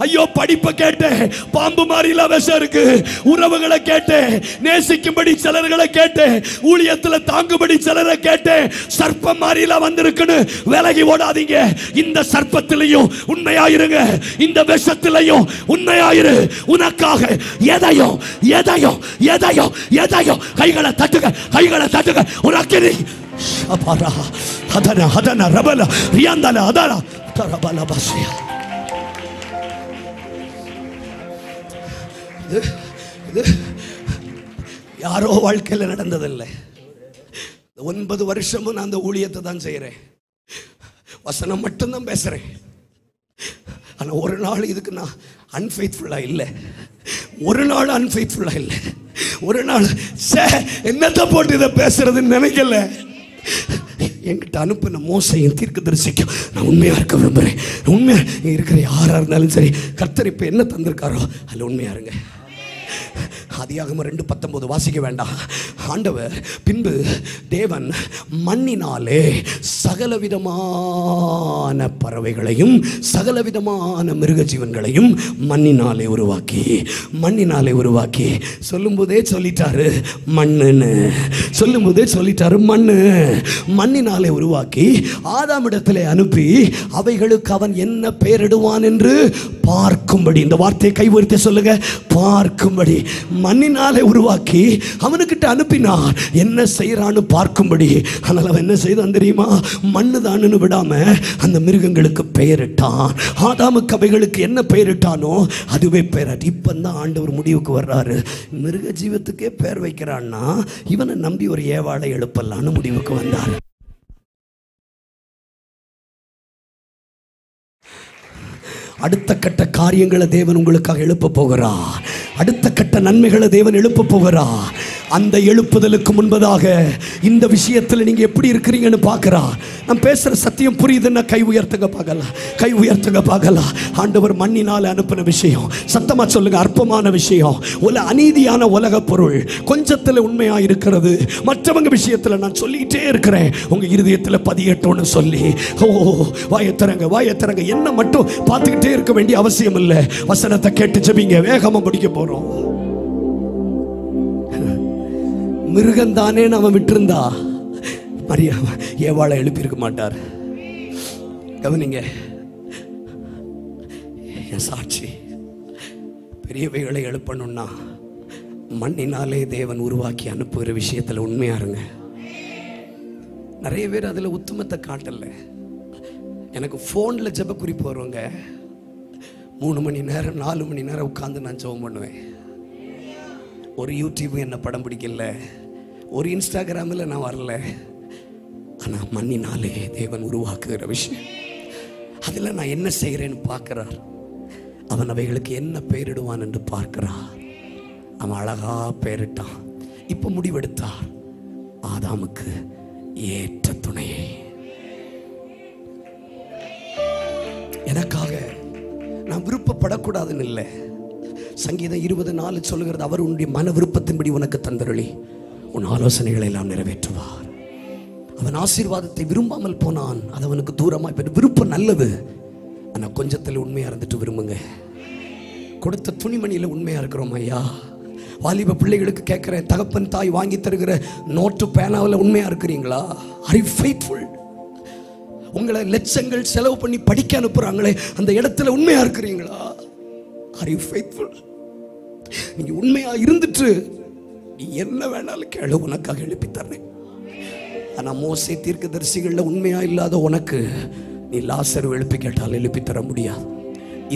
ஐயோ, படிப்பை கேட்டேன், பாம்பு மாதிரிலாம் விஷம் இருக்கு. உறவுகளை கேட்டேன், நேசிக்கும்படி சிலர்களை கேட்டேன், ஊழியத்தில் தாங்கும்படி சிலரை கேட்டேன், சர்ப்பம் மாதிரிலாம் வந்திருக்குன்னு விலகி ஓடாதீங்க. இந்த சர்ப்பத்திலையும் உண்மையாயிருங்க, இந்த விஷத்திலையும் உண்மையாயிரு. உனக்காக எதையும் எதையும் எதையும் எதையும் கைகளை தட்டுங்க, கைகளை தட்டுங்க. உனக்கு ஷபரா ஹதன ஹதன ரபல ரியாந்தல அதல தரபல பசியா. இது யாரோ வாழ்க்கையில் நடந்ததில்லை. 9 வருஷமும் நான் அந்த ஊழியத்தை தான் செய்கிறேன். வசனம் மட்டும்தான் பேசுகிறேன். ஆனால் ஒரு நாள் இதுக்கு நான் அன்ஃபெய்த்ஃபுல்லாக இல்லை. ஒரு நாள் அன்ஃபெய்த்ஃபுல்லாக இல்லை. ஒரு நாள் என்னத்தை போட்டு இதை பேசுறதுன்னு நினைக்கல. என்கிட்ட அனுப்பின மோசையின் தீர்க்கதரிசிக்கும் நான் உண்மையாக இருக்க விரும்புகிறேன். உண்மையாக இருக்கிற யாராக இருந்தாலும் சரி, கர்த்தர் இப்போ என்ன தந்திருக்காரோ அதில் உண்மையாக இருங்க. ஆதியாகமம் 2:19 வாசிக்க வேண்டாம். ஆண்டவர் பின்பு தேவன் மண்ணினாலே சகலவிதமான பறவைகளையும் சகலவிதமான மிருக ஜீவன்களையும் மண்ணினாலே உருவாக்கி சொல்லும்போதே சொல்லிட்டாரு மண்ணுன்னு. சொல்லும்போதே சொல்லிட்டாரு மண்ணினாலே உருவாக்கி ஆதாமிடத்திலே அனுப்பி அவைகளுக்கு அவன் என்ன பெயரிடுவான் என்று பார்க்கும்படி. இந்த வார்த்தையை கைவரித்து சொல்லுங்க, பார்க்கும்படி. மண்ணினாலே உருவாக்கி அவனுக்கிட்ட அனுப்பினார், என்ன செய்யறான்னு பார்க்கும்படி. ஆனால் அவன் என்ன செய்தான் தெரியுமா? மண்ணு தான்னு விடாம அந்த மிருகங்களுக்கு பெயரிட்டான். ஆதாமுக்கு அவைகளுக்கு என்ன பெயரிட்டானோ அதுவே பெயராட்டி. இப்பதான் ஆண்டவர் முடிவுக்கு வர்றாரு, மிருக ஜீவத்துக்கே பெயர் வைக்கிறான்னா இவனை நம்பி ஒரு ஏவாளை எழுப்பலான்னு முடிவுக்கு வந்தார். அடுத்த கட்ட காரியங்களை தேவன் உங்களுக்காக எழுப்ப போகிறார். அடுத்த கட்ட நன்மைகளை தேவன் எழுப்ப போகிறார். அந்த எழுப்புதலுக்கு முன்பதாக இந்த விஷயத்தில் நீங்க எப்படி இருக்கிறீங்கன்னு பார்க்கிறார். நான் பேசுற சத்தியம் புரியுதுன்னா கை உயர்த்துங்க பார்க்கலாம், கை உயர்த்துங்க பார்க்கலாம். ஆண்டவர் மண்ணினால் அனுப்பின விஷயம், சத்தமா சொல்லுங்க, அற்பமான விஷயம், அநீதியான உலக பொருள் கொஞ்சத்தில் உண்மையா இருக்கிறது. மற்றவங்க விஷயத்தில் நான் சொல்லிக்கிட்டே இருக்கிறேன், உங்க இருதயத்தில் பதியட்டோன்னு சொல்லி வாயத்திறங்க. என்ன மட்டும் பார்த்துக்கிட்டே இருக்க வேண்டிய அவசியம் இல்லை. வசனத்தை கேட்டு ஜெபிங்க, வேகமா முடிக்க போறோம். மிருகந்தானே நம்ம விட்டிருந்தா மரியா ஏவாளை எழுப்பியிருக்க மாட்டார். கவனிங்க, என் சாட்சி பெரியவைகளை எழுப்பணும்னா மண்ணினாலே தேவன் உருவாக்கி அனுப்புகிற விஷயத்தில் உண்மையா இருங்க. நிறைய பேர் அதில் உத்தமத்தை காட்டல. எனக்கு ஃபோனில் ஜெப குறிப்பு வருவாங்க, 3 மணி நேரம் 4 மணி நேரம் உட்காந்து நான் ஜெபம் பண்ணுவேன். ஒரு யூடியூப் என்ன படம் பிடிக்கல, ஒரு இன்ஸ்டாகிராமில் நான் வரல. ஆனால் மண்ணினாலே தேவன் உருவாக்குகிற விஷயம், அதில் நான் என்ன செய்கிறேன்னு பார்க்குறார். அவன் அவைகளுக்கு என்ன பெயரிடுவான் என்று பார்க்கிறார். அவன் அழகா பெயரிட்டான். இப்போ முடிவெடுத்தார், ஆதாமுக்கு ஏற்ற துணையை. எனக்காக நான் விருப்பப்படக்கூடாதுன்னு இல்லை. சங்கீதம் 20:4 சொல்லுகிறது, அவர் உன்னுடைய மன விருப்பத்தின்படி உனக்கு தந்தருளி உன் ஆலோசனைகளை எல்லாம் நிறைவேற்றுவார். அவன் ஆசீர்வாதத்தை விரும்பாமல் போனான், அது அவனுக்கு தூரமாக. இப்போ விருப்பம் நல்லது, ஆனால் கொஞ்சத்தில் உண்மையாக இருந்துட்டு விரும்புங்க. கொடுத்த துணிமணியில் உண்மையாக இருக்கிறோம் ஐயா. வாலிப பிள்ளைகளுக்கு கேட்குறேன், தகப்பன் தாய் வாங்கி தருகிற நோட்டு பேனாவில் உண்மையாக இருக்கிறீங்களா? Are you faithful? உங்களை லட்சங்கள் செலவு பண்ணி படிக்க அனுப்புகிறாங்களே, அந்த இடத்துல உண்மையாக இருக்கிறீங்களா? Are you faithful? நீங்க உண்மையா இருந்துட்டு நீ என்ன வேணாலும் கேளு, உனக்காக எழுப்பி தரேன். ஆனா மோசே தீர்க்கதரிசிகள்ல உண்மையா இல்லாத உனக்கு நீ லாசரு எழுப்பி கேட்டால் எழுப்பி தர முடியாது.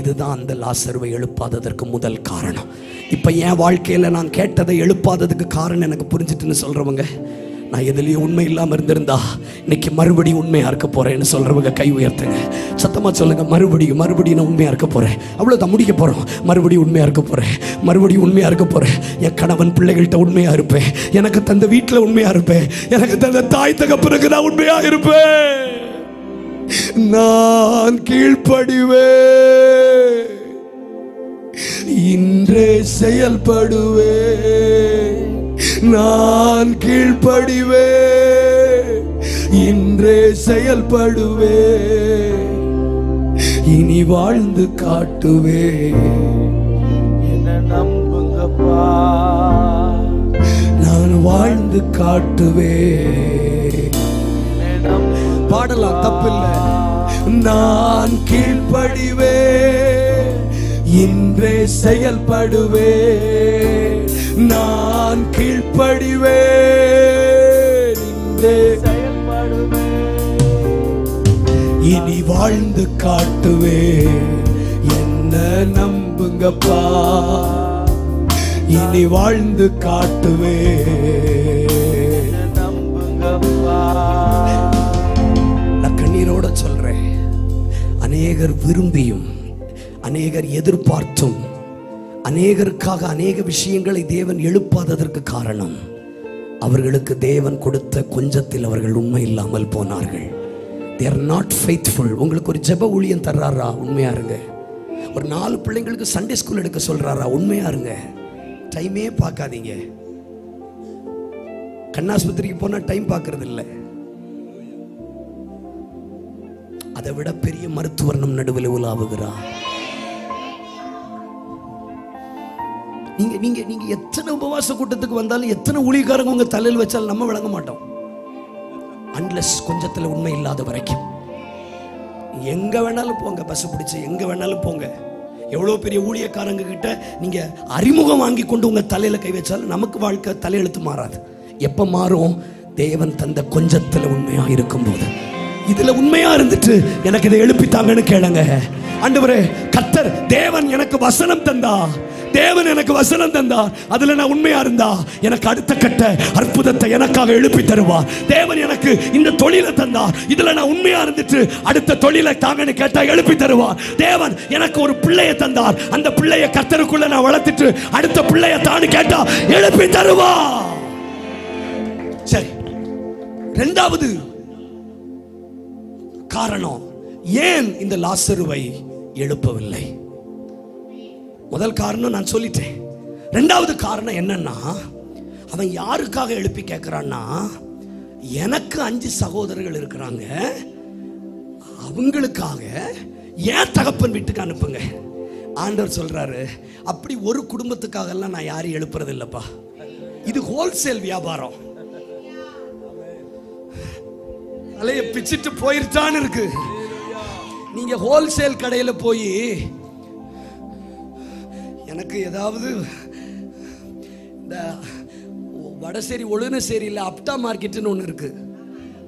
இதுதான் அந்த லாசருவை எழுப்பாததற்கு முதல் காரணம். இப்ப என் வாழ்க்கையில நான் கேட்டதை எழுப்பாததுக்கு காரணம் எனக்கு புரிஞ்சிட்டுன்னு சொல்றவங்க, நான் எதுலேயும் உண்மை இல்லாமல் இருந்திருந்தா இன்னைக்கு மறுபடியும் உண்மையாக இருக்க போறேன்னு சொல்றவங்க கை உயர்த்துங்க, சத்தமா சொல்லுங்க. மறுபடியும் நான் உண்மையாக இருக்க போறேன். அவ்வளோதான், முடிக்க போறோம். மறுபடியும் உண்மையாக இருக்க போறேன், மறுபடியும் உண்மையாக இருக்க போறேன். என் கணவன் பிள்ளைகள்கிட்ட உண்மையாக இருப்பேன், எனக்கு தந்த வீட்டில் உண்மையாக இருப்பேன், எனக்கு தந்த தாய் தகப்பனுக்கு நான் உண்மையாக இருப்பேன். நான் கீழ்ப்படிவேன், இன்றே செயல்படுவேன். நான் கீழ்ப்படிவேன், இன்றே செயல்படுவேன். இனி வாழ்ந்து காட்டுவே. என்ன நம்புங்கப்பா, நான் வாழ்ந்து காட்டுவே. பாடலாம், தப்பில்லை. நான் கீழ்ப்படிவே, இன்றே செயல்படுவே. நான் கீழ்ப்படிவே, இன்றே செயல்படுவே. இனி வாழ்ந்து காட்டுவே. என்ன நம்புங்கப்பா, இனி வாழ்ந்து காட்டுவே. நம்புங்கப்பா. நான் கண்ணீரோட சொல்றேன், அநேகர் விரும்பியும் அநேகர் எதிர்பார்த்தும் அநேகருக்காக அநேக விஷயங்களை தேவன் எழுப்பாததற்கு காரணம், அவர்களுக்கு தேவன் கொடுத்த கொஞ்சத்தில் அவர்கள் உண்மை இல்லாமல் போனார்கள். They are not faithful. உங்களுக்கு ஒரு ஜெப ஊழியம் தர்றாரா, உண்மையா இருங்க. ஒரு 4 பிள்ளைங்களுக்கு சண்டே ஸ்கூல் எடுக்க சொல்றாரா, உண்மையா இருங்க. டைமே பார்க்காதீங்க. கண்ணாஸ்பத்திரிக்கு போனா டைம் பார்க்கறது இல்லை. அதை விட பெரிய மருத்துவர் நம் நடுவில் உலாவுகிறார். நீங்க நீங்க நீங்க எத்தனை உபவாச கூட்டத்துக்கு வந்தாலும், எத்தனை ஊழியக்காரங்க உங்க தலையில் வச்சாலும் நம்ம விளங்க மாட்டோம். அன்லெஸ் கொஞ்சத்துல உண்மை இல்லாத வரைக்கும். எங்க வேணாலும் போங்க, பஸ் பிடிச்சு எங்க வேணாலும் போங்க. எவ்வளவு பெரிய ஊழியக்காரங்க கிட்ட நீங்க அறிமுகம் வாங்கி கொண்டு உங்க தலையில கை வச்சாலும் நமக்கு வாழ்க்கை தலையெழுத்து மாறாது. எப்ப மாறும்? தேவன் தந்த கொஞ்சத்துல உண்மையா இருக்கும் போது. இதுல உண்மையா இருந்துட்டு எனக்கு இதை எழுப்பித்தாங்கன்னு கேளுங்க. ஆண்டவரே, கர்த்தர் தேவன் எனக்கு வசனம் தந்தா, தேவன் எனக்கு வசனம் தந்தார், அதுல நான் உண்மையா இருந்தா எனக்கு அடுத்த கட்ட அற்புதத்தை எனக்காக எழுப்பி தருவார். தேவன் எனக்கு இந்த தொழிலை தந்தார், இதுல நான் உண்மையா இருந்துட்டு அடுத்த தொழிலை தாங்கன்னு கேட்டா எழுப்பி தருவார். தேவன் எனக்கு ஒரு பிள்ளையை தந்தார், அந்த பிள்ளையை கர்த்தருக்குள்ள நான் வளர்த்துட்டு அடுத்த பிள்ளையை தான்னு கேட்டா எழுப்பி தருவார். சரி, 2வது காரணம் ஏன் இந்த லாசருவை எழுப்பவில்லை? முதல் காரணம் நான் சொல்லிட்டேன். 2வது காரணம் என்னன்னா, அவன் யாருக்காக எழுப்பி கேட்கிறான்னா, எனக்கு 5 சகோதரர்கள் இருக்கிறாங்க, அவங்களுக்காக ஏன் தகப்பன் வீட்டுக்கு அனுப்புங்க. ஆண்டவர் சொல்றாரு, அப்படி ஒரு குடும்பத்துக்காக எல்லாம் நான் யாரையும் எழுப்புறது இல்லப்பா. இது ஹோல்சேல் வியாபாரம். தலைய பிச்சிட்டு போயிருச்சான்னு இருக்கு. நீங்க ஹோல்சேல் கடையில போய் எனக்கு ஏதாவது இந்த வடசேரி ஒழுனசேரியில் அப்டா மார்க்கெட்டுன்னு ஒன்று இருக்கு,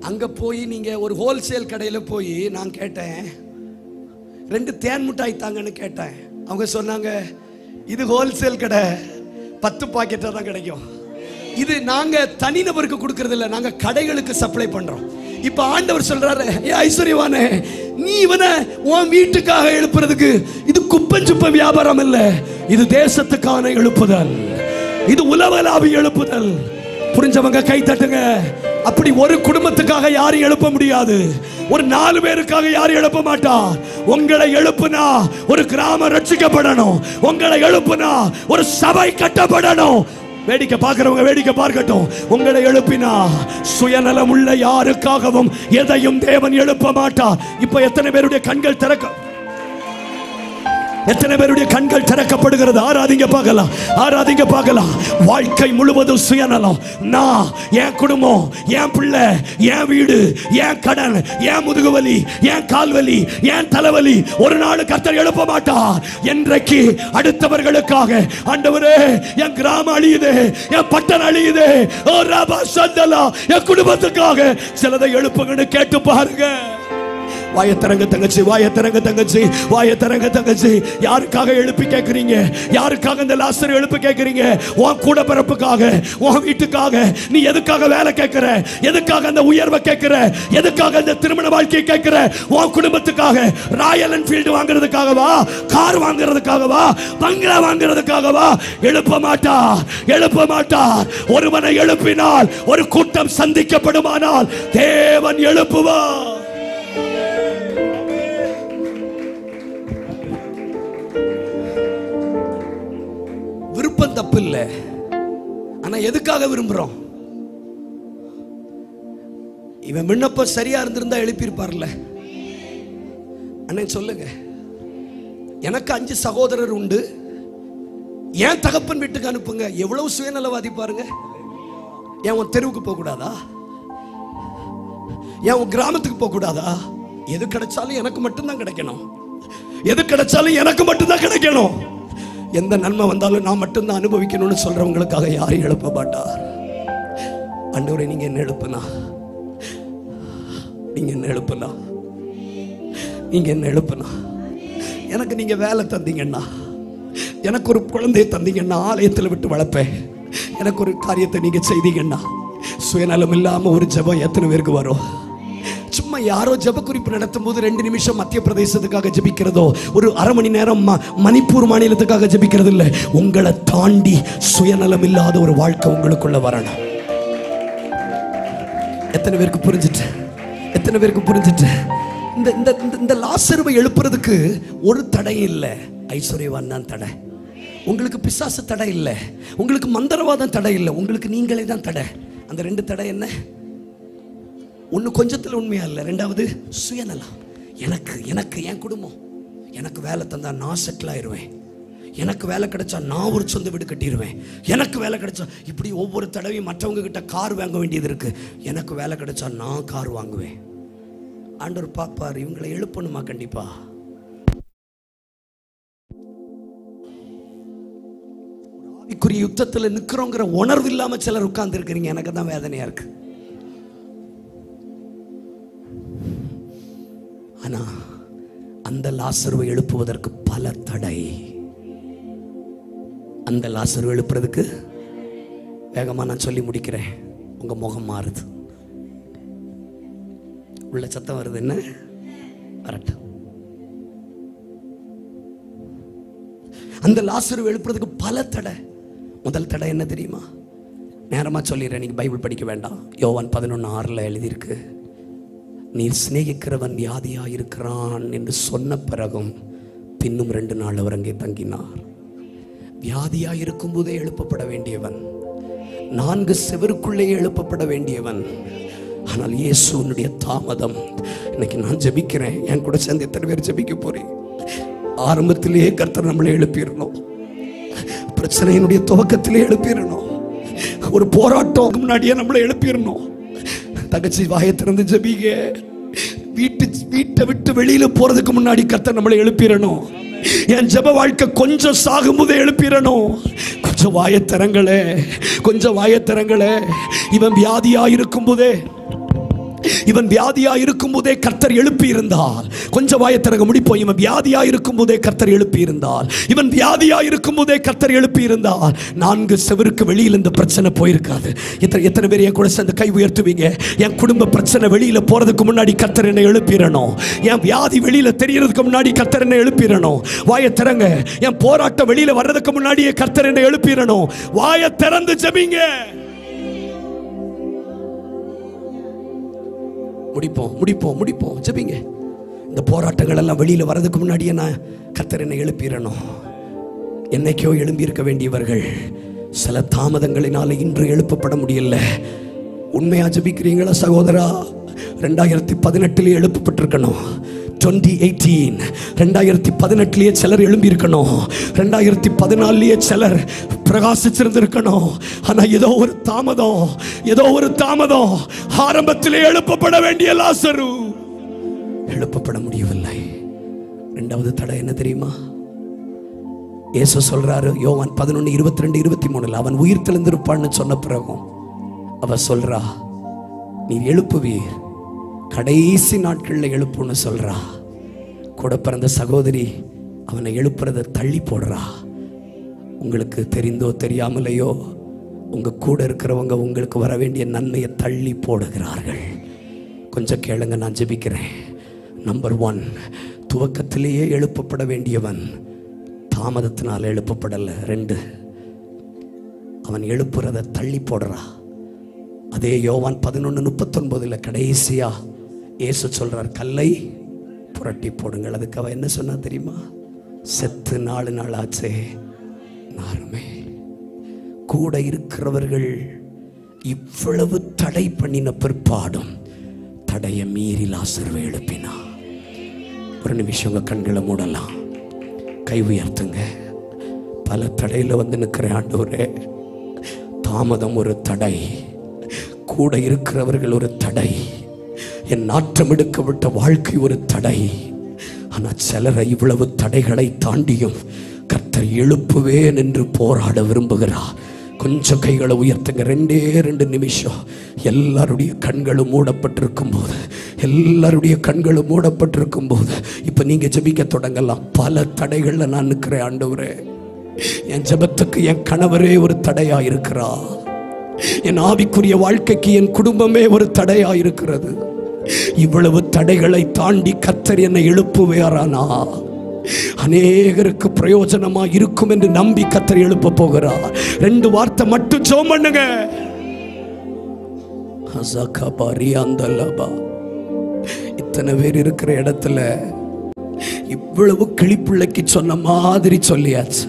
அங்கே போய் நீங்கள் ஒரு ஹோல்சேல் கடையில் போய் நான் கேட்டேன், 2 தேன் மிட்டாய் தாங்கன்னு கேட்டேன். அவங்க சொன்னாங்க, இது ஹோல்சேல் கடை, 10 பாக்கெட்டாக தான் கிடைக்கும். இது நாங்கள் தனிநபருக்கு கொடுக்கறது இல்லை, நாங்கள் கடைகளுக்கு சப்ளை பண்ணுறோம். இப்ப ஆண்டவர் சொல்றாரு, ஏ ஐஸ்வர்யவானே, நீ இவனை உன் வீட்டுக்காக எழுப்புறதுக்கு இது குப்பஞ்சுப்ப வியாபாரம் இல்ல, இது தேசத்துக்கான எழுப்புதல், இது உலகளாவி எழுப்புதல். புரிஞ்சவங்க கை தட்டுங்க. அப்படி ஒரு குடும்பத்துக்காக யாரும் எழுப்ப முடியாது, ஒரு 4 பேருக்காக யாரும் எழுப்ப மாட்டார். உங்களை எழுப்புனா ஒரு கிராமம் ரட்சிக்கப்படணும், உங்களை எழுப்புனா ஒரு சபை கட்டப்படணும். வேடிக்கை பார்க்கிறவங்க வேடிக்கை பார்க்கட்டும். உங்களை எழுப்பினா சுயநலம் உள்ள யாருக்காகவும் எதையும் தேவன் எழுப்ப மாட்டார். இப்ப எத்தனை பேருடைய கண்கள் திறக்கப்படுகிறது? ஆராதிங்க பார்க்கலாம், ஆராதிங்க பார்க்கலாம். வாழ்க்கை முழுவதும் சுயநலம். நான், என் குடும்பம், என் பிள்ளை, என் வீடு, என் கடன், என் முதுகுவலி, என் கால்வலி, என் தலைவலி. ஒரு நாள் கர்த்தர் எழுப்ப மாட்டார். என்றைக்கு அடுத்தவர்களுக்காக, ஆண்டவரே என் கிராமம் அழியுது, என் பட்டன் அழியுது, ஓ ரபா சந்தலா, என் குடும்பத்துக்காக சிலதை எழுப்புங்கன்னு கேட்டு பாருங்க. வாயத்தரங்க தங்கச்சி, வாயத்தரங்க தங்கச்சி, வாயத்தரங்க தங்கச்சி. யாருக்காக எழுப்பி கேட்கிறீங்க? யாருக்காக இந்த லாசர் எழுப்பி கேட்கிறீங்க? உன் கூட பிறப்புக்காக, உன் வீட்டுக்காக. நீ எதுக்காக வேலை கேட்கிற? எதுக்காக அந்த உயர்வை கேட்கிற? எதுக்காக அந்த திருமண வாழ்க்கையை கேட்கிற? உன் குடும்பத்துக்காக. ராயல் என்ஃபீல்டு வாங்குறதுக்காகவா? கார் வாங்குறதுக்காகவா? பங்களா வாங்குறதுக்காகவா? எழுப்ப மாட்டார், எழுப்ப மாட்டார். ஒருவனை எழுப்பினால் ஒரு கூட்டம் சந்திக்கப்படுமானால் தேவன் எழுப்புவார். விருப்பம் தப்பு இல்லை, ஆனா எதுக்காக விரும்புறோம்? இவன் விண்ணப்பம் சரியா இருந்திருந்தா எழுப்பியிருப்பார்ல. அண்ணன் சொல்லுங்க. எனக்கு 5 சகோதரர் உண்டு, ஏன் தகப்பன் வீட்டுக்கு அனுப்புங்க. எவ்வளவு சுயநலவாதி பாருங்க. ஏன் உன் தெருவுக்கு போக கூடாதா? ஏன் உன் கிராமத்துக்கு போக கூடாதா? எது கிடைச்சாலும் எனக்கு மட்டும்தான் கிடைக்கணும், எது கிடைச்சாலும் எனக்கு மட்டும்தான் கிடைக்கணும், எந்த நன்மை வந்தாலும் நான் மட்டும்தான் அனுபவிக்கணும்னு சொல்றவங்களுக்காக யாரும் எழுப்ப மாட்டார். ஆண்டவரே, நீங்க என்ன எழுப்புனா, நீங்க என்ன எழுப்புனா, நீங்க என்ன எழுப்புனா, எனக்கு நீங்க வேலை தந்தீங்கன்னா, எனக்கு ஒரு குழந்தையை தந்தீங்கன்னா, ஆலயத்தில் விட்டு வளர்ப்பேன். எனக்கு ஒரு காரியத்தை நீங்க செய்தீங்கன்னா, சுயநலம் இல்லாம ஒரு ஜெபம் எத்தனை பேருக்கு வரும்? சும்மா யாரோ ஜெப குறிப்பு நடத்தும் போது 2 நிமிஷம் மத்திய பிரதேசத்துக்காக ஜெபிக்கிறதோ, ஒரு அரை மணி நேரம் மணிப்பூர் மாநிலத்துக்காக ஜெபிக்கிறது இல்லை. உங்களை தாண்டி சுயநலம் இல்லாத ஒரு வாழ்க்கை உங்களுக்குள்ள வரணும். எத்தனை பேருக்கு புரிஞ்சுட்டு? எத்தனை பேருக்கு புரிஞ்சுட்டு? இந்த லாசருவை எழுப்புறதுக்கு ஒரு தடை இல்லை. ஐஸ்வர்யவான் தான் தடை. உங்களுக்கு பிசாசு தடை இல்லை, உங்களுக்கு மந்திரவாதம் தடை இல்லை, உங்களுக்கு நீங்களே தான் தடை. அந்த 2 தடை என்ன? ஒன்று கொஞ்சத்தில் உண்மையா இல்லை, 2வது சுயநலம். எனக்கு என் குடும்பம், எனக்கு வேலை தந்தா நான் செட்டில் ஆயிடுவேன், எனக்கு வேலை கிடைச்சா நான் ஒரு சொந்த வீடு கட்டிடுவேன், எனக்கு வேலை கிடைச்சா இப்படி ஒவ்வொரு தடவையும் மற்றவங்க கிட்ட கார் வாங்க வேண்டியது இருக்கு. எனக்கு வேலை கிடைச்சா நான் கார் வாங்குவேன். ஆண்டவர் பாப்பார், இவங்களை எழுப்பணுமா? கண்டிப்பா. ஆவிக்குரிய யுத்தத்தில் நிற்கிறோங்கிற உணர்வு இல்லாம சிலர் உட்கார்ந்து இருக்கிறீங்க. எனக்கு தான் வேதனையா இருக்கு. ஆனா அந்த லாசருவை எழுப்புவதற்கு பல தடை. அந்த லாசருவை எழுப்புறதுக்கு வேகமா நான் சொல்லி முடிக்கிறேன். உங்க முகம் மாறுது, உள்ள சத்தம் வருது. என்ன வரட்டும். அந்த லாசருவை எழுப்புறதுக்கு பல தடை. முதல் தடை என்ன தெரியுமா? நேரமா சொல்லிடுறேன், நீங்க பைபிள் படிக்க வேண்டாம். யோவான் 11:6 எழுதியிருக்கு, நீர் சிநேகிக்கிறவன் வியாதியா இருக்கிறான் என்று சொன்ன பிறகும் பின்னும் 2 நாள் அவர் அங்கே தங்கினார். வியாதியா இருக்கும் போதே எழுப்பப்பட வேண்டியவன், 4 செவருக்குள்ளே எழுப்பப்பட வேண்டியவன். ஆனால் இயேசுனுடைய தாமதம். இன்னைக்கு நான் ஜெபிக்கிறேன், என் கூட சேர்ந்து எத்தனை பேர் ஜெபிக்க போறேன்? ஆரம்பத்திலேயே கர்த்தர் நம்மளை எழுப்பிடணும். பிரச்சனையினுடைய துவக்கத்திலே எழுப்பிடணும். ஒரு போராட்டம் முன்னாடியே நம்மளை எழுப்பிடணும். தகச்சி வாயை திறந்து ஜெபிங்க. வீட்டை விட்டு வெளியில போறதுக்கு முன்னாடி கர்த்தர் நம்மளை எழுப்பிடணும். என் ஜெப வாழ்க்கை கொஞ்சம் சாகும்போதே எழுப்பிடணும். கொஞ்சம் வாயத்திறங்களே, கொஞ்சம் வாயத்திறங்களே. இவன் வியாதியா இருக்கும் போதே, இவன் வியாதியா இருக்கும் போதே கர்த்தர் எழுப்பி இருந்தால், கொஞ்சம் வாயத்திறங்க முடிப்போம். இவன் வியாதியா இருக்கும் போதே கர்த்தர் எழுப்பி இருந்தால், இவன் வியாதியா இருக்கும் போதே கர்த்தர் எழுப்பி இருந்தால் 4 செவருக்கு வெளியில் இந்த பிரச்சனை போயிருக்காது. எத்தனை பேர் என் கூட சேர்ந்து கை உயர்த்துவீங்க? என் குடும்ப பிரச்சனை வெளியில போறதுக்கு முன்னாடி கர்த்தர் என்னை எழுப்பிடணும். என் வியாதி வெளியில தெரியறதுக்கு முன்னாடி கர்த்தர் என்னை எழுப்பிடணும். வாயை திறங்க. என் போராட்டம் வெளியில வர்றதுக்கு முன்னாடியே கர்த்தர் என்னை எழுப்பிடணும். வாயை திறந்து ஜெபிங்க. முடிப்போம் ஜெபிங்க. இந்த போராட்டங்கள் எல்லாம் வெளியில வர்றதுக்கு முன்னாடியே நான் கர்த்தர் என்னை எழுப்பிடணும். என்னைக்கோ எழும்பி இருக்க வேண்டியவர்கள் சில தாமதங்களினால இன்று எழுப்பப்பட முடியல. உண்மையா ஜெபிக்கிறீங்களா சகோதரா? 2018 எழுப்பப்பட்டிருக்கணும். 2018 2018 சிலர் எழும்பி இருக்கணும். 2014 சிலர் பிரகாசிச்சிருந்திருக்கணும். ஆனா ஏதோ ஒரு தாமதம். ஆரம்பத்திலே எழுப்பப்பட வேண்டிய லாசரு எழுப்பப்பட முடியவில்லை. 2வது தடை என்ன தெரியுமா? இயேசு சொல்றாரு, யோவான் 11:22-23, அவன் உயிர் தெளிந்திருப்பான்னு சொன்ன பிறகும் அவ சொல்றா, நீர் எழுப்புவீர், கடைசி நாட்களில் எழுப்புன்னு சொல்றா. கூட பிறந்த சகோதரி அவனை எழுப்புறத தள்ளி போடுறா. உங்களுக்கு தெரிந்தோ தெரியாமலையோ உங்க கூட இருக்கிறவங்க உங்களுக்கு வர வேண்டிய நன்மையை தள்ளி போடுகிறார்கள். கொஞ்சம் கேளுங்க, நான் ஜெபிக்கிறேன். நம்பர் 1, துவக்கத்திலேயே எழுப்பப்பட வேண்டியவன் தாமதத்தினால் எழுப்பப்படல. 2, அவன் எழுப்புறத தள்ளி போடுறா. அதே யோவான் 11:39 கடைசியா இயேசு சொல்றார், கல்லை புரட்டி போடுங்கள். அதுக்கு அவன் என்ன சொன்னா தெரியுமா? செத்து 4 நாள் ஆச்சே. நாருமே கூட இருக்கிறவர்கள் இவ்வளவு தடை பண்ணின பிற்பாடும் தடையை மீறி லாசருவை எழுப்பினா. ஒரு நிமிஷம் உங்க கண்களை மூடலாம். கை உயர்த்துங்க. பல தடையில் வந்து நிற்கிற ஆண்டவரே, தாமதம் ஒரு தடை, கூட இருக்கிறவர்கள் ஒரு தடை, என் நாட்டம் எடுக்க விட்ட வாழ்க்கை ஒரு தடை. ஆனால் சிலரை இவ்வளவு தடைகளை தாண்டியும் கர்த்தர் எழுப்புவேன் என்று போராட விரும்புகிறார். கொஞ்சம் கைகளை உயர்த்துங்க. 2 நிமிஷம். எல்லாருடைய கண்களும் மூடப்பட்டிருக்கும் போது, எல்லாருடைய கண்களும் மூடப்பட்டிருக்கும் போது இப்ப நீங்க ஜெபிக்க தொடங்கலாம். பல தடைகள்ல நான் நிற்கிறேன் ஆண்டவரே. என் ஜெபத்துக்கு என் கணவரே ஒரு தடையா இருக்கிறார். என் ஆவிக்குரிய வாழ்க்கைக்கு என் குடும்பமே ஒரு தடையா இருக்கிறது. இவ்வளவு தடைகளை தாண்டி கர்த்தர் என்னை எழுப்புவாரானா அநேகருக்கு பிரயோஜனமா இருக்கும் என்று நம்பி கர்த்தர் எழுப்ப போகிறார். 2 வார்த்தை மட்டும் ஜெபம் பண்ணுங்க. இத்தனை பேர் இருக்கிற இடத்துல இவ்வளவு கிளிப்பிள்ளைக்கு சொன்ன மாதிரி சொல்லியாச்சு.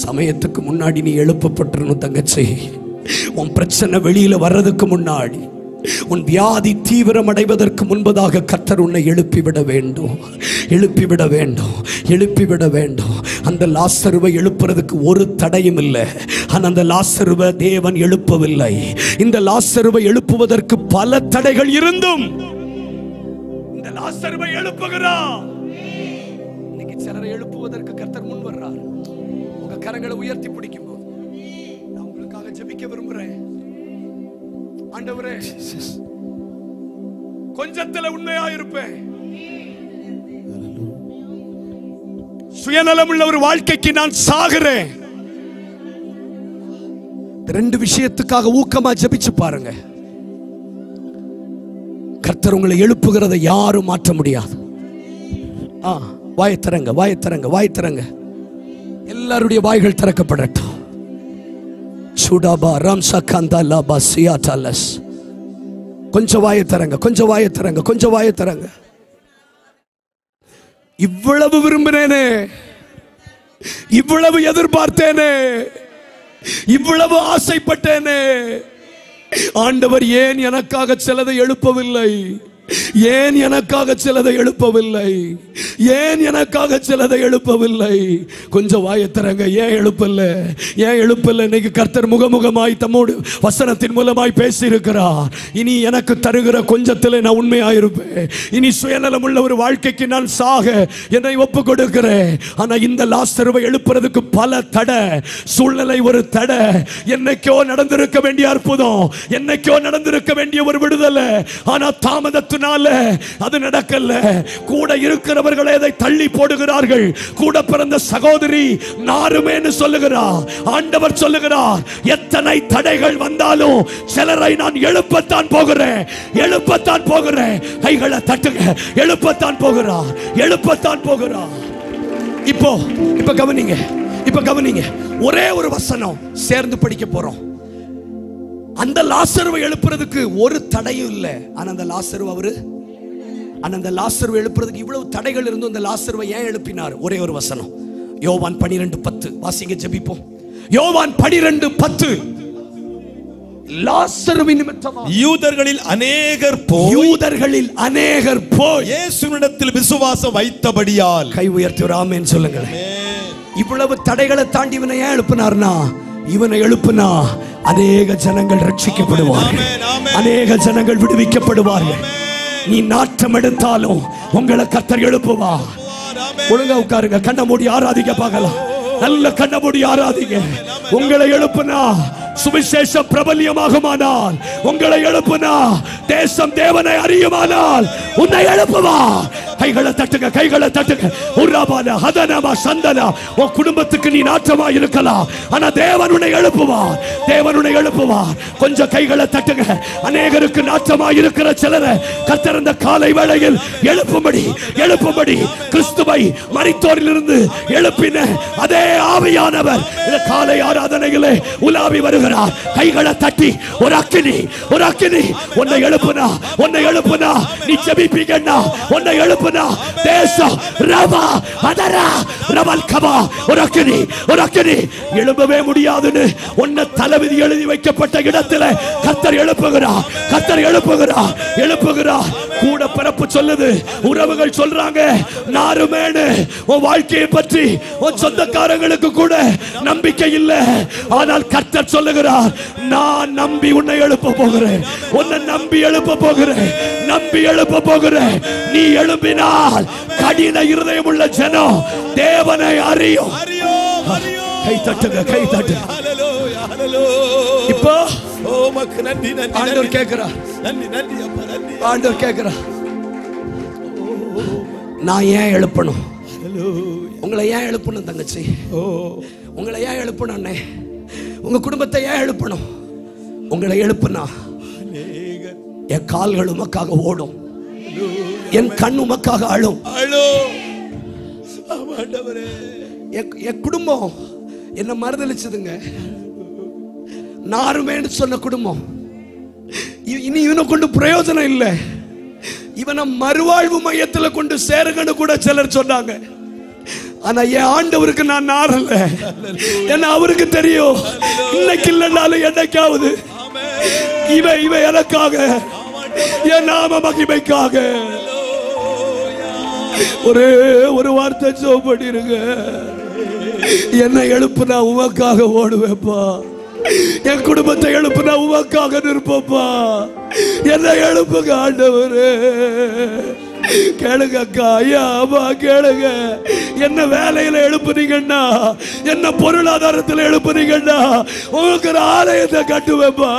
சமயத்துக்கு முன்னாடி நீ எழுப்பப்பட்டிருணும் தங்கச்சி. உன் பிரச்சனை வெளியில வர்றதுக்கு முன்னாடி, உன் வியாதி தீவிரம் அடைவதற்கு முன்பதாக கர்த்தர் உன்னை எழுப்பிவிட வேண்டும், எழுப்பிவிட வேண்டும், எழுப்பிவிட வேண்டும். அந்த லாசருவை எழுப்புறதுக்கு ஒரு தடையும் இல்லை. ஆனால் அந்த லாசருவை தேவன் எழுப்பவில்லை. இந்த லாசருவை எழுப்புவதற்கு பல தடைகள் இருந்தும் இந்த லாசருவை எழுப்புகிறார். இன்னைக்கு சிலரை எழுப்புவதற்கு கர்த்தர் முன் வர்றார். உங்க கரங்களை உயர்த்தி பிடிக்கும் போது நான் உங்களுக்காக ஜெபிக்க விரும்புறேன். ஆண்டவரே, கொஞ்சத்துல உண்மையா இருப்பேன். சுயநலம் உள்ள ஒரு வாழ்க்கைக்கு நான் சாகிறேன். 2 விஷயத்துக்காக ஊக்கமா ஜெபிச்சு பாருங்க. கர்த்தர் உங்களை எழுப்புகிறதை யாரும் மாற்ற முடியாது. வாய் திறங்க, வாய் திறங்க, வாய் திறங்க. எல்லாருடைய வாய்கள் திறக்கப்படட்டும். சுடாபா ராம்சா காந்தா லாபா சியாட்டாலஸ். கொஞ்சம் வாயை தரங்க, கொஞ்சம் வாயை தரங்க, கொஞ்சம் வாயை தரங்க. இவ்வளவு விரும்பினேனே, இவ்வளவு எதிர்பார்த்தேனே, இவ்வளவு ஆசைப்பட்டேனே, ஆண்டவர் ஏன் எனக்காக சிலதை எழுப்பவில்லை? ஏன் எனக்காக சிலதை எழுப்பவில்லை? ஏன் எனக்காக சிலதை எழுப்பவில்லை? கொஞ்சம் வாயை திறங்க. ஏன் எழுப்பல? ஏன் எழுப்பல? இன்னைக்கு கர்த்தர் முகமுகமாய் தம்மோடு வசனத்தின் மூலமாய் பேசி இருக்கிறார். இனி எனக்கு தருகிற கொஞ்சத்தில் நான் உண்மையாயிருப்பேன். இனி சுயநலம் உள்ள ஒரு வாழ்க்கைக்கு நான் சாக என்னை ஒப்பு கொடுக்கிறேன். ஆனா இந்த லாசருவை எழுப்புறதுக்கு பல தடை, சூழ்நிலை ஒரு தடை. என்னைக்கோ நடந்திருக்க வேண்டிய அற்புதம், என்னைக்கோ நடந்திருக்க வேண்டிய ஒரு விடுதலை, ஆனா தாமதத்தினால அது நடக்கல. கூட இருக்கிறவர்களே அதை தள்ளி போடுகிறார்கள். கூட பிறந்த சகோதரி நாருமேன்னு சொல்லுகிறார். ஆண்டவர் சொல்லுகிறார், எத்தனை தடைகள் வந்தாலும் சிலரை நான் எழுப்பத்தான் போகிறேன், எழுப்பத்தான் போகிறேன். கைகளை தட்டுங்க. எழுப்பத்தான் போகிறார், எழுப்பத்தான் போகிறார். இப்போ கவனிங்க, இப்போ கவனிங்க. ஒரே ஒரு வசனம் சேர்ந்து படிக்க போறோம். அந்த லாசருவை எழுப்புறதுக்கு ஒரு தடையும் இல்லை. ஆனா அந்த லாசருவை எழுப்புறதுக்கு இவ்வளவு தடைகள் இருந்தும் அந்த லாசருவை ஏன் எழுப்பினார்? ஒரே ஒரு வசனம். யோவான் 12:10 வாசிங்க, ஜெபிப்போம். யோவான் 12:10. லாசருவின் நிமித்தமாக யூதர்களில் அநேகர் போய் இயேசுவினிடத்தில் விசுவாசம் வைத்தபடியால். கை உயர்த்தி ஒரு ஆமென் சொல்லுங்க. இவ்வளவு தடைகளை தாண்டி இவனை ஏன் எழுப்பினார்னா, இவனை எழுப்பினா அநேக ஜனங்கள் ரட்சிக்கப்படுவார்கள், அநேக ஜனங்கள் விடுவிக்கப்படுவார்கள். நீ நாட்டம் எடுத்தாலும் உங்களை கர்த்தர் எழுப்புவா. ஒழுங்கா உட்காருங்க. கண்ண மூடி ஆராதிக்க பார்க்கலாம். நல்ல கண்ண மூடி ஆராதிங்க. உங்களை எழுப்புனா சுவிசேஷம் பிரபல்யமாகுமானால், உங்களை எழுப்புனா தேசம் தேவனை அறியுமானால் உன்னை எழுப்புவா. கைகளை தட்டுங்க, கைகளை தட்டுங்க. உராபால ஹதனமா சந்தனா. உன் குடும்பத்துக்கு நீ நாற்றமா இருக்கலாம், ஆனா தேவன் உன்னை எழுப்புவார், தேவன் உன்னை எழுப்புவார். கொஞ்சம் கைகளை தட்டுங்க. அநேகருக்கு நாற்றமா இருக்கிற சிலரை கர்த்தர் இந்த காலை வேளையில் எழுப்பும்படி கிறிஸ்துவை மரித்தோரிலிருந்து எழுப்பின அதே ஆவியானவர் இந்த காலை ஆராதனையிலே உலாவி வருகிறார். கைகளை தட்டி ஒரு அக்கினி உன்னை எழுப்புனா நீ ஜெபிப்பீங்கன்னா உன்னை எழுப்புனா தேசம் ரவா அதரா ரவல் கபா ஒரு அக்கினி எழும்பவே முடியாதுன்னு உன்னை தலைவிதி எழுதி வைக்கப்பட்ட இடத்துல கர்த்தர் எழுப்புகிறார். கூட உன்னோட பிறப்பு சொல்லுது, உறவுகள் சொல்றாங்க நாருமேனு. உன் வாழ்க்கையை பற்றி உன் சொந்தக்காரங்களுக்கு கூட நம்பிக்கை இல்லை. ஆனால் கர்த்தர் சொல்லுகிறார், நான் நம்பி உன்னை எழுப்ப போகிறேன், உன்னை நம்பி எழுப்ப போகிறேன், நம்பி எழுப்ப போகிறேன். நீ எழும்பினால் கடின இருதயம் உள்ள ஜனம் தேவனை அறியும். கை தட்டுங்க, கை தட்டுங்க. இப்போ ஆண்டவர் கேட்கிறார், ஆண்டவர் கேட்கிறார், நான் ஏன் எழுப்பணும்? உங்களை ஏன் எழுப்பணும் தங்கச்சி? உங்களை ஏன் எழுப்பணும் அண்ணே? உங்க குடும்பத்தை ஏன் எழுப்பணும்? உங்களை எழுப்புனா என் கால்கள் உமக்காக ஓடும், என் கண் உமக்காக அழும். என் குடும்பம் என்ன மறுதளிச்சதுங்க. நாருமேன்னு சொன்ன குடும்பம் இனி இவனை கொண்டு பிரயோஜனம் இல்லை, இவனை மறுவாழ்வு மையத்தில் கொண்டு சேருங்கன்னு கூட சிலர் சொன்னாங்க. ஆனா என் ஆண்டவருக்கு நான் நாரல, என்ன அவருக்கு தெரியும். இன்னைக்கு இல்லைன்னாலும் என்னைக்காவது இவ எனக்காக, என் நாம மகிமைக்காக ஒரே ஒரு வார்த்தை சோப்படிருங்க. என்னை எழுப்புனா உமக்காக ஓடுவேப்பா, என் குடும்பத்தை எழுப்புனா உமக்காக நிற்பப்பா. என்னை எழுப்புங்க ஆண்டவரே. கேளுங்க அக்கா, ஐயா, அம்மா கேளுங்க. என்ன வேலையில எழுப்புனீங்கன்னா, என்ன பொருளாதாரத்தில் எழுப்புனீங்கன்னா உங்களுக்கு ஒரு ஆலயத்தை கட்டுவேப்பா.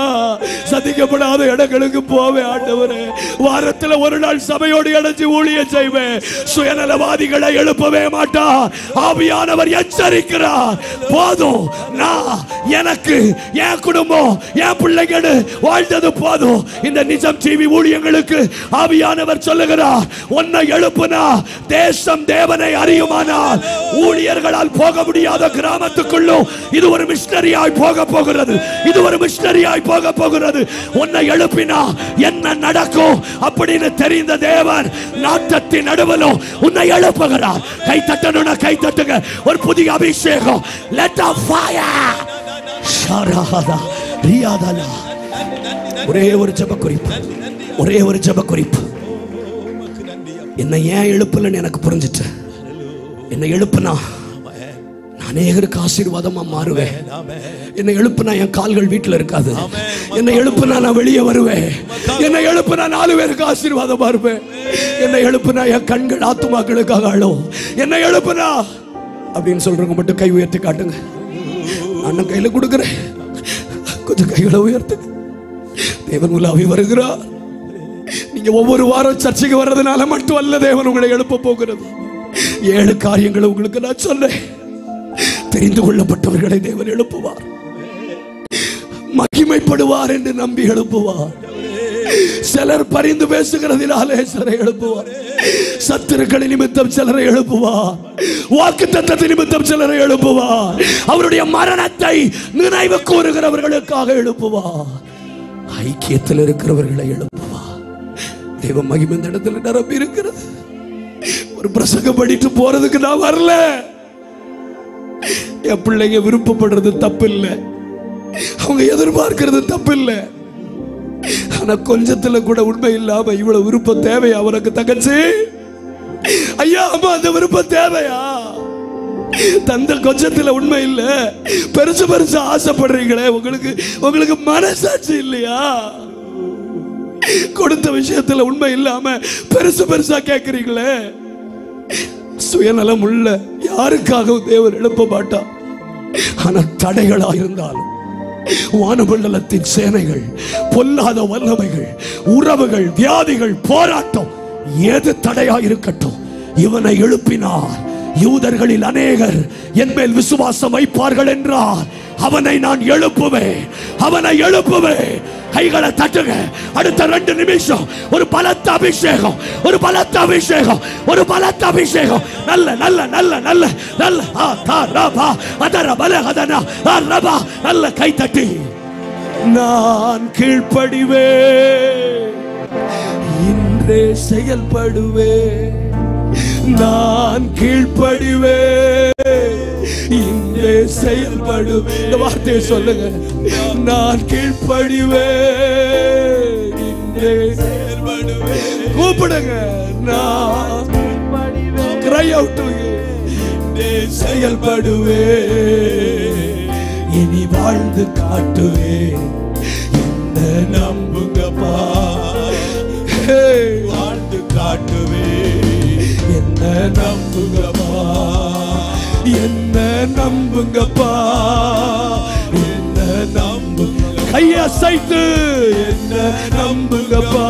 சந்திக்கப்படாத இடங்களுக்கு போவேன் ஆண்டவரே. வாரத்தில் ஒரு நாள் சபையோடு இணைஞ்சு ஊழியம் செய்வேன். சுயநலவாதிகளை எழுப்பவே மாட்டார். ஆவியானவர் எச்சரிக்கிறார். போதும், நான் எனக்கு என் குடும்பம் என் பிள்ளைங்க வாழ்ந்தது போதும். இந்த நிஜம் டிவி ஊழியங்களுக்கு ஆவியானவர் சொல்லுகிறார், உன்னை எழுப்புனா தேசம் தேவனை அறியுமானால் ஊழியர்களால் போக முடியாத கிராமத்துக்குள்ளும் இது ஒரு மிஷனரியாய் போக போகிறது, இது ஒரு மிஷனரியாய் போக போகிறது. உன்னை எழுப்பினா என்ன நடக்கும் அப்படின்னு தெரிந்த தேவன் நாட்டத்தின் நடுவிலும் உன்னை எழுப்புகிறார். கை தட்டணும்னா கை தட்டுங்க. ஒரு புதிய அபிஷேகம். Let the fire. ஷரஹதா ரியாதலா. ஒரே ஒரு ஜெப குறிப்பு, ஒரே ஒரு ஜெப குறிப்பு. என்னை ஏன் எழுப்பலன்னு எனக்கு புரிஞ்சிட்டு, என்னை எழுப்புனா அநேகருக்கு ஆசீர்வாதமா மாறுவேன். என்னை எழுப்புனா என் கால்கள் வீட்டில் இருக்காது. என்னை எழுப்புனா நான் வெளியே வருவேன். என்னை எழுப்புனா 4 பேருக்கு ஆசீர்வாதமா இருப்பேன். என்னை எழுப்புனா என் கண்கள் ஆத்துமாக்களுக்காக அழும். என்னை எழுப்புனா அப்படின்னு சொல்றவங்க மட்டும் கை உயர்த்தி காட்டுங்க. அண்ணன் கையில கொடுக்கிறேன், கொஞ்சம் கைகளை உயர்த்து. தேவன் உலாவி வருகிறார். நீங்க ஒவ்வொரு வாரம் சர்ச்சைக்கு வர்றதுனால மட்டும் அல்ல தேவன் உங்களை எழுப்ப போகிறது. 7 காரியங்களை உங்களுக்கு நான் சொன்னேன். தெரிந்து கொள்ளப்பட்டவர்களை தேவன் எழுப்புவார், மகிமைப்படுவார் என்று நம்பி எழுப்புவார். சிலர் பரிந்து பேசுகிறதினாலே சிலரை எழுப்புவார். சத்துருக்களை நிமித்தம் சிலரை எழுப்புவார். வாக்குத்தத்தத்தின் நிமித்தம் சிலரை எழுப்புவார். அவருடைய மரணத்தை நினைவு கூறுகிறவர்களுக்காக எழுப்புவார். ஐக்கியத்தில் இருக்கிறவர்களை எழுப்புவார். தேவ மகிமை இந்த இடத்துல நிரம்பி இருக்கிறது. ஒரு பிரசங்கம் படிட்டு போறதுக்கு நான் வரல. என் பிள்ளைங்க விருப்பப்படுறது தப்பு இல்லை, அவங்க எதிர்பார்க்கிறது தப்பு இல்லை. ஆனா கொஞ்சத்துல கூட உண்மை இல்லாம இவ்வளவு விருப்பம் தேவையா அவனுக்கு தங்கச்சி? ஐயா அம்மா, அந்த விருப்பம் தேவையா? தந்த கொஞ்சத்துல உண்மை இல்ல, பெருசு பெருசு ஆசைப்படுறீங்களே. உங்களுக்கு மனசாட்சி இல்லையா? கொடுத்த விஷயத்துல உண்மை இல்லாம பெருசு பெருசா கேட்கிறீங்களே. சுயநலம் உள்ள யாருக்காகவும் தேவன் எழுப்ப மாட்டார். ஆனா தடைகளா இருந்தாலும் வானமண்டலத்தின் சேனைகள், பொல்லாத வல்லமைகள், உறவுகள், வியாதிகள், போராட்டம் எது தடையா இருக்கட்டும், இவனை எழுப்பினார். யூதர்களில் அநேகர் என் மேல் விசுவாசம் வைப்பார்கள் என்றார். அவனை நான் எழுப்புவேன், அவனை எழுப்புவேன். கைகளை தட்டுங்க. அடுத்த 2 நிமிஷம் ஒரு பலத்த அபிஷேகம், ஒரு பலத்த அபிஷேகம், ஒரு பலத்த அபிஷேகம். நல்ல நல்ல நல்ல நல்ல நல்ல நல்ல கை தட்டி நான் கீழ்ப்படிவேன், இன்றே செயல்படுவேன். நான் கீழ்ப்படிவேன், இன்றே செயல்படுவேன். இந்த வார்த்தையை சொல்லுங்க. நான் கீழ்ப்படிவேன், இன்றே செயல்படுவேன். கூப்பிடுங்க. நான் cry out to you. செயல்படுவே, இனி வாழ்ந்து காட்டுவே, என்ன நம்புங்கப்பா. வாழ்ந்து காட்டுவே, என்ன நம்புங்கப்பா, என்ன நம்புங்கப்பா, என்ன நம்புங்க. கையை அசைத்து என்ன நம்புங்கப்பா,